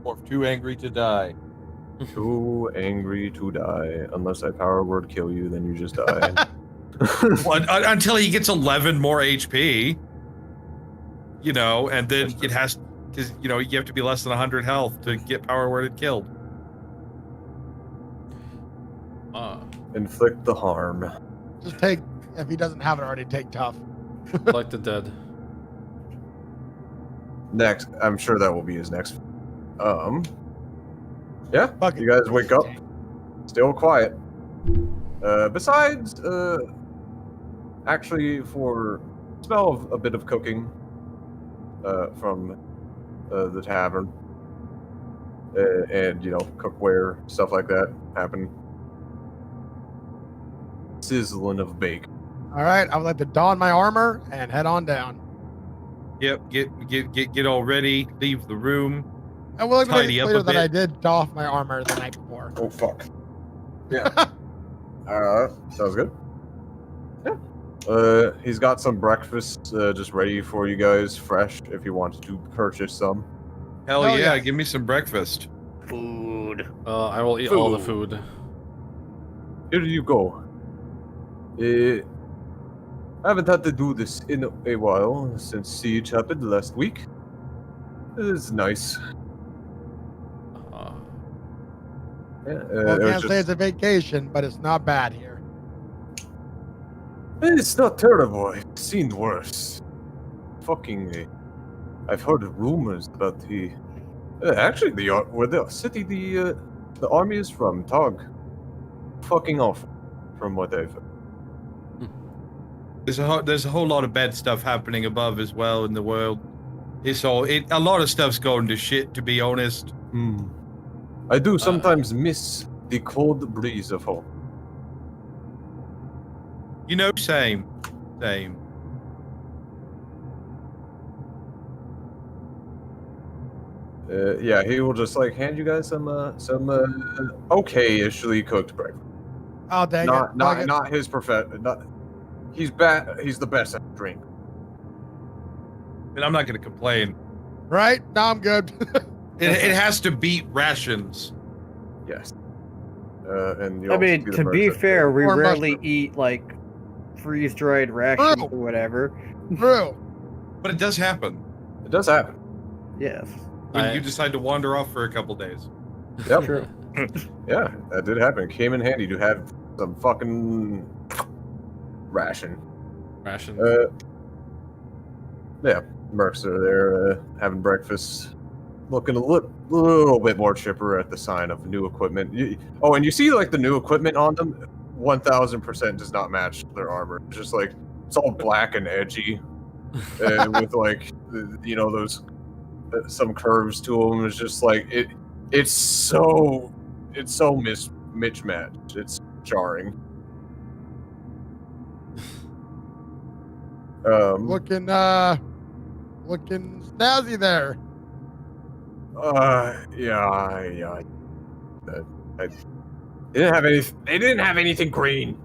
Or too angry to die. Too angry to die. Unless I power word kill you, then you just die. Well, until he gets 11 more HP. You know, and then it has, because, you know, you have to be less than 100 health to get power worded killed. Inflict the harm. Just take, if he doesn't have it already, take tough. Like the dead. Next, I'm sure that will be his next. Yeah, Fuck you it. guys wake up. Still quiet. Besides, actually, for smell of a bit of cooking from the tavern, and you know, cookware, stuff like that happen. Sizzling of bacon. All right, I would like to don my armor and head on down. Yep, get all ready, leave the room. I will like to make Tidy it up clear a that I bit. did doff my armor the night before. Oh fuck. Yeah. Sounds good. Yeah. He's got some breakfast just ready for you guys, fresh, if you wanted to purchase some. Hell Hell yeah, yeah. give me some breakfast. Food. I will eat all the food. Here you go. I haven't had to do this in a while since Siege happened last week. It's nice. Yeah, Well, it was can't say it's a vacation, but it's not bad here. It's not terrible. I've seen worse. Fucking, I've heard rumors about the. Actually, where the city the army is from, Tog. Fucking awful, from what I've heard. There's a whole lot of bad stuff happening above as well in the world. A lot of stuff's going to shit, to be honest. I do sometimes miss the cold breeze of home. You know, same. Yeah, he will just like hand you guys some okay-ishly cooked breakfast. Oh, dang it. Not his he's bad. He's the best at drink. And I'm not going to complain. Right? No, I'm good. It has to beat rations. Yes. And I mean, to be fair, we Or rarely mushroom. eat like freeze-dried rations or whatever. True. But it does happen it does happen. Yes. when you decide to wander off for a couple days. Yep. True. Yeah, that did happen. It came in handy to have some fucking ration. Yeah, Mercs are there having breakfast, looking a little bit more chipper at the sign of new equipment. And you see like the new equipment on them, 1000% does not match their armor. It's just like it's all black and edgy, with like those some curves to them. It's just like it's so mismatched. It's jarring. Looking snazzy there. Yeah. They didn't have anything green.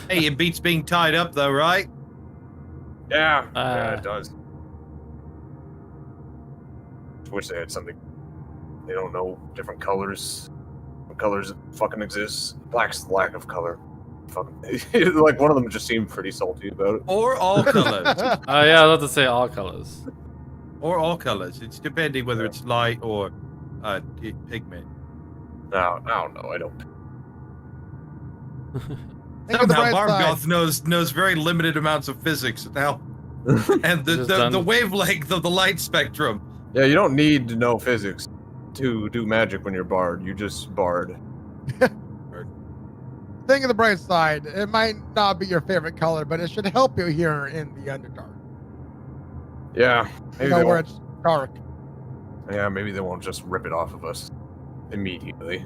Hey, it beats being tied up, though, right? Yeah, it does. Wish they had something. They don't know different colors. What colors fucking exist? Black's the lack of color. Fucking like one of them just seemed pretty salty about it. Or all colors. Yeah, I was about to say all colors. Or all colors. It's depending whether it's light or pigment. No, I don't know. I don't. Think of the Somehow bright side. Bargoth knows very limited amounts of physics now. And the wavelength of the light spectrum. Yeah, you don't need to know physics to do magic when you're bard. You just bard. Think of the bright side. It might not be your favorite color, but it should help you here in the Underdark. Yeah, maybe they Where won't. it's dark. Yeah, maybe they won't just rip it off of us immediately.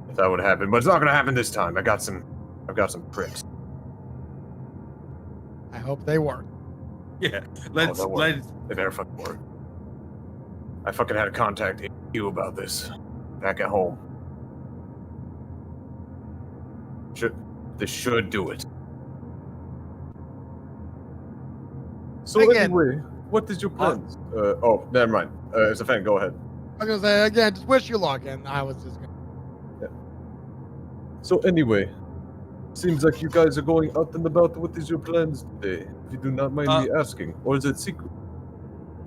If that would happen, but it's not gonna happen this time. I've got some tricks. I hope they work. Yeah, let's. They better fucking work. I fucking had to contact you about this back at home. This should do it. So Again. anyway, what is your plans? Never mind. It's a fan. Go ahead. I was gonna say again, just wish you luck, and I was just gonna. So anyway, seems like you guys are going out and about. What is your plans today? If you do not mind me asking, or is it secret?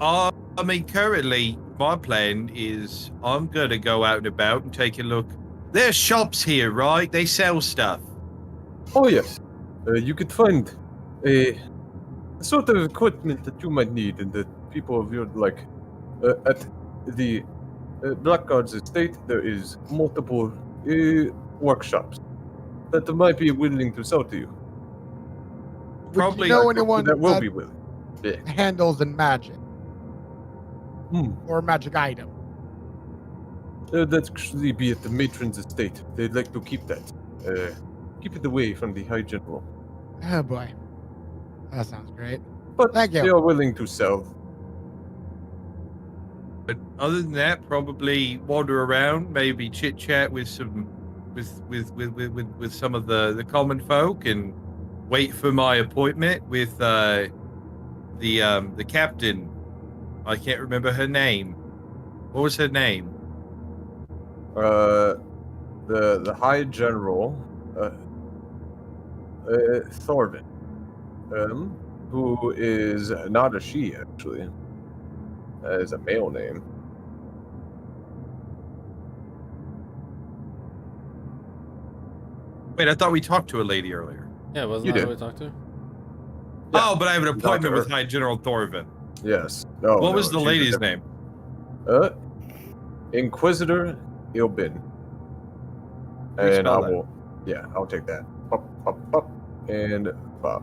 I mean, currently, my plan is I'm going to go out and about and take a look. There's shops here, right? They sell stuff. Oh yes, you could find a sort of equipment that you might need, and that people of your at the Blackguard's estate. There is multiple workshops that might be willing to sell to you. Probably Would you know anyone that will that be willing. Yeah. handles in magic or magic item? That'd actually be at the matron's estate. They'd like to keep that. Keep it away from the High General. Oh boy, that sounds great. But Thank you. they are willing to sell. But other than that, probably wander around, maybe chit chat with some, with some of the common folk, and wait for my appointment with the captain. I can't remember her name. What was her name? The High General, Thorvin, who is not a she actually, is a male name. Wait, I thought we talked to a lady earlier. Yeah, wasn't You that did. who we talked to? Yeah. Oh, but I have an Talked to appointment with her. High General Thorvin. Yes. No. What no, was the she's a lady's different- name? Inquisitor Ilbin. How do you And spell I that? will. Yeah, I'll take that. Pop, pop, pop, and pop.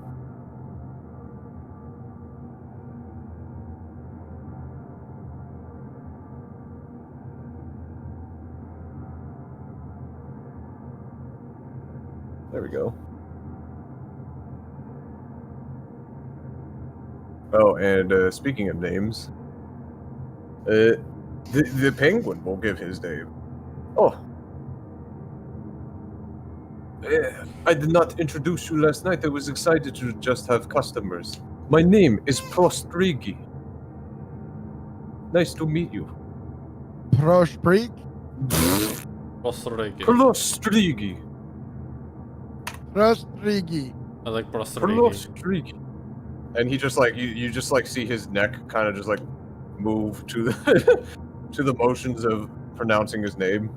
There we go. Oh, and speaking of names, the penguin will give his name. Oh. I did not introduce you last night. I was excited to just have customers. My name is Prostrigi. Nice to meet you. Prosperik? Prostrigi. Prostrigi. Prostrigi. I like Prostrigi. Prostrigi. And he just like you just like see his neck kind of just like move to the to the motions of pronouncing his name.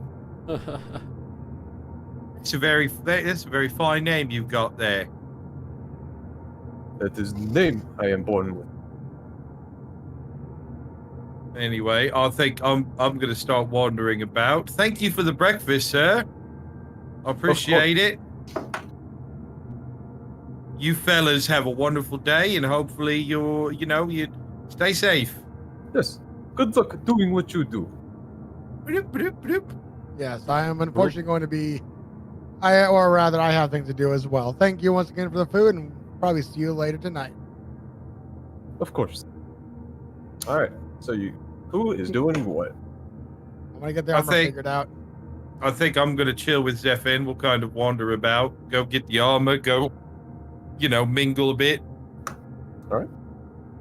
That's a very fine name you've got there. That is the name I am born with. Anyway, I think I'm gonna start wandering about. Thank you for the breakfast, sir. I appreciate it. You fellas have a wonderful day, and hopefully you stay safe. Yes. Good luck doing what you do. Bloop, bloop, bloop. Yes, I am unfortunately going to be. I have things to do as well. Thank you once again for the food, and probably see you later tonight. Of course. All right. So who is doing what? I'm gonna get the I armor think- figured out. I think I'm gonna chill with Zephin. We'll kind of wander about, go get the armor, go, mingle a bit.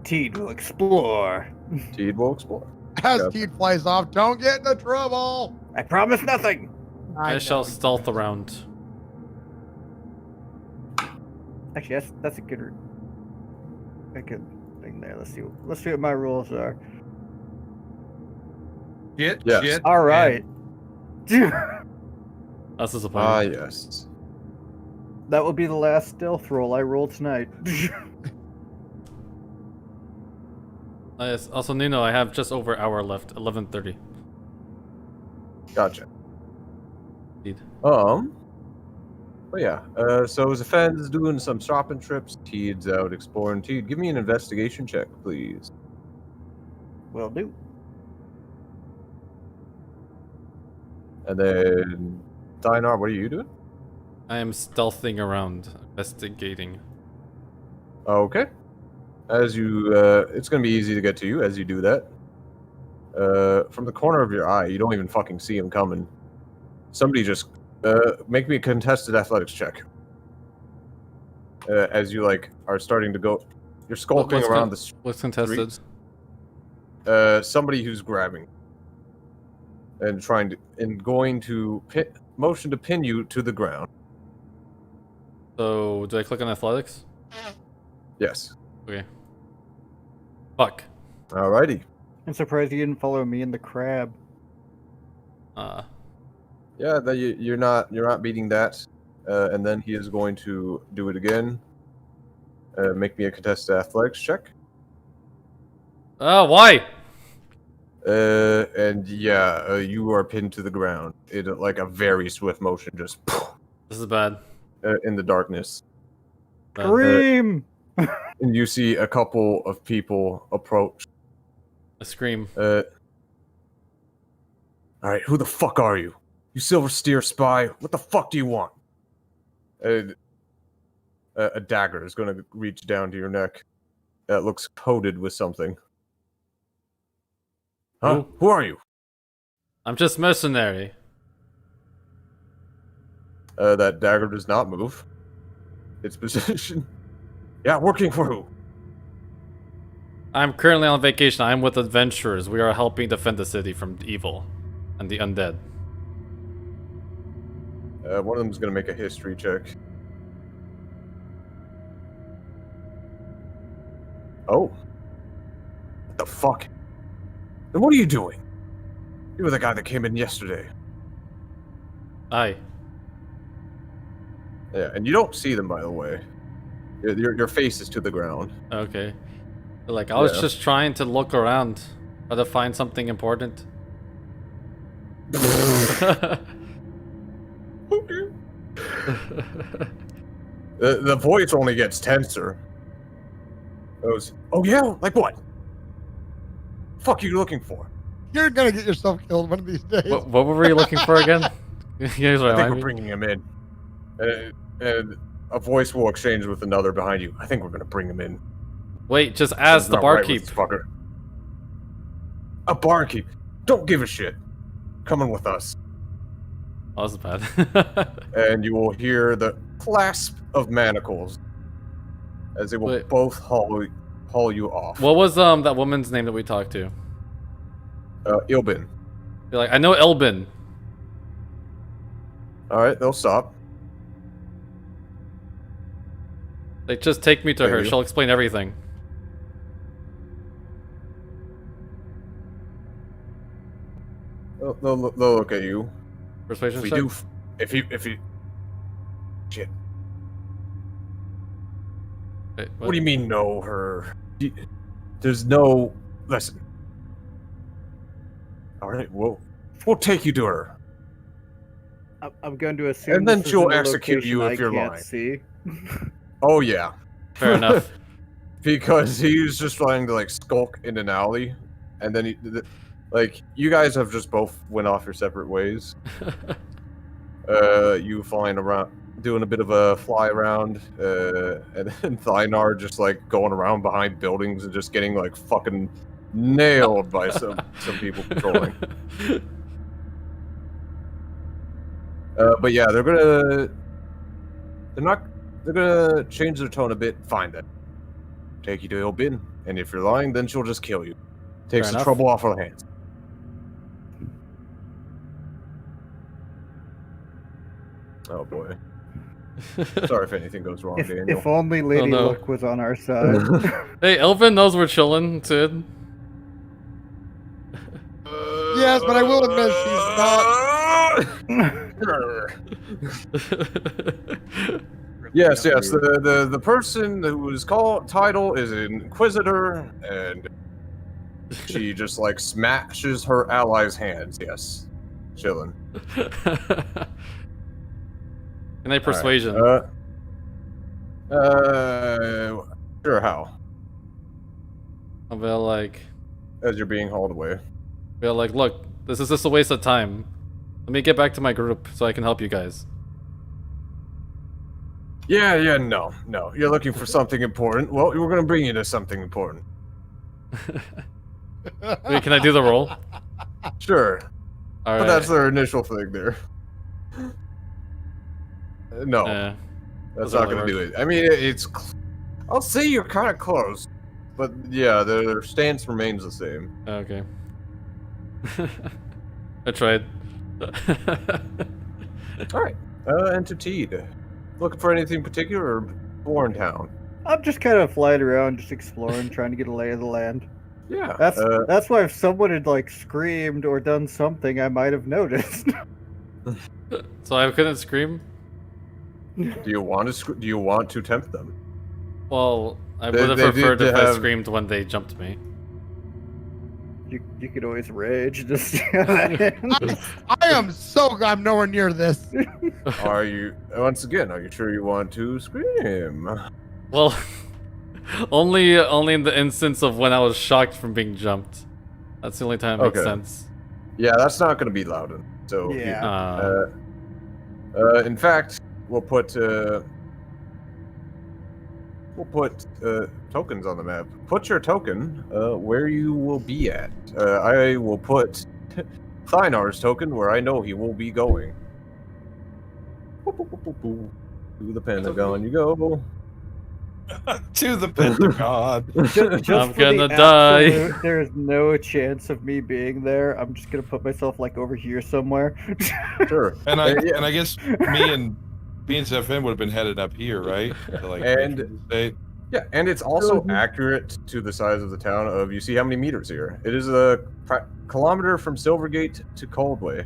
Teed will explore. Teed will explore. As Yeah. Teed flies off, don't get into trouble. I promise nothing. I shall know. stealth around. Actually, that's a good thing there. Let's see what my rules are. Shit, Yes. shit. All right. That's Ah, disappointing. yes. That will be the last stealth roll I roll tonight. Yes. Also, Nino, I have just over an hour left. 11:30. Gotcha. Indeed. But yeah. So Zephen's doing some shopping trips. Teed's out exploring. Teed, give me an investigation check, please. Will do. And then Dinar, what are you doing? I am stealthing around, investigating. Okay. As you, it's gonna be easy to get to you as you do that. From the corner of your eye, you don't even fucking see him coming. Somebody just, make me a contested athletics check. As you are starting to go, you're skulking What's around the What's contested? somebody who's grabbing and going to motion to pin you to the ground. So, do I click on athletics? Yes. Okay. Fuck. Alrighty. I'm surprised you didn't follow me and the crab. Yeah, you're not beating that. And then he is going to do it again. Make me a contested athletics check. Why? And yeah, you are pinned to the ground. It like a very swift motion, just This is bad. in the darkness. Bad. Scream! And you see a couple of people approach. I scream. All right, who the fuck are you? You Silver Steer spy? What the fuck do you want? A dagger is going to reach down to your neck. That looks coated with something. Huh? Who are you? I'm just mercenary. That dagger does not move. Its position. Yeah, working for who? I'm currently on vacation. I'm with adventurers. We are helping defend the city from evil and the undead. One of them's gonna make a history check. Oh. What the fuck? Then what are you doing? You were the guy that came in yesterday. Aye. Yeah, and you don't see them, by the way. Your face is to the ground. Okay. Like, I was Yeah. just trying to look around. Try to find something important. The voice only gets tenser. Goes, oh yeah? Like what? Fuck you looking for? You're gonna get yourself killed one of these days. What were we looking for again? You guys I think remind we're me? bringing him in. And a voice will exchange with another behind you. I think we're gonna bring him in. Wait, just ask the Something's not right barkeep. with this fucker. A barkeep? Don't give a shit. Coming with us. Oh, that's bad. And you will hear the clasp of manacles as they will Wait. both haul you off. What was that woman's name that we talked to? Ilbin. You're like, I know Elbin. Alright, they'll stop. Like, just take me to her. Maybe. She'll explain everything. They'll look at you. Persuasion If we check? do, if you, shit. Wait, What do you mean know her? There's no listen. All right, we'll take you to her. I'm going to assume. And then this is she'll in a execute you location if you're I can't lying. See. Oh yeah, Fair enough. because he was just trying to like skulk in an alley, and then like you guys have just both went off your separate ways. You flying around, doing a bit of a fly around, and then Thynar just like going around behind buildings and just getting like fucking nailed by some people patrolling. But yeah, they're gonna change their tone a bit. Fine then. Take you to Ilbin, and if you're lying, then she'll just kill you. Takes Fair the enough. trouble off our hands. Oh boy. Sorry if anything goes wrong, Daniel. If only Lady no. Luck was on our side. Hey, Elvin knows we're chilling, Sid. Yes, but I will admit Yes. The person whose title is Inquisitor, and she just like smashes her allies' hands. Yes, chilling. Can I persuasion? Sure. How? I'll be like, As you're being hauled away. look, this is just a waste of time. Let me get back to my group so I can help you guys. Yeah, no. You're looking for something important. Well, we're gonna bring you to something important. Wait, can I do the roll? Sure. All But right. that's their initial thing there. No, that's doesn't not really going to do it. I mean, I'll say you're kind of close, but yeah, their stance remains the same. Okay. I tried. All right, enter Teed. Looking for anything particular or born town? I'm just kind of flying around, just exploring, trying to get a lay of the land. Yeah, That's why if someone had like screamed or done something, I might have noticed. So I couldn't scream? do you want to tempt them? Well, I They- would have they preferred did if I have- screamed when they jumped me. You could always rage. Just I am so glad I'm nowhere near this. Are you sure you want to scream? Well, only in the instance of when I was shocked from being jumped. That's the only time it makes Okay. sense. Yeah, that's not going to be loud. So Yeah. in fact, we'll put tokens on the map. Put your token where you will be at. I will put Thynar's token where I know he will be going. To the Pentagon you go. To the Pentagon. Just I'm for the gonna die. absolute, there is no chance of me being there. I'm just gonna put myself like over here somewhere. Sure. And I Yeah. and I guess me and Zephin would have been headed up here, right? To, like, And- Patriots State. Yeah, and it's also accurate to the size of the town. Of you see how many meters here? It is a kilometer from Silvergate to Coldway.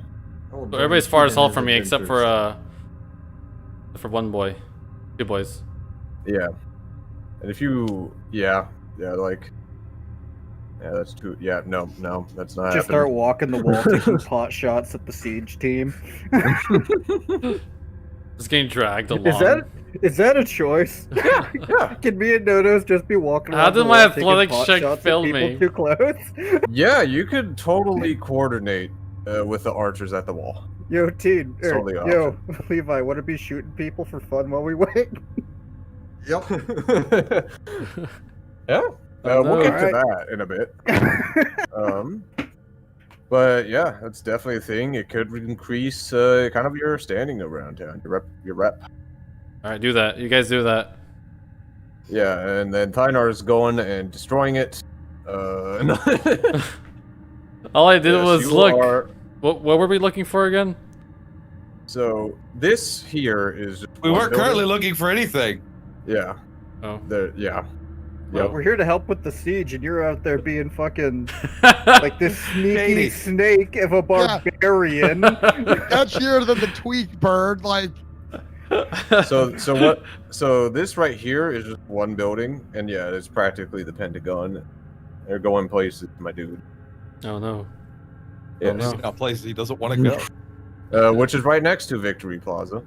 Oh, So everybody's far as hell his from me except adventures. for one boy, 2 boys. Yeah, and if you, yeah, like, yeah, that's too. Yeah, no, that's not. Just start walking the wall, taking pot shots at the siege team. Just getting dragged along. Is that a choice? Yeah. Can me and Nodos just be walking How around did the my wall taking athletic pot check shots at fail people me? too close? Yeah, you could totally coordinate with the archers at the wall. Yo, teen. It's totally Yo, Levi, want to be shooting people for fun while we wait? Yep. Yeah, Oh, we'll no. get to that in a bit. But yeah, that's definitely a thing. It could increase kind of your standing around town, your rep. All right, do that. You guys do that. Yeah, and then Thynar's going and destroying it. All I did yes, was you look. are- What were we looking for again? So this here is. Just We one weren't building. currently looking for anything. Yeah. Oh. Yeah. Well, Yep. we're here to help with the siege, and you're out there being fucking like this sneaky Shady. snake of a barbarian. That's here than the tweak bird. Like, So this right here is just one building, and yeah, it's practically the Pentagon. They're going places, my dude. Oh no. Yes. no. A place he doesn't want to go. Which is right next to Victory Plaza.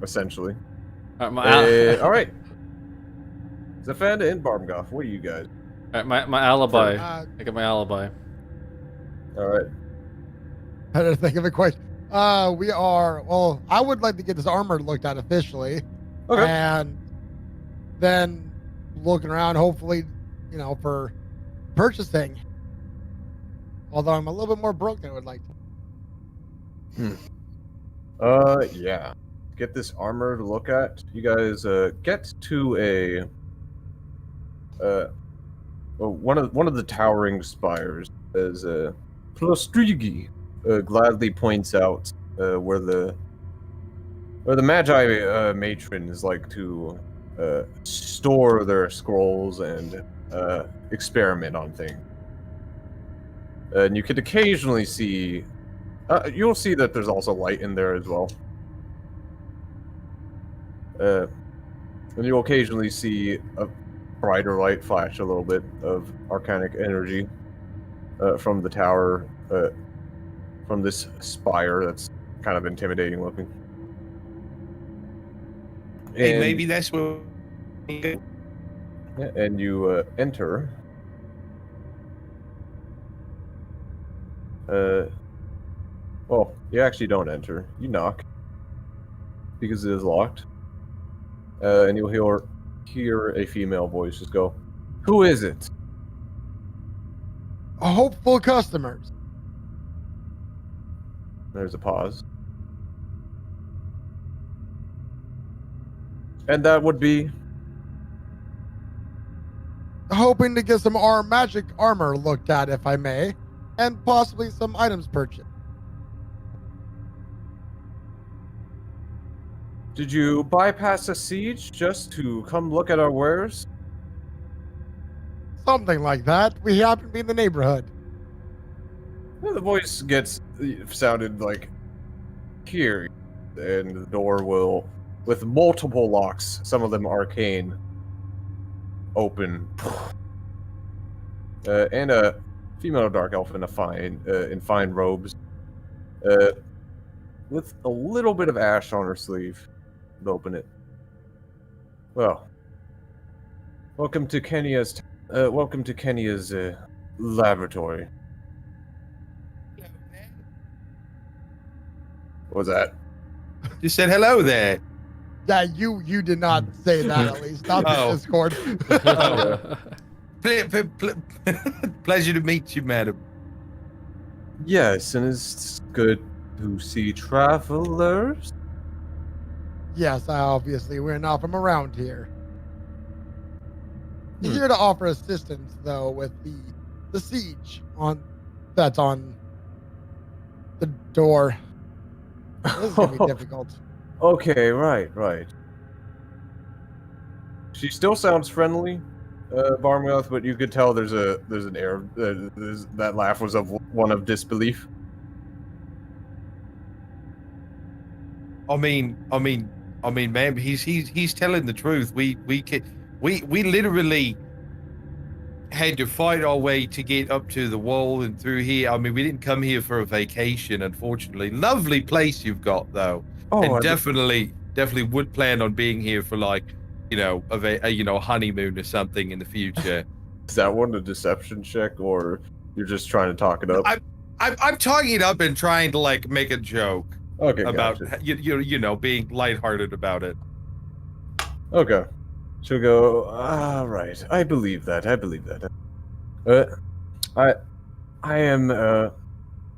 Essentially. All right, All right. Zafanda and Barmgoth, what are you guys? my alibi. uh, I got my alibi. All right. I didn't think of a question. We are. Well, I would like to get this armor looked at officially, Okay. and then looking around, hopefully, for purchasing. Although I'm a little bit more broke than I would like to. Yeah. Get this armor to look at. You guys get to one of the towering spires as Klostrigi gladly points out where the Magi matrons like to store their scrolls and experiment on things. And you could occasionally see you'll see that there's also light in there as well. And you'll occasionally see a brighter light flash a little bit of arcanic energy from the tower, from this spire that's kind of intimidating looking. Hey, And- maybe that's what. and you enter. Well, you actually don't enter. You knock because it is locked, and you'll hear a female voice just go, "Who is it?" Hopeful customers. There's a pause, and that would be Hoping to get some magic armor looked at, if I may, and possibly some items purchased. Did you bypass a siege just to come look at our wares? Something like that. We happen to be in the neighborhood. Yeah, the voice sounded like here, and the door will, with multiple locks, some of them arcane, open. And a female dark elf in fine robes, with a little bit of ash on her sleeve. Would open it. Well, welcome to Kenya's laboratory. What was that? You said hello there. Yeah, you did not say that at least. Not Oh. the Discord. Pleasure to meet you, madam. Yes, and it's good to see travelers. Yes, obviously we're not from around here. He's here to offer assistance, though, with the siege that's on the door. This is gonna be difficult. Okay, right. She still sounds friendly, Barmouth, but you could tell there's an air. That laugh was of one of disbelief. I mean, man, he's telling the truth. We literally had to fight our way to get up to the wall and through here. I mean, we didn't come here for a vacation, unfortunately. Lovely place you've got, though, and definitely would plan on being here for like, a honeymoon or something in the future. Is that one a deception check, or you're just trying to talk it up? I'm talking it up and trying to like make a joke. Okay, about gotcha. Being lighthearted about it. Okay, she'll go. Right. I believe that. I am. Let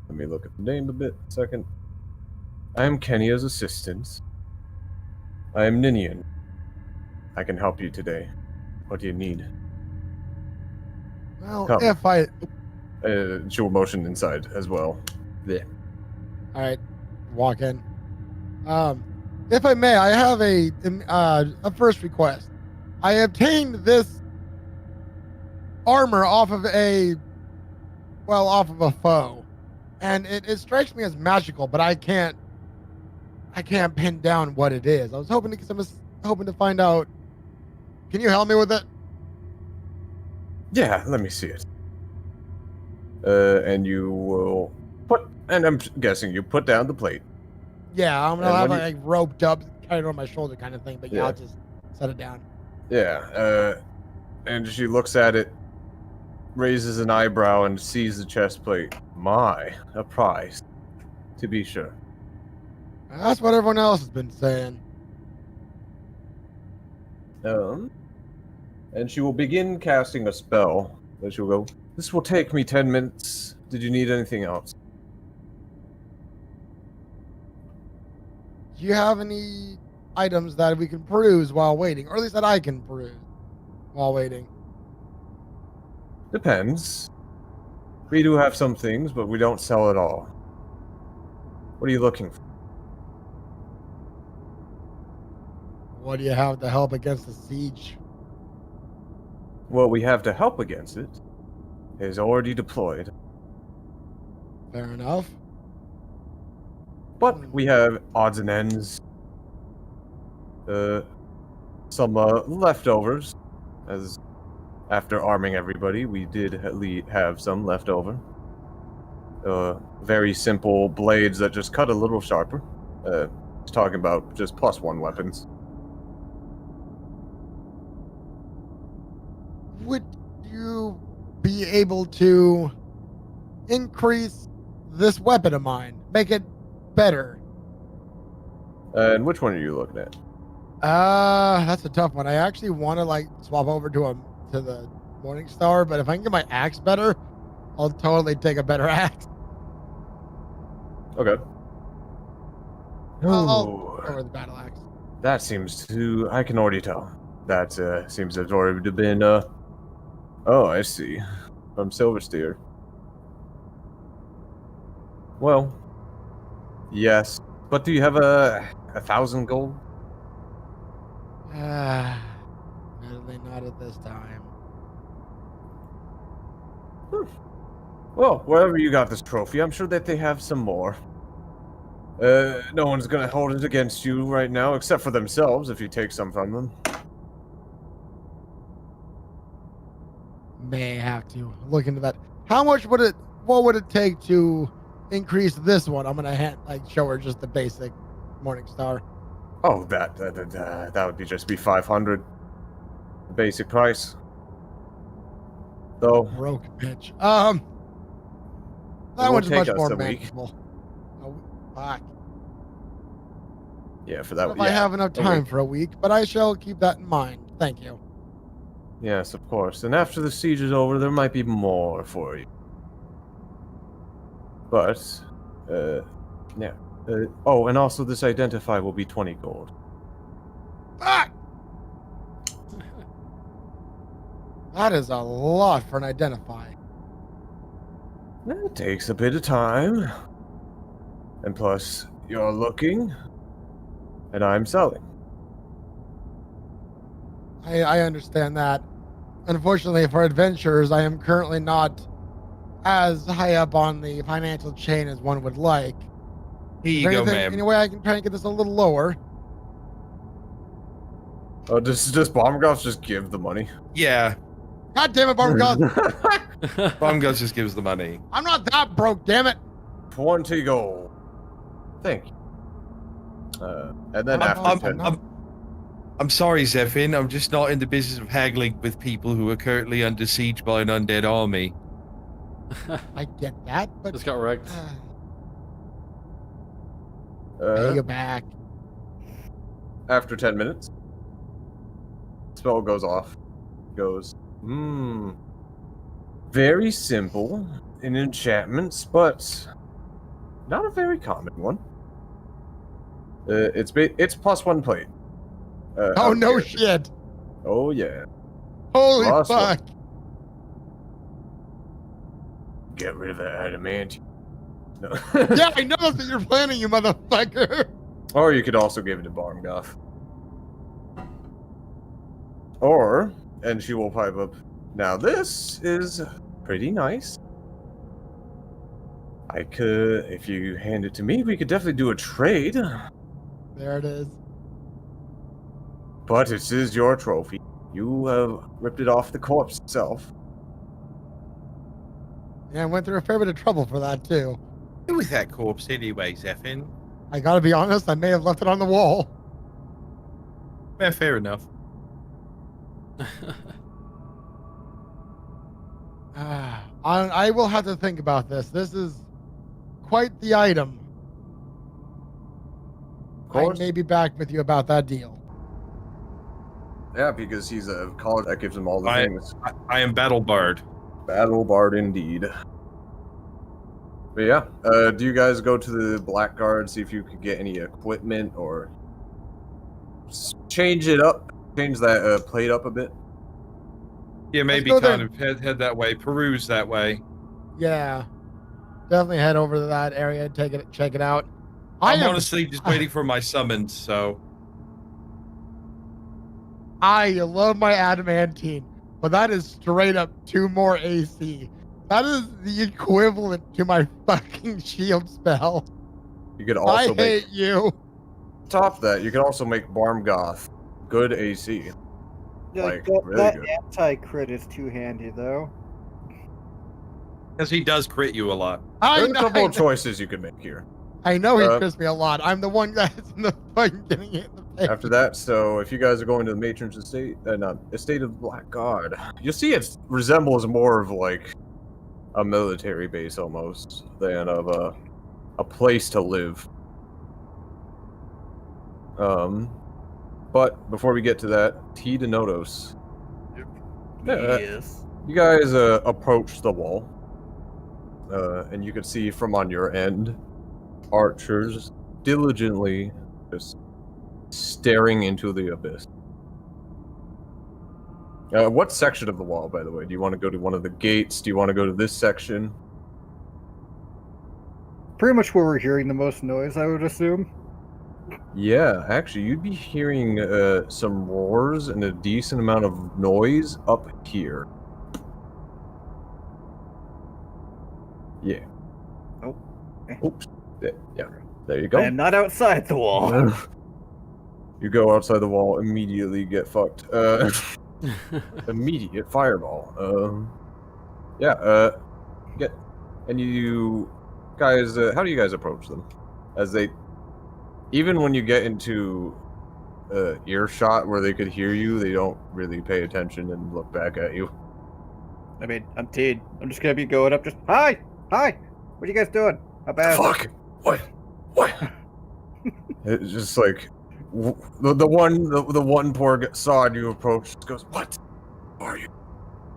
me look at the name a bit. Second. I am Kenya's assistant. I am Ninian. I can help you today. What do you need? Well, Come. if I... She will motion inside as well. Yeah. All right, walk in. If I may, I have a first request. I obtained this armor off of a foe, and it strikes me as magical, but I can't pin down what it is. I was hoping to find out. Can you help me with it? Yeah, let me see it. And you will and I'm guessing you put down the plate. Yeah, I'm gonna have it like roped up, carried on my shoulder kind of thing, but yeah, I'll just set it down. Yeah, and she looks at it, raises an eyebrow, and sees the chest plate. My, a prize, to be sure. That's what everyone else has been saying. And she will begin casting a spell. And she'll go, "This will take me 10 minutes. Did you need anything else?" Do you have any items that we can peruse while waiting, or at least that I can peruse while waiting? Depends. We do have some things, but we don't sell it all. What are you looking for? What do you have to help against the siege? What we have to help against it is already deployed. Fair enough. But we have odds and ends. Some leftovers. As after arming everybody, we did have some left over. Very simple blades that just cut a little sharper. Talking about just +1 weapons. Would you be able to increase this weapon of mine? Make it better? And which one are you looking at? That's a tough one. I actually want to like swap over to the Morning Star, but if I can get my axe better, I'll totally take a better axe. Okay. I'll go with the battle axe. That seems to... I can already tell. That seems to have already been... Oh, I see. From Silversteer. Well, yes. But do you have 1,000 gold? Admittedly not at this time. Well, wherever you got this trophy, I'm sure that they have some more. No one's gonna hold it against you right now, except for themselves, if you take some from them. May have to look into that. What would it take to increase this one? I'm gonna show her just the basic Morning Star. Oh, that would just be 500. The basic price. Though. Broke bitch. That one's much more manageable. Oh, fuck. Yeah, for that. If I have enough time for a week, but I shall keep that in mind. Thank you. Yes, of course. And after the siege is over, there might be more for you. But, yeah. Oh, and also this identify will be 20 gold. That is a lot for an identify. It takes a bit of time. And plus, you're looking, and I'm selling. I understand that. Unfortunately for adventurers, I am currently not as high up on the financial chain as one would like. Here Is you there go, anything, ma'am. any way I can try and get this a little lower? Oh, does Baumgart's just give the money? Yeah, God damn it, Baumgart. Baumgart just gives the money. I'm not that broke, damn it. 20 gold. Thank you. And then after 10. I'm sorry, Zephyr. I'm just not in the business of haggling with people who are currently under siege by an undead army. I get that, but Just got wrecked. pay you back. After 10 minutes, spell goes off. Goes, very simple in enchantments, but not a very common one. It's +1 plate. Oh no shit. Oh yeah. Holy Plus fuck. Get rid of that adamantium. No. Yeah, I know that's what you're planning, you motherfucker. Or you could also give it to Barmgoth. Or, and she will pipe up, now this is pretty nice. I could, if you hand it to me, we could definitely do a trade. There it is. But it is your trophy. You have ripped it off the corpse itself. Yeah, I went through a fair bit of trouble for that too. Who with that corpse anyway, Zephyr? I gotta be honest, I may have left it on the wall. Yeah, fair enough. I will have to think about this. This is quite the item. I may be back with you about that deal. Yeah, because he's a college that gives him all the things. I am Battle Bard. Battle Bard indeed. But yeah, do you guys go to the Blackguard, see if you could get any equipment or change it up, change that plate up a bit? Yeah, maybe kind of head that way, peruse that way. Yeah, definitely head over to that area, check it out. I'm honestly just waiting for my summons, so. I love my adamantine, but that is straight up 2 more AC. That is the equivalent to my fucking shield spell. You could also hate you. Top of that, you could also make Barmgoth good AC. Yeah, Like, that, really that good. anti-crit is too handy, though. Because he does crit you a lot. There's a couple of choices you could make here. I know he crits me a lot. I'm the one that's in the fucking getting it in the face. After that, so if you guys are going to the Matron's Estate, Estate of the Black Guard, you'll see it resembles more of like a military base almost than of a place to live. But before we get to that, T to Nodos. Yes. You guys approach the wall, and you can see from on your end, archers diligently just staring into the abyss. What section of the wall, by the way? Do you want to go to one of the gates? Do you want to go to this section? Pretty much where we're hearing the most noise, I would assume. Yeah, actually, you'd be hearing some roars and a decent amount of noise up here. Yeah. Oh. Oops. Yeah. There you go. I am not outside the wall. You go outside the wall, immediately get fucked. Immediate fireball. And you guys, how do you guys approach them? As they, even when you get into earshot where they could hear you, they don't really pay attention and look back at you. I mean, I'm Teed. I'm just gonna be going up just, hi! What are you guys doing? How bad? Fuck! What? It's just like, the one poor sod you approach just goes, what? Who are you?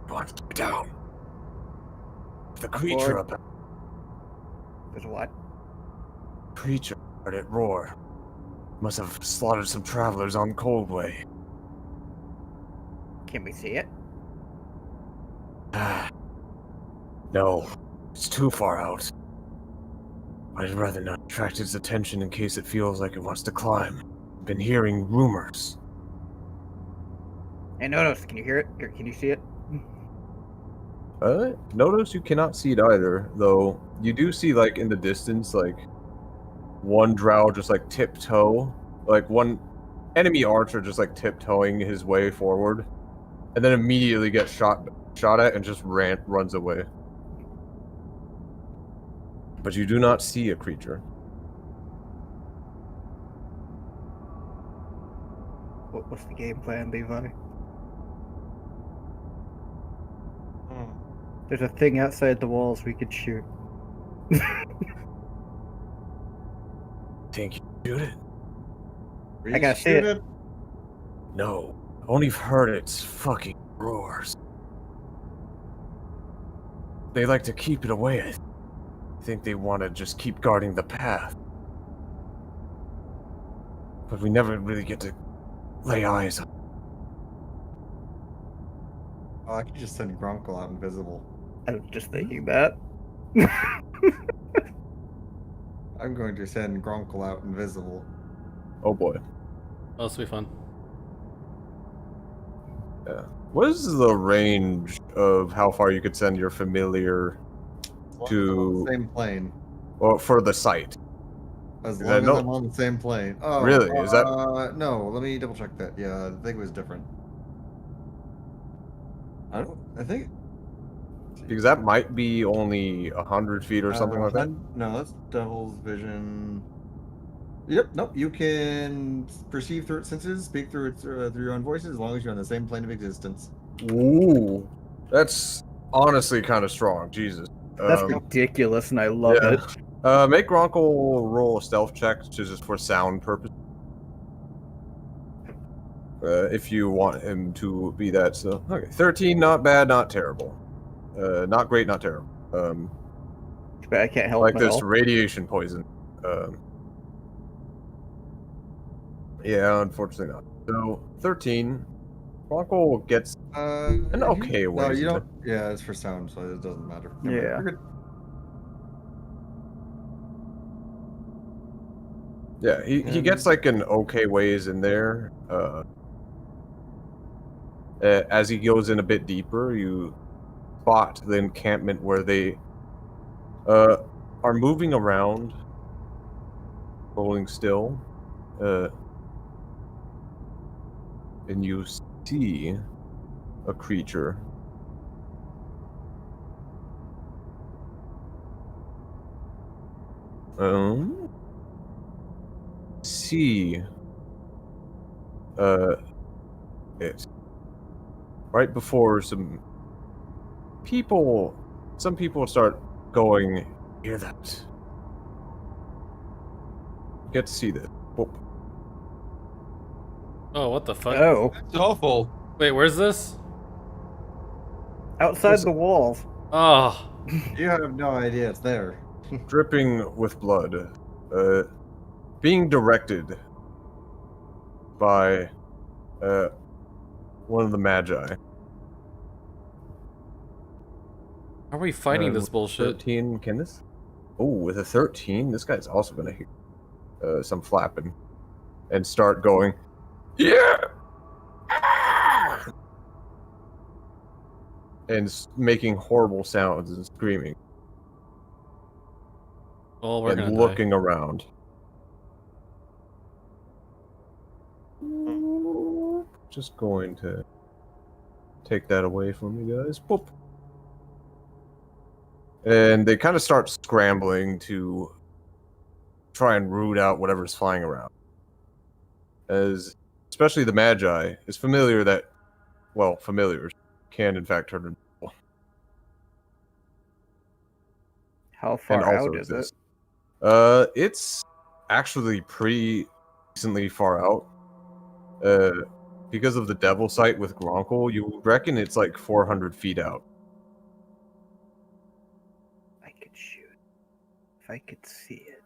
You want to get down? The creature up. There's what? Creature heard it roar. Must have slaughtered some travelers on Coldway. Can we see it? No, it's too far out. I'd rather not attract its attention in case it feels like it wants to climb. I've been hearing rumors. Hey, Nodos, can you hear it? Or can you see it? Notice you cannot see it either, though you do see, like, in the distance, like, one drow just, like, tiptoe. Like, one enemy archer just, like, tiptoeing his way forward. And then immediately gets shot at and just runs away. But you do not see a creature. What's the game plan, Levi? There's a thing outside the walls we could shoot. Think you shoot it? I gotta see it. No. I've only heard its fucking roars. They like to keep it away, I think they want to just keep guarding the path. But we never really get to lay eyes on. Oh, I could just send Grunkle out invisible. I was just thinking that. I'm going to send Grunkle out invisible. Oh boy. Oh, this will be fun. Yeah. What is the range of how far you could send your familiar to Same plane. well, for the site? As Is long as that I'm on the same plane. Oh, Really? Is that- No, let me double check that. Yeah, I think it was different. I think... Because that might be only 100 feet or something like that. No, that's Devil's Vision. Yep, nope. You can perceive through its senses, speak through its through your own voices, as long as you're on the same plane of existence. Ooh. That's honestly kind of strong. Jesus. That's ridiculous, and I love yeah. it. Make Gronkle roll a stealth check just for sound purpose. If you want him to be that. So, okay. 13, not bad, not terrible. Not great, not terrible. But I can't help Like this myself. radiation poison. Yeah, unfortunately not. So, 13. Gronkle gets an okay way. No, you don't. Yeah, it's for sound, so it doesn't matter. Never mind. Yeah. You're good. Yeah, he gets like an okay ways in there. As he goes in a bit deeper, you spot the encampment where they are moving around, rolling still, and you see a creature. See it right before some people start going, hear that, get to see this. Oh, what the fuck? Oh, It's awful. Wait, where's this? outside the walls. Oh, You have no idea it's there. Dripping with blood, being directed by one of the magi. are we fighting this bullshit? 13, can this? Oh, with a 13, this guy's also gonna hear some flapping and start going, yeah! And making horrible sounds and screaming Well, we're gonna and die. looking around. Just going to take that away from you guys. Boop. And they kind of start scrambling to try and root out whatever's flying around. As especially the Magi is familiar that, well, familiars can in fact turn invisible. How And far also out is it? exist. It's actually pretty decently far out. Because of the devil sight with Gronkle, you reckon it's like 400 feet out. I could shoot. If I could see it.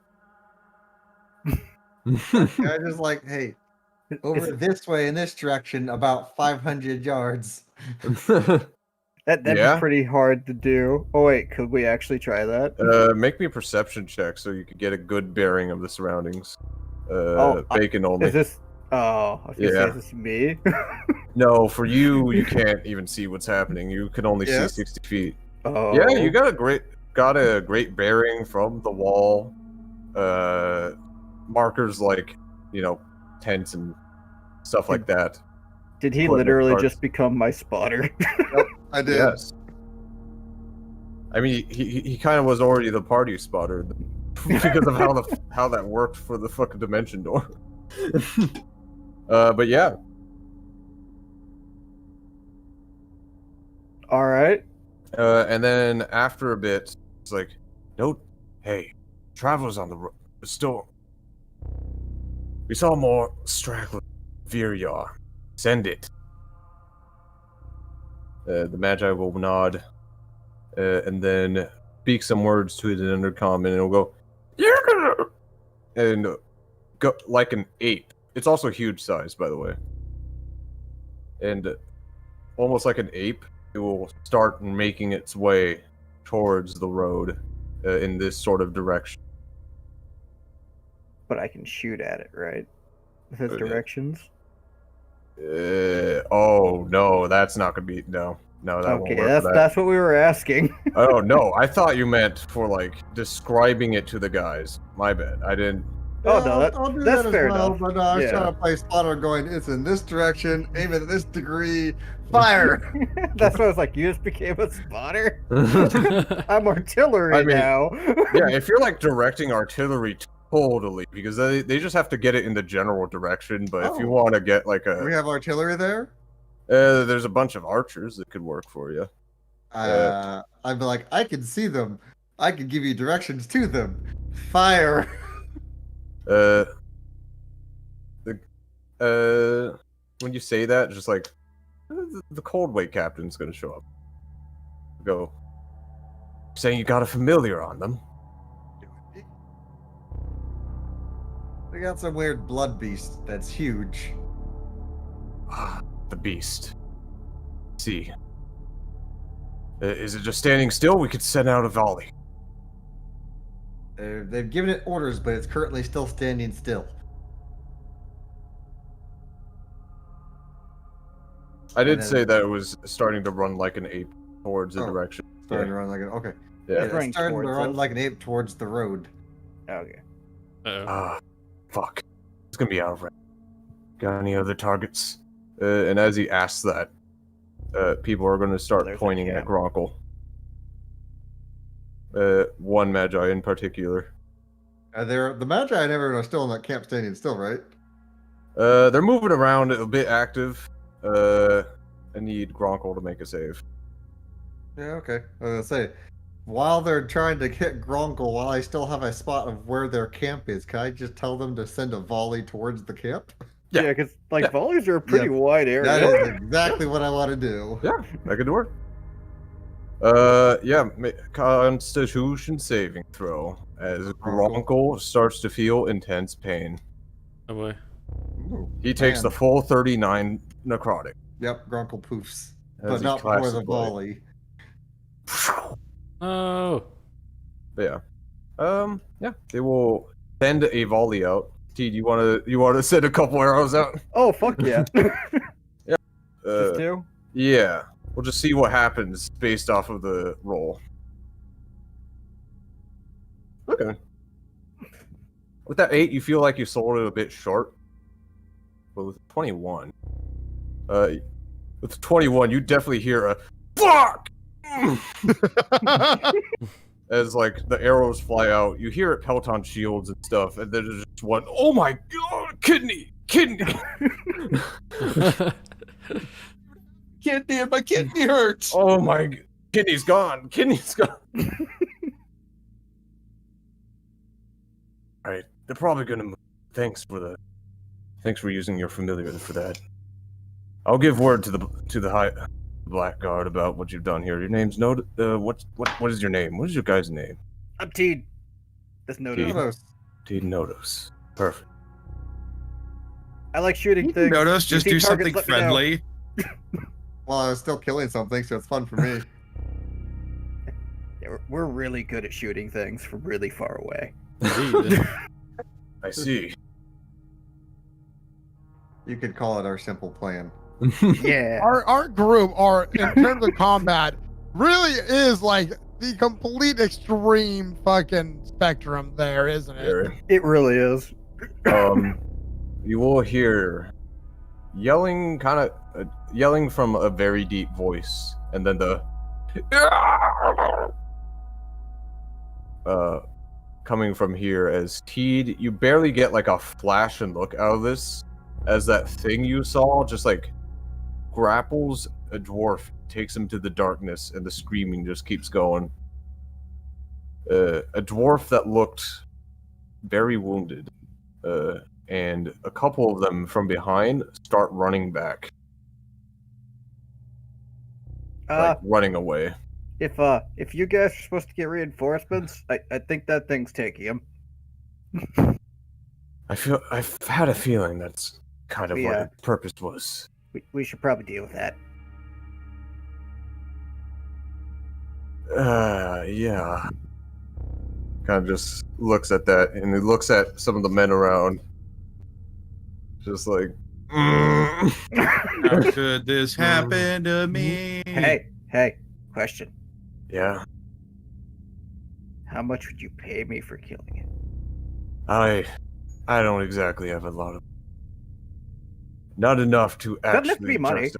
I just like, hey, over this way in this direction, about 500 yards. That'd Yeah? be pretty hard to do. Oh wait, could we actually try that? Make me a perception check so you could get a good bearing of the surroundings. Oh, Bacon only. Is this? Oh, I was gonna say, Yeah. is this me? No, for you, you can't even see what's happening. You can only Yes. see 60 feet. Oh, Yeah, you got a great bearing from the wall. Markers like, tents and stuff like that. Did he equipment literally parts. just become my spotter? I did. Yes. I mean, he kind of was already the party spotter because of how that worked for the fucking dimension door. But yeah. All right. And then after a bit, it's like, no, hey, travelers on the road. Still, we saw more straggler Viryar. Send it. The Magi will nod, and then speak some words to it in intercom, and it'll go, yeah, and go like an ape. It's also huge size, by the way, and almost like an ape, it will start making its way towards the road in this sort of direction. But I can shoot at it, right? With his Okay. directions. Oh no, that's not gonna be no, that won't Okay, work. For that. that's what we were asking. Oh no, I thought you meant for like describing it to the guys. My bad, I didn't. Oh, no, I'll do that's that as fair well, enough. But no, I was Yeah. trying to play spotter going, it's in this direction, aim it at this degree, fire! That's why I was like, you just became a spotter? I'm artillery I mean, now. Yeah, if you're like directing artillery, totally, because they just have to get it in the general direction. But if you Oh. want to get like We have artillery there? there's a bunch of archers that could work for you. I'd be like, I can see them. I can give you directions to them. Fire! When you say that, just like the Coldway captain's gonna show up. Go. Saying you got a familiar on them. They got some weird blood beast that's huge. Ah, the beast. See. Is it just standing still? We could send out a volley. They've given it orders, but it's currently still standing still. I did then- say that it was starting to run like an ape towards the Oh. direction. Starting to run like an okay. Yeah. It's running starting to towards run us. like an ape towards the road. Okay. Uh-oh. Ah, fuck. It's gonna be out of range. Got any other targets? And as he asks that, people are gonna start There's a pointing at camp. Gronkle. One Magi in particular. The Magi and everyone are still in that camp standing still, right? They're moving around a bit active. I need Gronkle to make a save. Yeah, okay. I was gonna say, while they're trying to get Gronkle, while I still have a spot of where their camp is, can I just tell them to send a volley towards the camp? Yeah. Yeah, because Yeah. volleys are a pretty wide area. That is exactly what I want to do. Yeah, that could work. Yeah, Constitution saving throw as Gronkle starts to feel intense pain. Oh boy. Ooh, He takes the man. full 39 necrotic. Yep, Gronkle poofs. as But he not before the classified. volley. Oh. Yeah. Yeah, they will send a volley out. T, do you wanna send a couple arrows out? Oh, fuck yeah. Just Uh, two? yeah. We'll just see what happens based off of the roll. Okay. With that 8, you feel like you sold it a bit short. But with 21, with 21, you definitely hear a fuck as like the arrows fly out. You hear it pelt on shields and stuff, and then there's just one. Oh my god, kidney. My kidney hurts. Oh my, kidney's gone. All right, they're probably gonna move. Thanks for using your familiar for that. I'll give word to the high Blackguard about what you've done here. Your name's what is your name? What is your guy's name? I'm Teed. That's no Teed. doubt. Almost. Teed Nodos. Perfect. I like shooting things. Notice, You just see do targets, something let me know. friendly. Well, I was still killing something, so it's fun for me. Yeah, we're really good at shooting things from really far away. Indeed. I see. You could call it our simple plan. Yeah. Our group, in terms of combat, really is like the complete extreme fucking spectrum there, isn't it? Very. It really is. You will hear yelling, yelling from a very deep voice, and then the coming from here as Teed. You barely get like a flash and look out of this, as that thing you saw just like grapples a dwarf, takes him to the darkness, and the screaming just keeps going. A dwarf that looked very wounded, and a couple of them from behind start running back, like running away. If you guys are supposed to get reinforcements, I think that thing's taking him. I've had a feeling that's kind of what its purpose was. We should probably deal with that. Yeah. Kind of just looks at that, and he looks at some of the men around. Just like, How could this happen to me? Hey, question. Yeah. How much would you pay me for killing it? I don't exactly have a lot of... Not enough to actually... Doesn't have to be money. It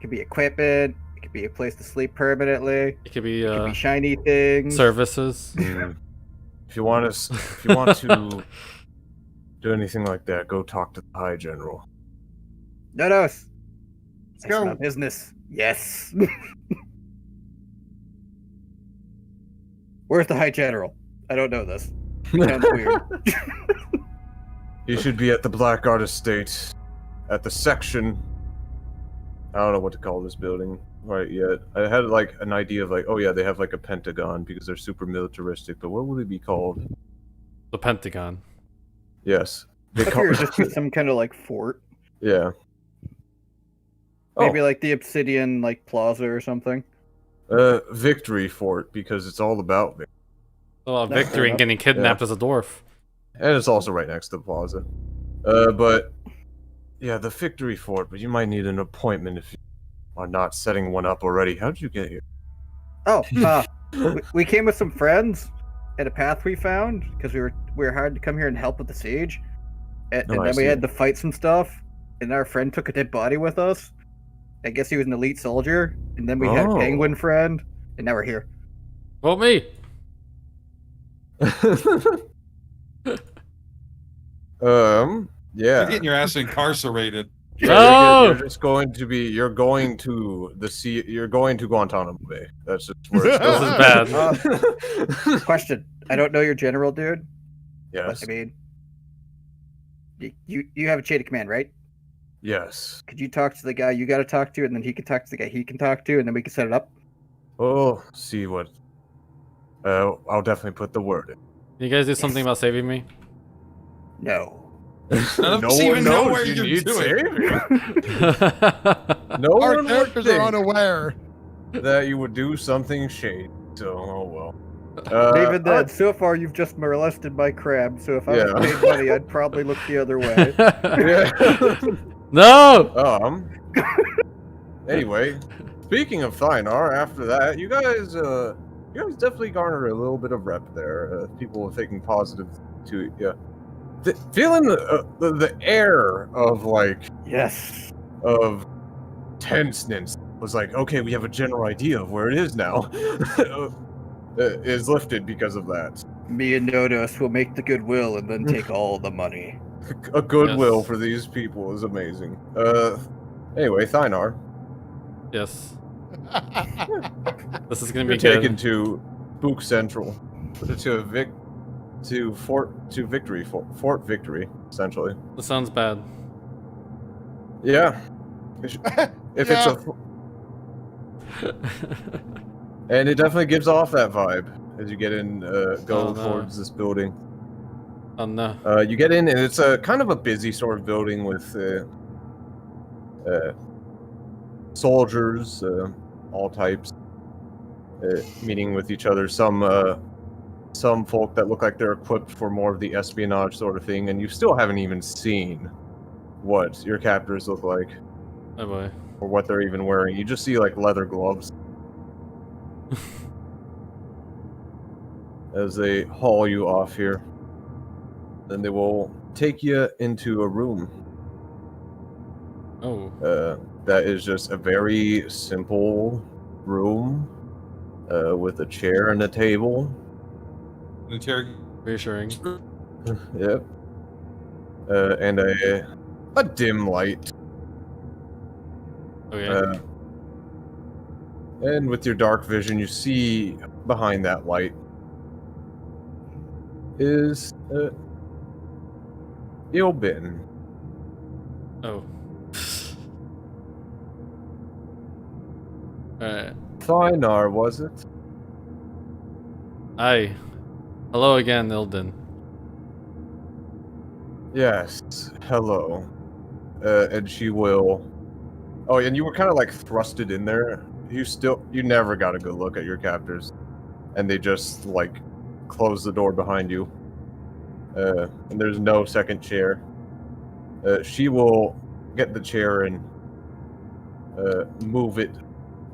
could be equipment. It could be a place to sleep permanently. It could be shiny things. Services. If you want to do anything like that, go talk to the High General. No. Let's That's go. my business. Yes. Where's the High General? I don't know this. Sounds weird. He should be at the Blackguard Estate, at the section. I don't know what to call this building right yet. I had like an idea of like, oh yeah, they have like a Pentagon because they're super militaristic, but what would it be called? The Pentagon. Yes. I figure it's just some kind of like fort. Yeah. Maybe like the Obsidian like Plaza or something. Victory Fort, because it's all about victory. Oh, victory and getting kidnapped as a dwarf. And it's also right next to the plaza. But yeah, the Victory Fort, but you might need an appointment if you are not setting one up already. How did you get here? Oh, we came with some friends at a path we found because we were hired to come here and help with the siege. And then we had to fight some stuff, and our friend took a dead body with us. I guess he was an elite soldier, and then we had a penguin friend, and now we're here. Vote me. Yeah. You're getting your ass incarcerated. No! You're just going to be. You're going to the sea. You're going to Guantanamo Bay. That's just where it's going. This is bad. Question: I don't know your general, dude. Yes. But, I mean, you have a chain of command, right? Yes. Could you talk to the guy you got to talk to, and then he can talk to the guy he can talk to, and then we can set it up? Oh, see what. I'll definitely put the word in. You guys do something about saving me? No. None of us even know where you're need doing. saving. No Our one would characters are think unaware. that you would do something shady. So, oh well. Even then, so far you've just molested my crab. So if I was paid money, I'd probably look the other way. Yeah. No! Anyway, speaking of Thynar, after that, you guys definitely garnered a little bit of rep there. People were thinking positive to you. Feeling the air of like of tenseness was like, okay, we have a general idea of where it is now. Is lifted because of that. Me and Nodos will make the goodwill and then take all the money. A goodwill for these people is amazing. Anyway, Thynar. Yes. This is gonna be You're good. taken to Spook Central, to Fort Victory, essentially. This sounds bad. Yeah. If it's a, and it definitely gives off that vibe as you get in, towards this building. Oh no. You get in, and it's a kind of a busy sort of building with soldiers, all types, meeting with each other. Some folk that look like they're equipped for more of the espionage sort of thing, and you still haven't even seen what your captors look like. Oh boy. Or what they're even wearing. You just see like leather gloves. As they haul you off here. Then they will take you into a room. Oh. That is just a very simple room with a chair and a table. Reassuring. Yep. And a dim light. Okay. And with your dark vision, you see behind that light is Ilbin. Oh. Alright. Thynar, was it? Aye. Hello again, Ilden. Yes. Hello. And she will. Oh, and you were kind of like thrusted in there. You never got a good look at your captors, and they just like close the door behind you. And there's no second chair. She will get the chair and move it,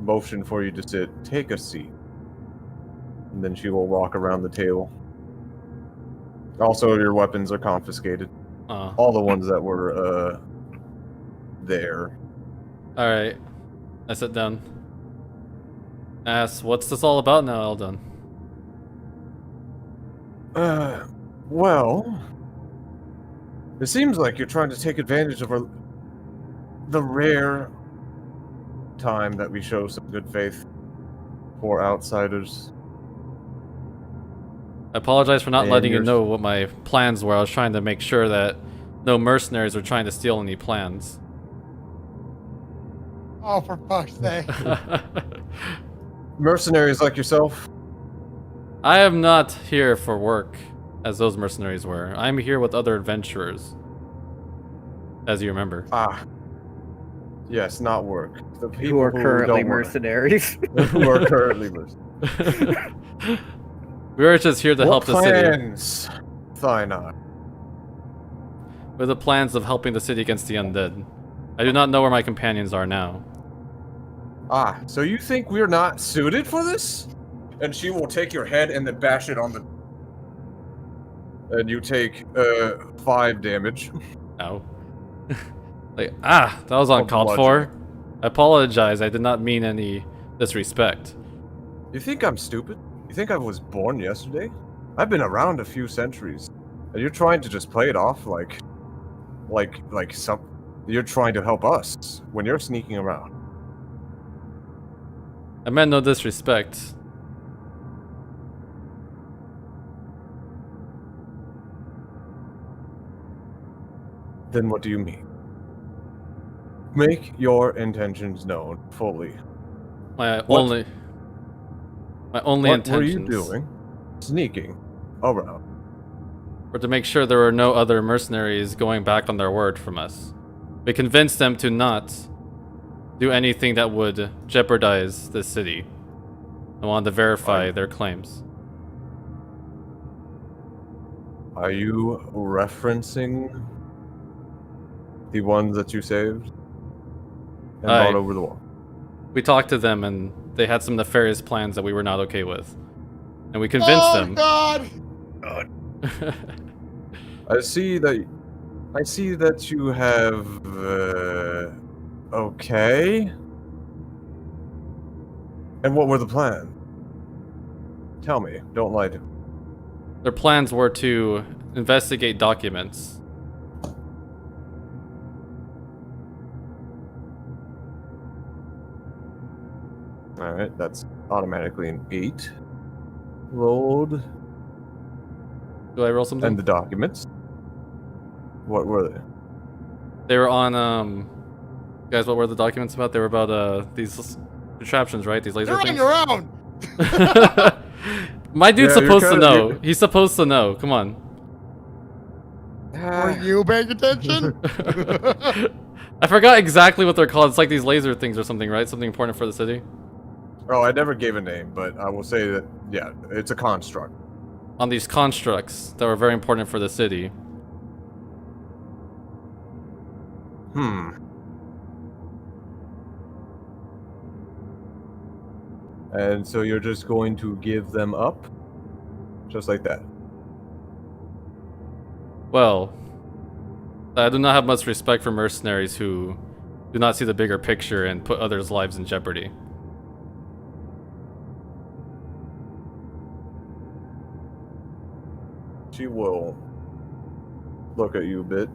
motion for you to sit. Take a seat, and then she will walk around the table. Also, your weapons are confiscated. All the ones that were there. Alright. I sit down. Ask, what's this all about now, Eldon? Well, it seems like you're trying to take advantage of the rare time that we show some good faith for outsiders. I apologize for not And letting you you're- know what my plans were. I was trying to make sure that no mercenaries were trying to steal any plans. Oh, for fuck's sake. Mercenaries like yourself? I am not here for work, as those mercenaries were. I'm here with other adventurers, as you remember. Ah. Yes, not work. The people Who are currently don't work. mercenaries. Who are currently mercenaries. We were just here to help the city. plans, Thynar? With the plans of helping the city against the undead. I do not know where my companions are now. Ah, so you think we're not suited for this? And she will take your head and then bash it on the... And you take 5 damage. Ow. That was uncalled for. I apologize, I did not mean any disrespect. You think I'm stupid? You think I was born yesterday? I've been around a few centuries. And you're trying to just play it off like some... You're trying to help us when you're sneaking around. I meant no disrespect. Then what do you mean? Make your intentions known fully. My What? only What intentions were you doing? Sneaking around. were to make sure there were no other mercenaries going back on their word from us. We convinced them to not do anything that would jeopardize the city. I wanted to verify their claims. Are you referencing the ones that you saved and brought over the wall? We talked to them and they had some nefarious plans that we were not okay with. And we convinced them. God! I see that you have okay. And what were the plans? Tell me, don't lie to me. Their plans were to investigate documents. Alright, that's automatically an 8. Rolled. Do I roll something? And the documents. What were they? They were on, guys, what were the documents about? They were about, these contraptions, right? These laser You're on things? your own! My dude's Yeah, you're supposed to kinda- know. you're- He's supposed to know. Come on. Were you paying attention? I forgot exactly what they're called. It's like these laser things or something, right? Something important for the city. Oh, I never gave a name, but I will say that, yeah, it's a construct. On these constructs that were very important for the city. And so you're just going to give them up? Just like that? Well, I do not have much respect for mercenaries who do not see the bigger picture and put others' lives in jeopardy. She will look at you a bit,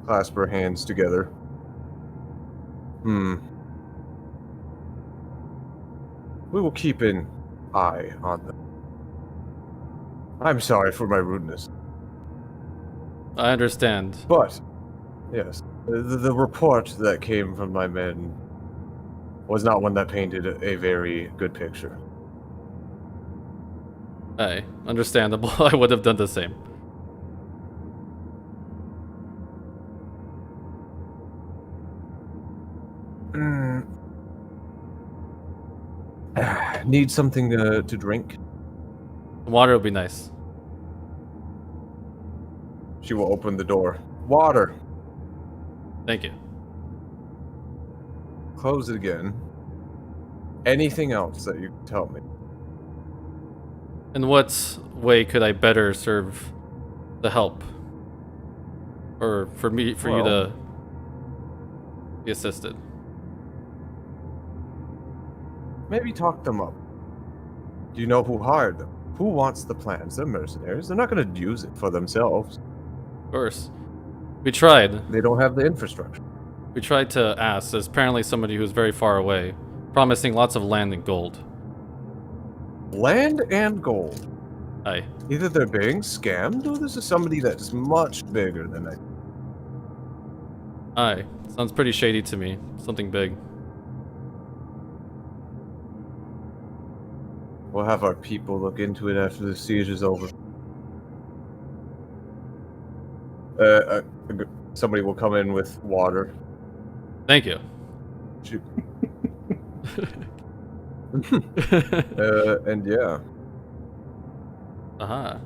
clasp her hands together. We will keep an eye on them. I'm sorry for my rudeness. I understand. But, yes, the report that came from my men was not one that painted a very good picture. Aye, understandable. I would have done the same. Need something to drink? Water would be nice. She will open the door. Water. Thank you. Close it again. Anything else that you can tell me? In what way could I better serve the help? Or for you to be assisted? Maybe talk them up. Do you know who hired them? Who wants the plans? They're mercenaries. They're not going to use it for themselves. Of course. We tried. They don't have the infrastructure. We tried to ask. There's apparently somebody who's very far away, promising lots of land and gold. Land and gold. Aye. Either they're being scammed, or this is somebody that's much bigger than I. Aye. Sounds pretty shady to me. Something big. We'll have our people look into it after the siege is over. Somebody will come in with water. Thank you. Shoot. And yeah. Aha.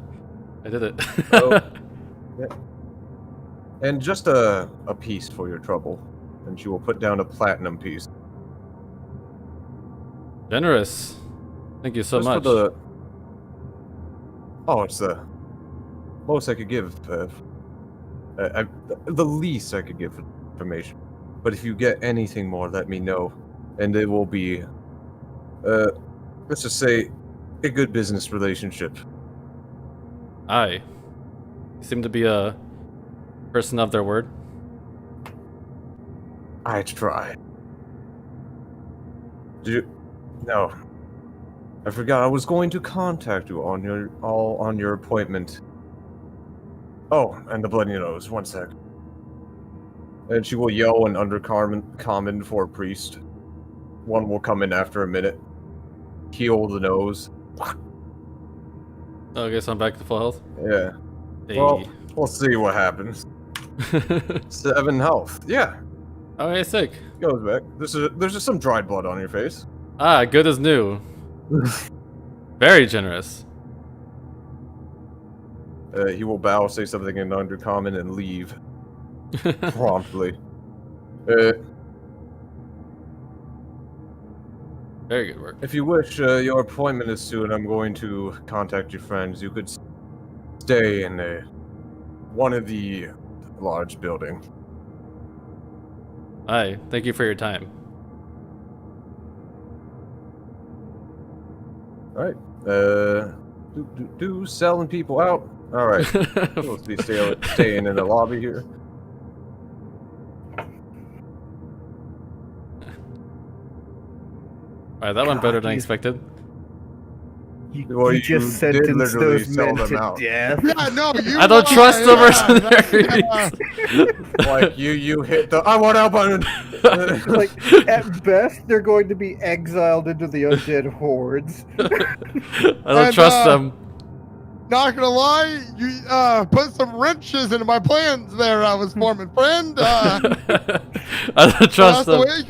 I did it. Oh, yeah. And just a piece for your trouble. And she will put down a platinum piece. Generous. Thank you so Just much. for it's the most I could give. The least I could give information. But if you get anything more, let me know. And it will be, let's just say, a good business relationship. Aye. You seem to be a person of their word. I try. No. I forgot I was going to contact you on your appointment. Oh, and the bloody nose. 1 sec. And she will yell an undercommon for a priest. One will come in after a minute. Heal the nose. Oh, I guess I'm back to full health. Yeah. Hey. Well, we'll see what happens. 7 health. Yeah. Alright, sick. Goes back. There's just some dried blood on your face. Ah, good as new. Very generous. He will bow, say something in undercommon, and leave promptly. Very good work. If you wish, your appointment is soon. I'm going to contact your friends. You could stay in one of the large buildings. Aye, thank you for your time. All right. Selling people out. All right. Supposed to be staying in the lobby here. Alright, that went better than I expected. Well, You just did sentenced literally those sell men them to out. death. Yeah, no, you. I don't trust the mercenaries. Like you hit the I want out button. Like, at best, they're going to be exiled into the undead hordes. I don't trust them. Not gonna lie, you put some wrenches into my plans there. I was forming, friend. I don't That's trust the him. way it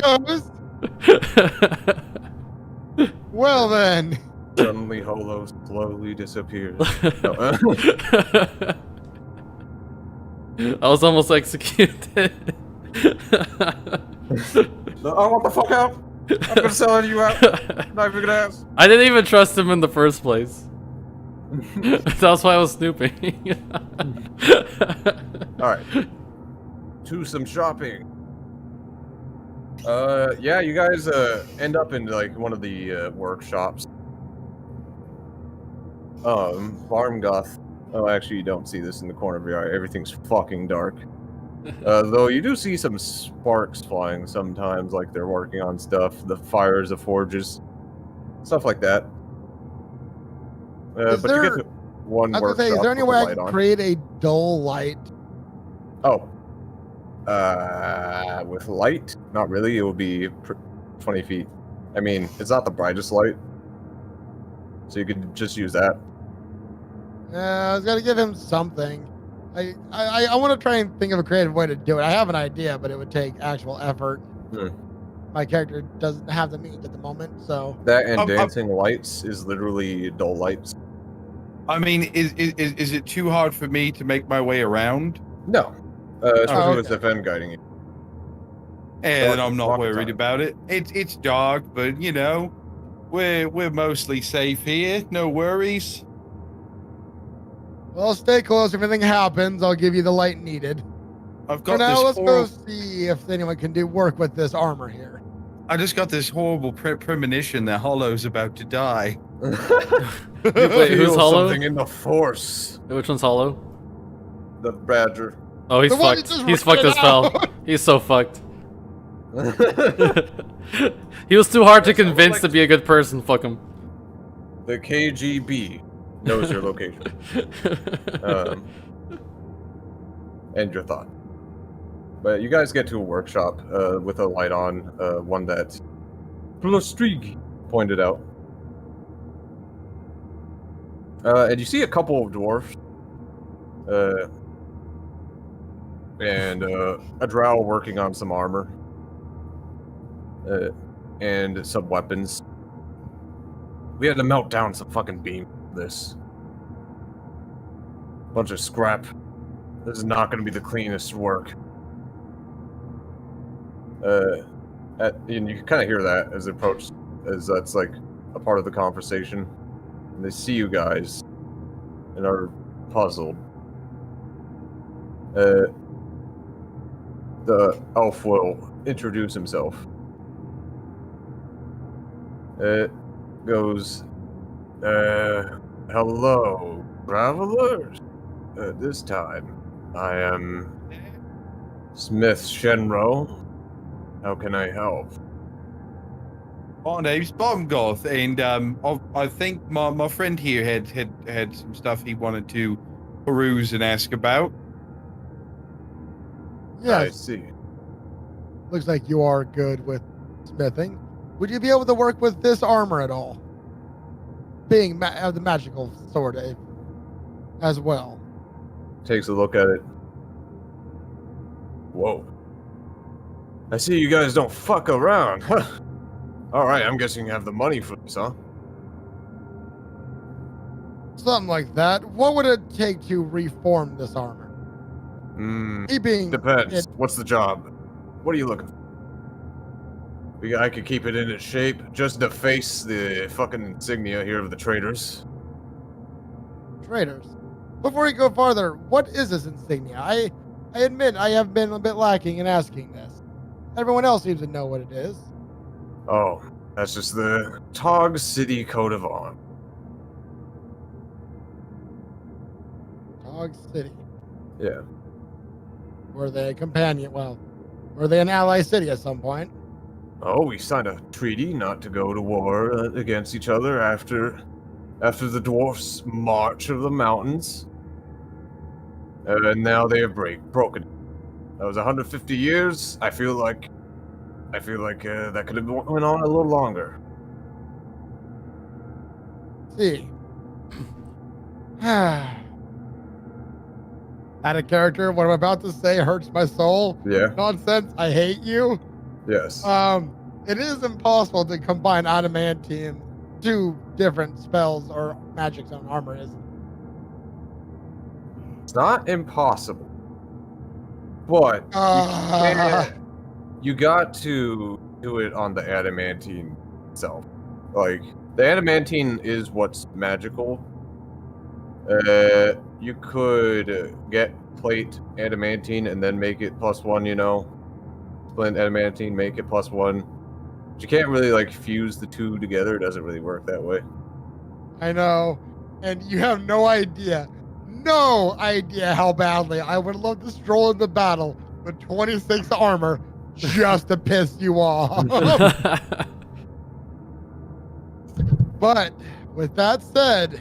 goes. Well then. Suddenly, Holo slowly disappears. No, I was almost executed. no, I want the fuck out. I'm gonna sell you out. Not even gonna ask. I didn't even trust him in the first place. That's why I was snooping. Alright. To some shopping. Yeah, you guys end up in like one of the workshops. Varmgoth. Oh, actually, you don't see this in the corner of your eye. Everything's fucking dark. Though you do see some sparks flying sometimes, like they're working on stuff. The fires of forges, stuff like that. Is but there- you get to one I was workshop gonna say, is there any with a way I light can on. create a dull light? Oh. With light? Not really. It will be 20 feet. I mean, it's not the brightest light. So you could just use that. I was gonna give him something. I want to try and think of a creative way to do it. I have an idea, but it would take actual effort. My character doesn't have the means at the moment, so. That and dancing lights is literally dull lights. I mean, is it too hard for me to make my way around? No. Especially with okay. the FM guiding you. And I'm not Dark worried time. about it. It's dark, but you know, we're mostly safe here. No worries. Well, stay close. If anything happens, I'll give you the light needed. I've For got now, this let's go horrible, see if anyone can do work with this armor here. I just got this horrible premonition that Hollow's about to die. Wait, Feel who's Hollow? something in the force. Which one's Hollow? The badger. Oh, he's The one fucked. that just He's fucked ripped as it out. hell. He's so fucked. He was too hard to Yes, I would convince like to be a good person. Fuck him. The KGB knows your location. And your thought. But you guys get to a workshop with a light on, one that Plustrig pointed out. And you see a couple of dwarfs. And a drow working on some armor. And some weapons. We had to melt down some fucking beam for this. Bunch of scrap. This is not going to be the cleanest work. And you kind of hear that as it approaches, as that's like a part of the conversation. And they see you guys and are puzzled. The elf will introduce himself. It goes, hello, travelers. This time, I am Smith Shenro. How can I help? My name's Baumgarth, and I think my friend here had some stuff he wanted to peruse and ask about. I Yes, see. looks like you are good with smithing. Would you be able to work with this armor at all? Being the magical sort of as well. Takes a look at it. Whoa. I see you guys don't fuck around. Alright, I'm guessing you have the money for this, huh? Something like that. What would it take to reform this armor? Me being Depends. What's the job? What are you looking for? I could keep it in its shape, just deface the fucking insignia here of the traders. traders. Before we go farther, what is this insignia? I admit I have been a bit lacking in asking this. Everyone else seems to know what it is. Oh, that's just the Tog City coat of arms. Dog City. Yeah. Were they a companion? Well, were they an ally city at some point? Oh, we signed a treaty not to go to war against each other after the dwarfs' march of the mountains. And now they have broken. That was 150 years. I feel like that could have went on a little longer. See. Out of character, what I'm about to say hurts my soul. Yeah. Nonsense. I hate you. Yes. It is impossible to combine adamantine, two different spells or magics on armor, isn't it? It's not impossible, but you got to do it on the adamantine itself. Like, the adamantine is what's magical. You could get plate adamantine and then make it +1, you know. Splint adamantine, make it +1. But you can't really, like, fuse the two together. It doesn't really work that way. I know. And you have no idea how badly I would love to stroll into battle with 26 armor just to piss you off. But with that said,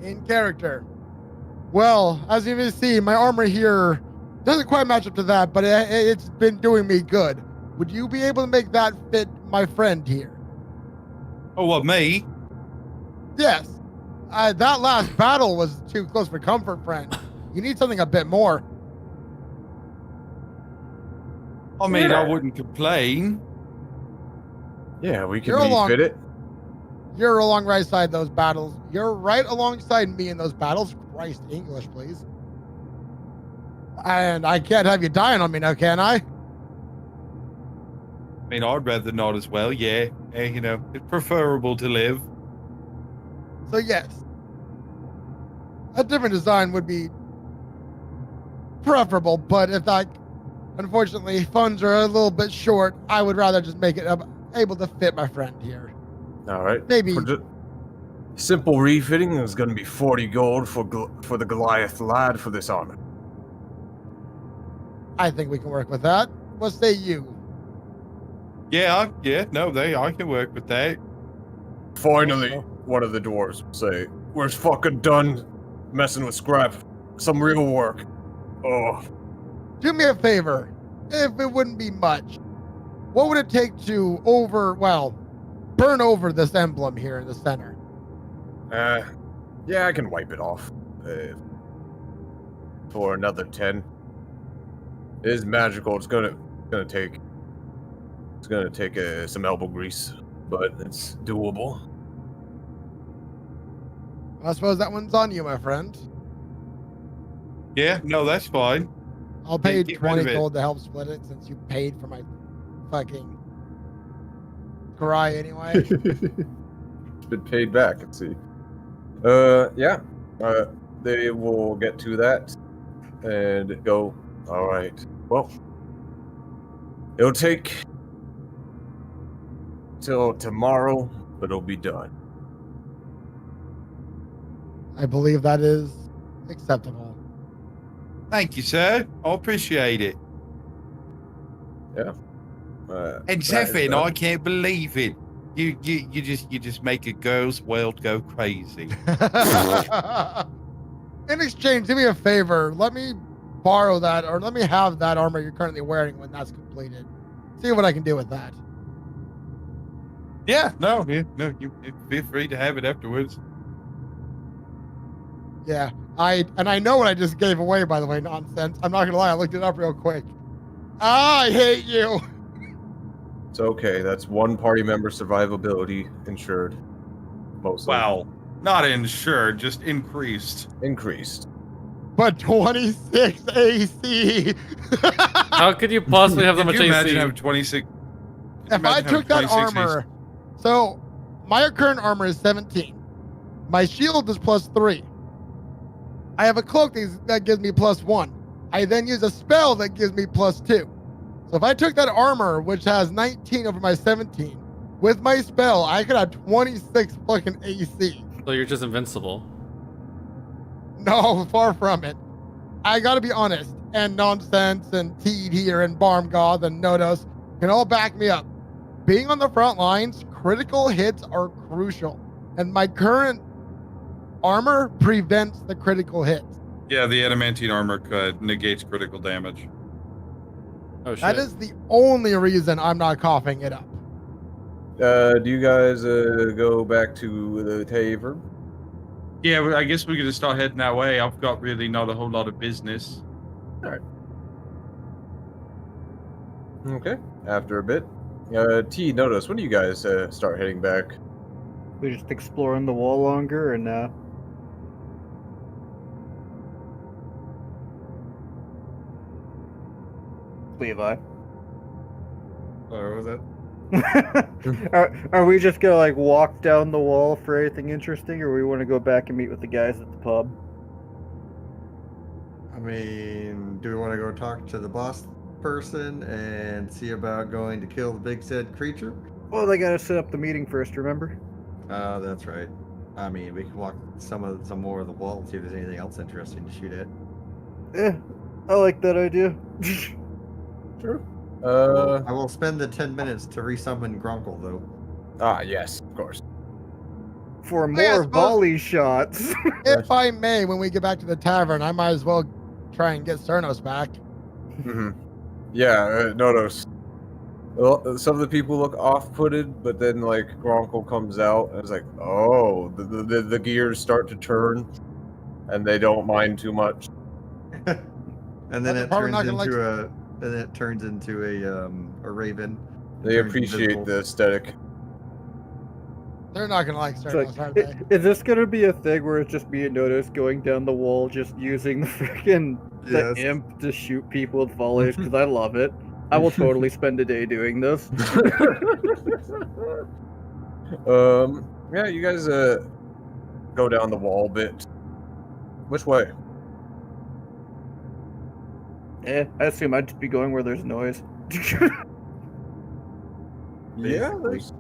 in character, well, as you can see, my armor here doesn't quite match up to that, but it's been doing me good. Would you be able to make that fit my friend here? Oh, what, me? Yes. That last battle was too close for comfort, friend. You need something a bit more. I mean, I wouldn't complain. Yeah, we can You're along- refit it. You're along right side those battles. You're right alongside me in those battles. Christ, English, please. And I can't have you dying on me now, can I? I mean, I'd rather not as well, yeah. You know, it's preferable to live. So yes, a different design would be preferable, but if that, unfortunately, funds are a little bit short, I would rather just make it able to fit my friend here. All right. Maybe. For simple refitting is going to be 40 gold for the Goliath lad for this armor. I think we can work with that. What say you? Yeah, I can work with that. Finally, one of the dwarves will say, "We're fucking done messing with scrap. Some real work." Oh. Do me a favor, if it wouldn't be much. What would it take to burn over this emblem here in the center? Yeah, I can wipe it off. For another 10. It is magical. It's gonna take some elbow grease, but it's doable. I suppose that one's on you, my friend. Yeah, no, that's fine. I'll pay Get rid of 20 it. gold to help split it since you paid for my fucking cry anyway. It's been paid back, let's see. Yeah. They will get to that and go, all right. Well, it'll take till tomorrow, but it'll be done. I believe that is acceptable. Thank you, sir. I appreciate it. Yeah. And Zephyr, I can't believe it. You just make a girl's world go crazy. In exchange, do me a favor. Let me borrow that, or let me have that armor you're currently wearing when that's completed. See what I can do with that. You feel free to have it afterwards. Yeah, I know what I just gave away, by the way. Nonsense. I'm not gonna lie. I looked it up real quick. I hate you. It's okay. That's one party member survivability insured. Mostly. Wow. Not insured, just increased. Increased. But 26 AC. How could you possibly have that much Can you AC? imagine having 26? If I took that armor, so my current armor is 17. My shield is +3. I have a cloak that gives me +1. I then use a spell that gives me +2. So if I took that armor, which has 19 over my 17, with my spell, I could have 26 fucking AC. So you're just invincible. No, far from it. I gotta be honest, and Nonsense and Teed here and Barmgoth and Nodos can all back me up. Being on the front lines, critical hits are crucial, and my current armor prevents the critical hits. Yeah, the adamantine armor negates critical damage. Oh shit. That is the only reason I'm not coughing it up. Do you guys go back to the tavern? Yeah, well, I guess we're gonna start heading that way. I've got really not a whole lot of business. Okay. After a bit, T, notice, when do you guys start heading back? We just exploring the wall longer, and Levi. Or was it? Are we just gonna like walk down the wall for anything interesting, or we want to go back and meet with the guys at the pub? I mean, do we want to go talk to the boss person and see about going to kill the big said creature? Well, they gotta set up the meeting first, remember? That's right. I mean, we can walk some more of the wall and see if there's anything else interesting to shoot at. Yeah, I like that idea. Sure. I will spend the 10 minutes to resummon Grunkle, though. Ah, yes, of course. For Well, yeah, I more suppose- volley shots. If I may, when we get back to the tavern, I might as well try and get Cernos back. Mm-hmm. Yeah, notice. Well, some of the people look off-putted, but then like Gronkle comes out and it's like, oh, the gears start to turn, and they don't mind too much. And then it turns into a raven. They Turns appreciate invisible. the aesthetic. They're not gonna like It's Cernos, like, are they? is this gonna be a thing where it's just me and Notice going down the wall, just using the freaking Yes. imp to shoot people with volleys? Because I love it. I will totally spend a day doing this. Yeah, you guys go down the wall a bit. Which way? I assume I'd just be going where there's noise. Yeah, there's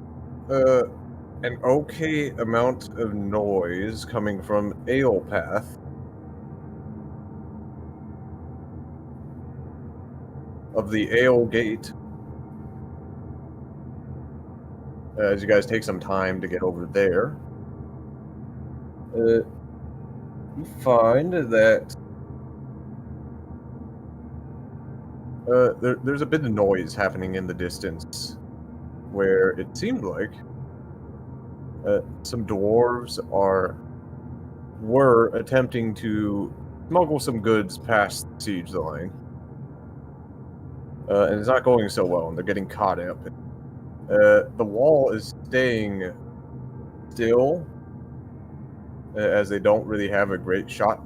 an okay amount of noise coming from Ale Path. Of the Ale Gate. As you guys take some time to get over there, you find that there's a bit of noise happening in the distance, where it seemed like some dwarves were attempting to smuggle some goods past the siege line. And it's not going so well, and they're getting caught up. The wall is staying still, as they don't really have a great shot.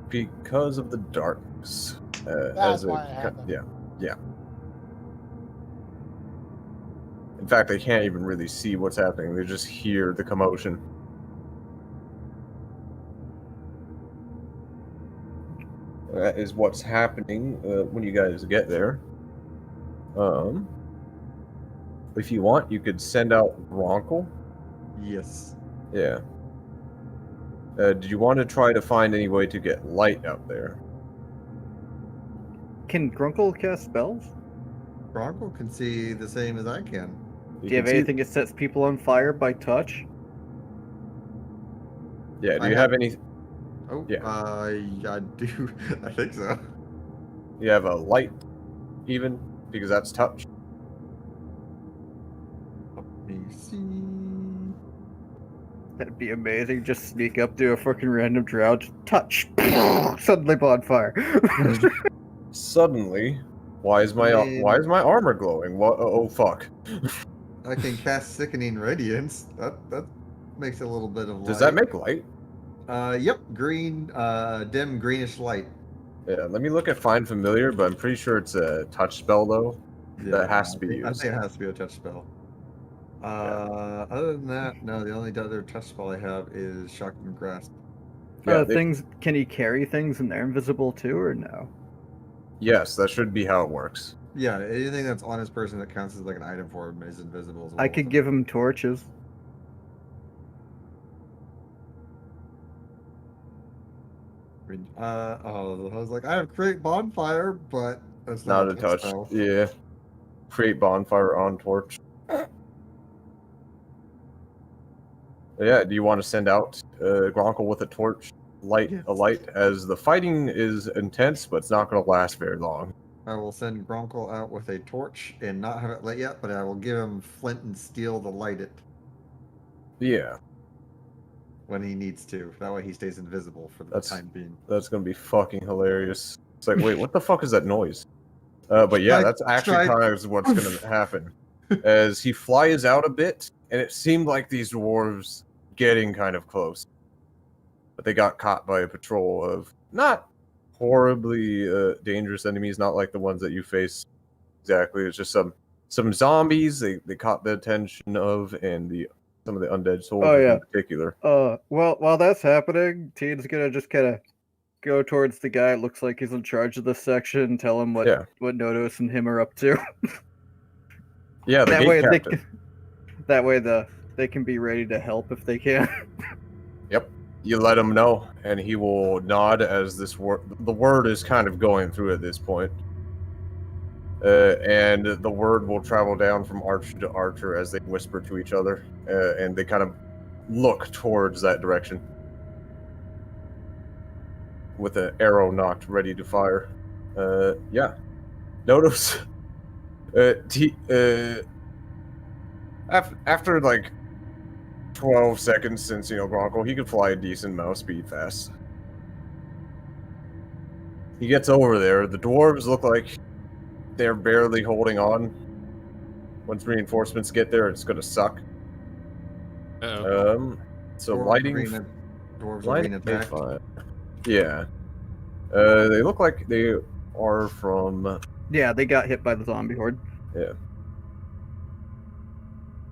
Because of the darkness. That's why I have them. Yeah. In fact, they can't even really see what's happening. They just hear the commotion. That is what's happening when you guys get there. If you want, you could send out Ronkel. Yes. Yeah. Did you want to try to find any way to get light out there? Can Grunkle cast spells? Grunkle can see the same as I can. Do you have anything that sets people on fire by touch? Yeah, do I you have any... Oh, Yeah. I do. I think so. You have a light, even? Because that's touch. Let me see. That'd be amazing. Just sneak up to a fucking random drow, just touch, suddenly bonfire. Suddenly, why is my armor glowing? What? Oh fuck! I can cast Sickening Radiance. That makes a little bit of light. Does that make light? Yep, green, dim greenish light. Yeah. Let me look at Find Familiar, but I'm pretty sure it's a touch spell though. That has to be I used. think it has to be a touch spell. Other than that, no. The only other touch spell I have is Shocking Grasp. Yeah, Things. Can he carry things and they're invisible too, or no? Yes, that should be how it works. Yeah, anything that's on his person that counts as like an item for him is invisible as well. I could give him torches. I was like, I have create bonfire, but that's Not a touch. spell. Yeah. Create bonfire on torch. Yeah. Do you want to send out Gronkle with a torch? A light, as the fighting is intense, but it's not going to last very long. I will send Gronkle out with a torch and not have it lit yet, but I will give him flint and steel to light it Yeah, when he needs to. That way he stays invisible for the That's- time being. that's gonna be fucking hilarious. It's like, wait, what the fuck is that noise? But yeah, that's actually kind of what's gonna happen. As he flies out a bit, and it seemed like these dwarves getting kind of close, but they got caught by a patrol of not horribly dangerous enemies, not like the ones that you face exactly. It's just some zombies they caught the attention of, and some of the undead soldiers in particular. Well, while that's happening, Teen's gonna just kind of go towards the guy. It looks like he's in charge of this section. Tell him what Nodos and him are up to. Yeah, the gate captain. That way they can be ready to help if they can. Yep. You let him know, and he will nod as the word is kind of going through at this point. And the word will travel down from archer to archer as they whisper to each other, and they kind of look towards that direction with an arrow knocked ready to fire. Yeah. Notice after like 12 seconds since, Gronkle, he could fly a decent mouse speed fast. He gets over there. The dwarves look like they're barely holding on. Once reinforcements get there, it's gonna suck. Uh-oh. So Dwarves lighting attack. fire. Yeah. They look like they are from. Yeah, they got hit by the zombie horde. Yeah.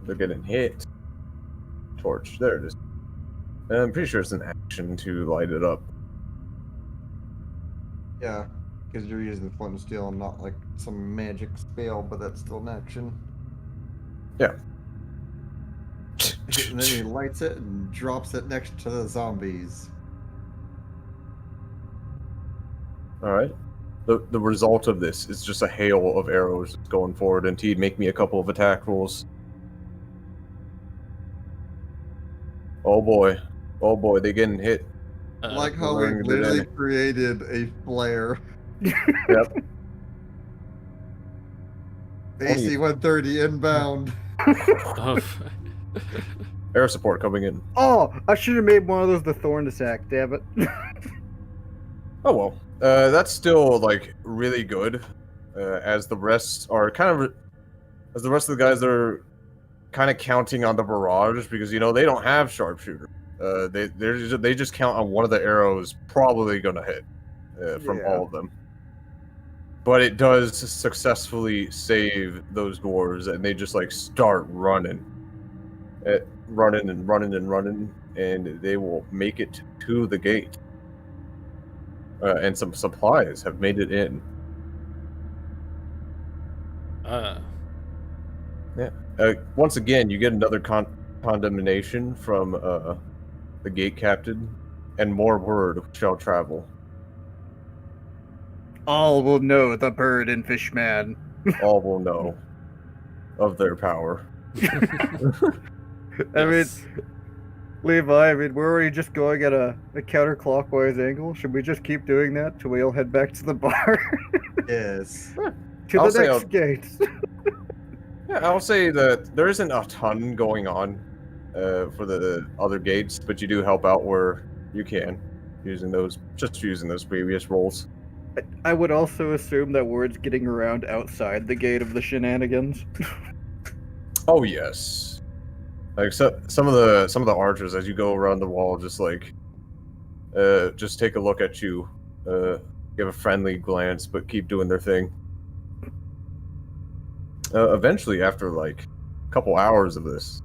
They're getting hit. Torch. There it is. I'm pretty sure it's an action to light it up. Yeah, because you're using flint and steel and not like some magic spell, but that's still an action. Yeah. And then he lights it and drops it next to the zombies. Alright. The result of this is just a hail of arrows going forward, and Teed, make me a couple of attack rolls. Oh boy, they getting hit. Like how we literally created a flare. Yep. AC 130 inbound. Air support coming in. Oh, I should have made one of those the thorn attack, damn it. Oh well. That's still like really good. As the rest of the guys are kind of counting on the barrage, because they don't have sharpshooter. They just count on one of the arrows probably gonna hit from all of them. But it does successfully save those dwarves, and they just like start running, and they will make it to the gate. And some supplies have made it in. Once again, you get another condemnation from the gate captain, and more word shall travel. All will know the bird and fish man. All will know of their power. I mean, Levi, we're already just going at a counterclockwise angle. Should we just keep doing that till we all head back to the bar? Yes. To the next gate. Yeah, I'll say that there isn't a ton going on for the other gates, but you do help out where you can, using those previous rolls. I would also assume that word's getting around outside the gate of the shenanigans. Oh yes. Like some of the archers, as you go around the wall, just take a look at you, give a friendly glance, but keep doing their thing. Eventually, after like a couple hours of this,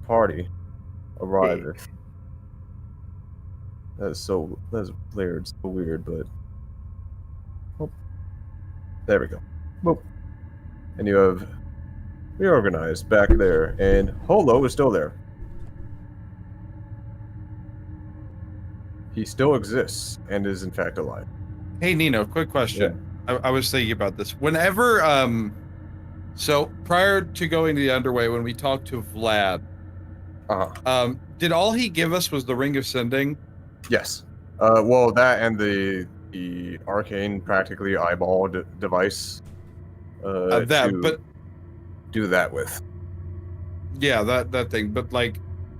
party arrives. That's weird, so weird, but there we go. Boop. And you have reorganized back there, and Holo is still there. He still exists and is in fact alive. Hey Nino, quick question. I was thinking about this. Whenever so prior to going to the underway, when we talked to Vlad, did all he give us was the Ring of Sending? Yes. Well, that and the arcane practically eyeball device. That, to but do that with. yeah, that thing. But like,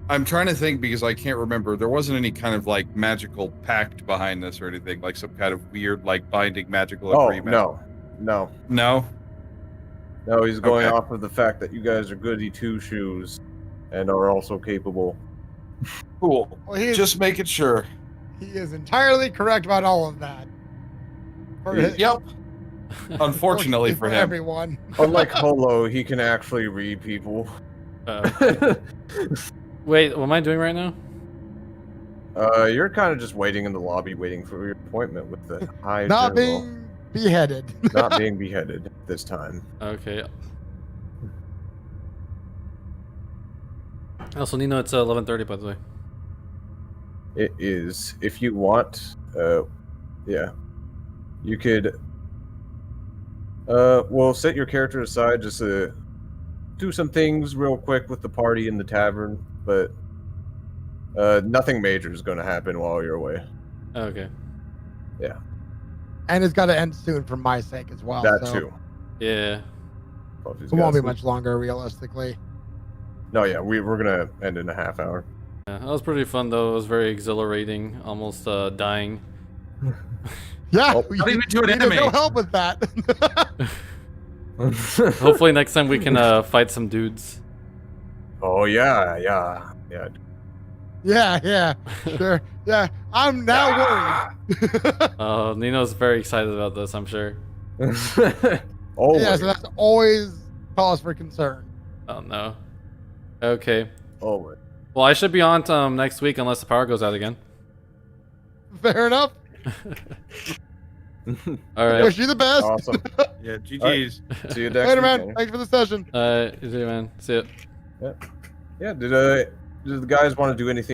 I'm trying to think because I can't remember. There wasn't any kind of like magical pact behind this or anything, like some kind of weird like binding magical agreement. No. He's going Okay. off of the fact that you guys are goody two shoes, and are also capable. Cool. Well, Just making sure. he is entirely correct about all of that. Yep. Unfortunately for him. everyone. Unlike Holo, he can actually read people. Wait, what am I doing right now? You're kind of just waiting in the lobby, waiting for your appointment with the High Not General. being beheaded. Not being beheaded this time. Okay. Also, Nino, it's 11:30, by the way. It is. If you want, yeah, you could. Well, set your character aside just to do some things real quick with the party in the tavern, but nothing major is going to happen while you're away. Okay. Yeah. And it's got to end soon for my sake as well. That so too. Yeah. It won't be much longer, realistically. No, yeah, we're gonna end in a half hour. Yeah, that was pretty fun though. It was very exhilarating. Almost dying. Yeah, Oh, Not even to an needed enemy. no help with that. Hopefully next time we can fight some dudes. Oh yeah. yeah, sure. Yeah, I'm now worried. Nino's very excited about this, I'm sure. Oh Yeah, so that's always cause for concern. Oh no. Okay. Oh. Well, I should be on next week unless the power goes out again. Fair enough. All right. Wish you the best. Awesome. Yeah, GG's. See you next Later, week, man. Kenny. Thanks for the session. You too, man. See ya. Yeah. Did the guys want to do anything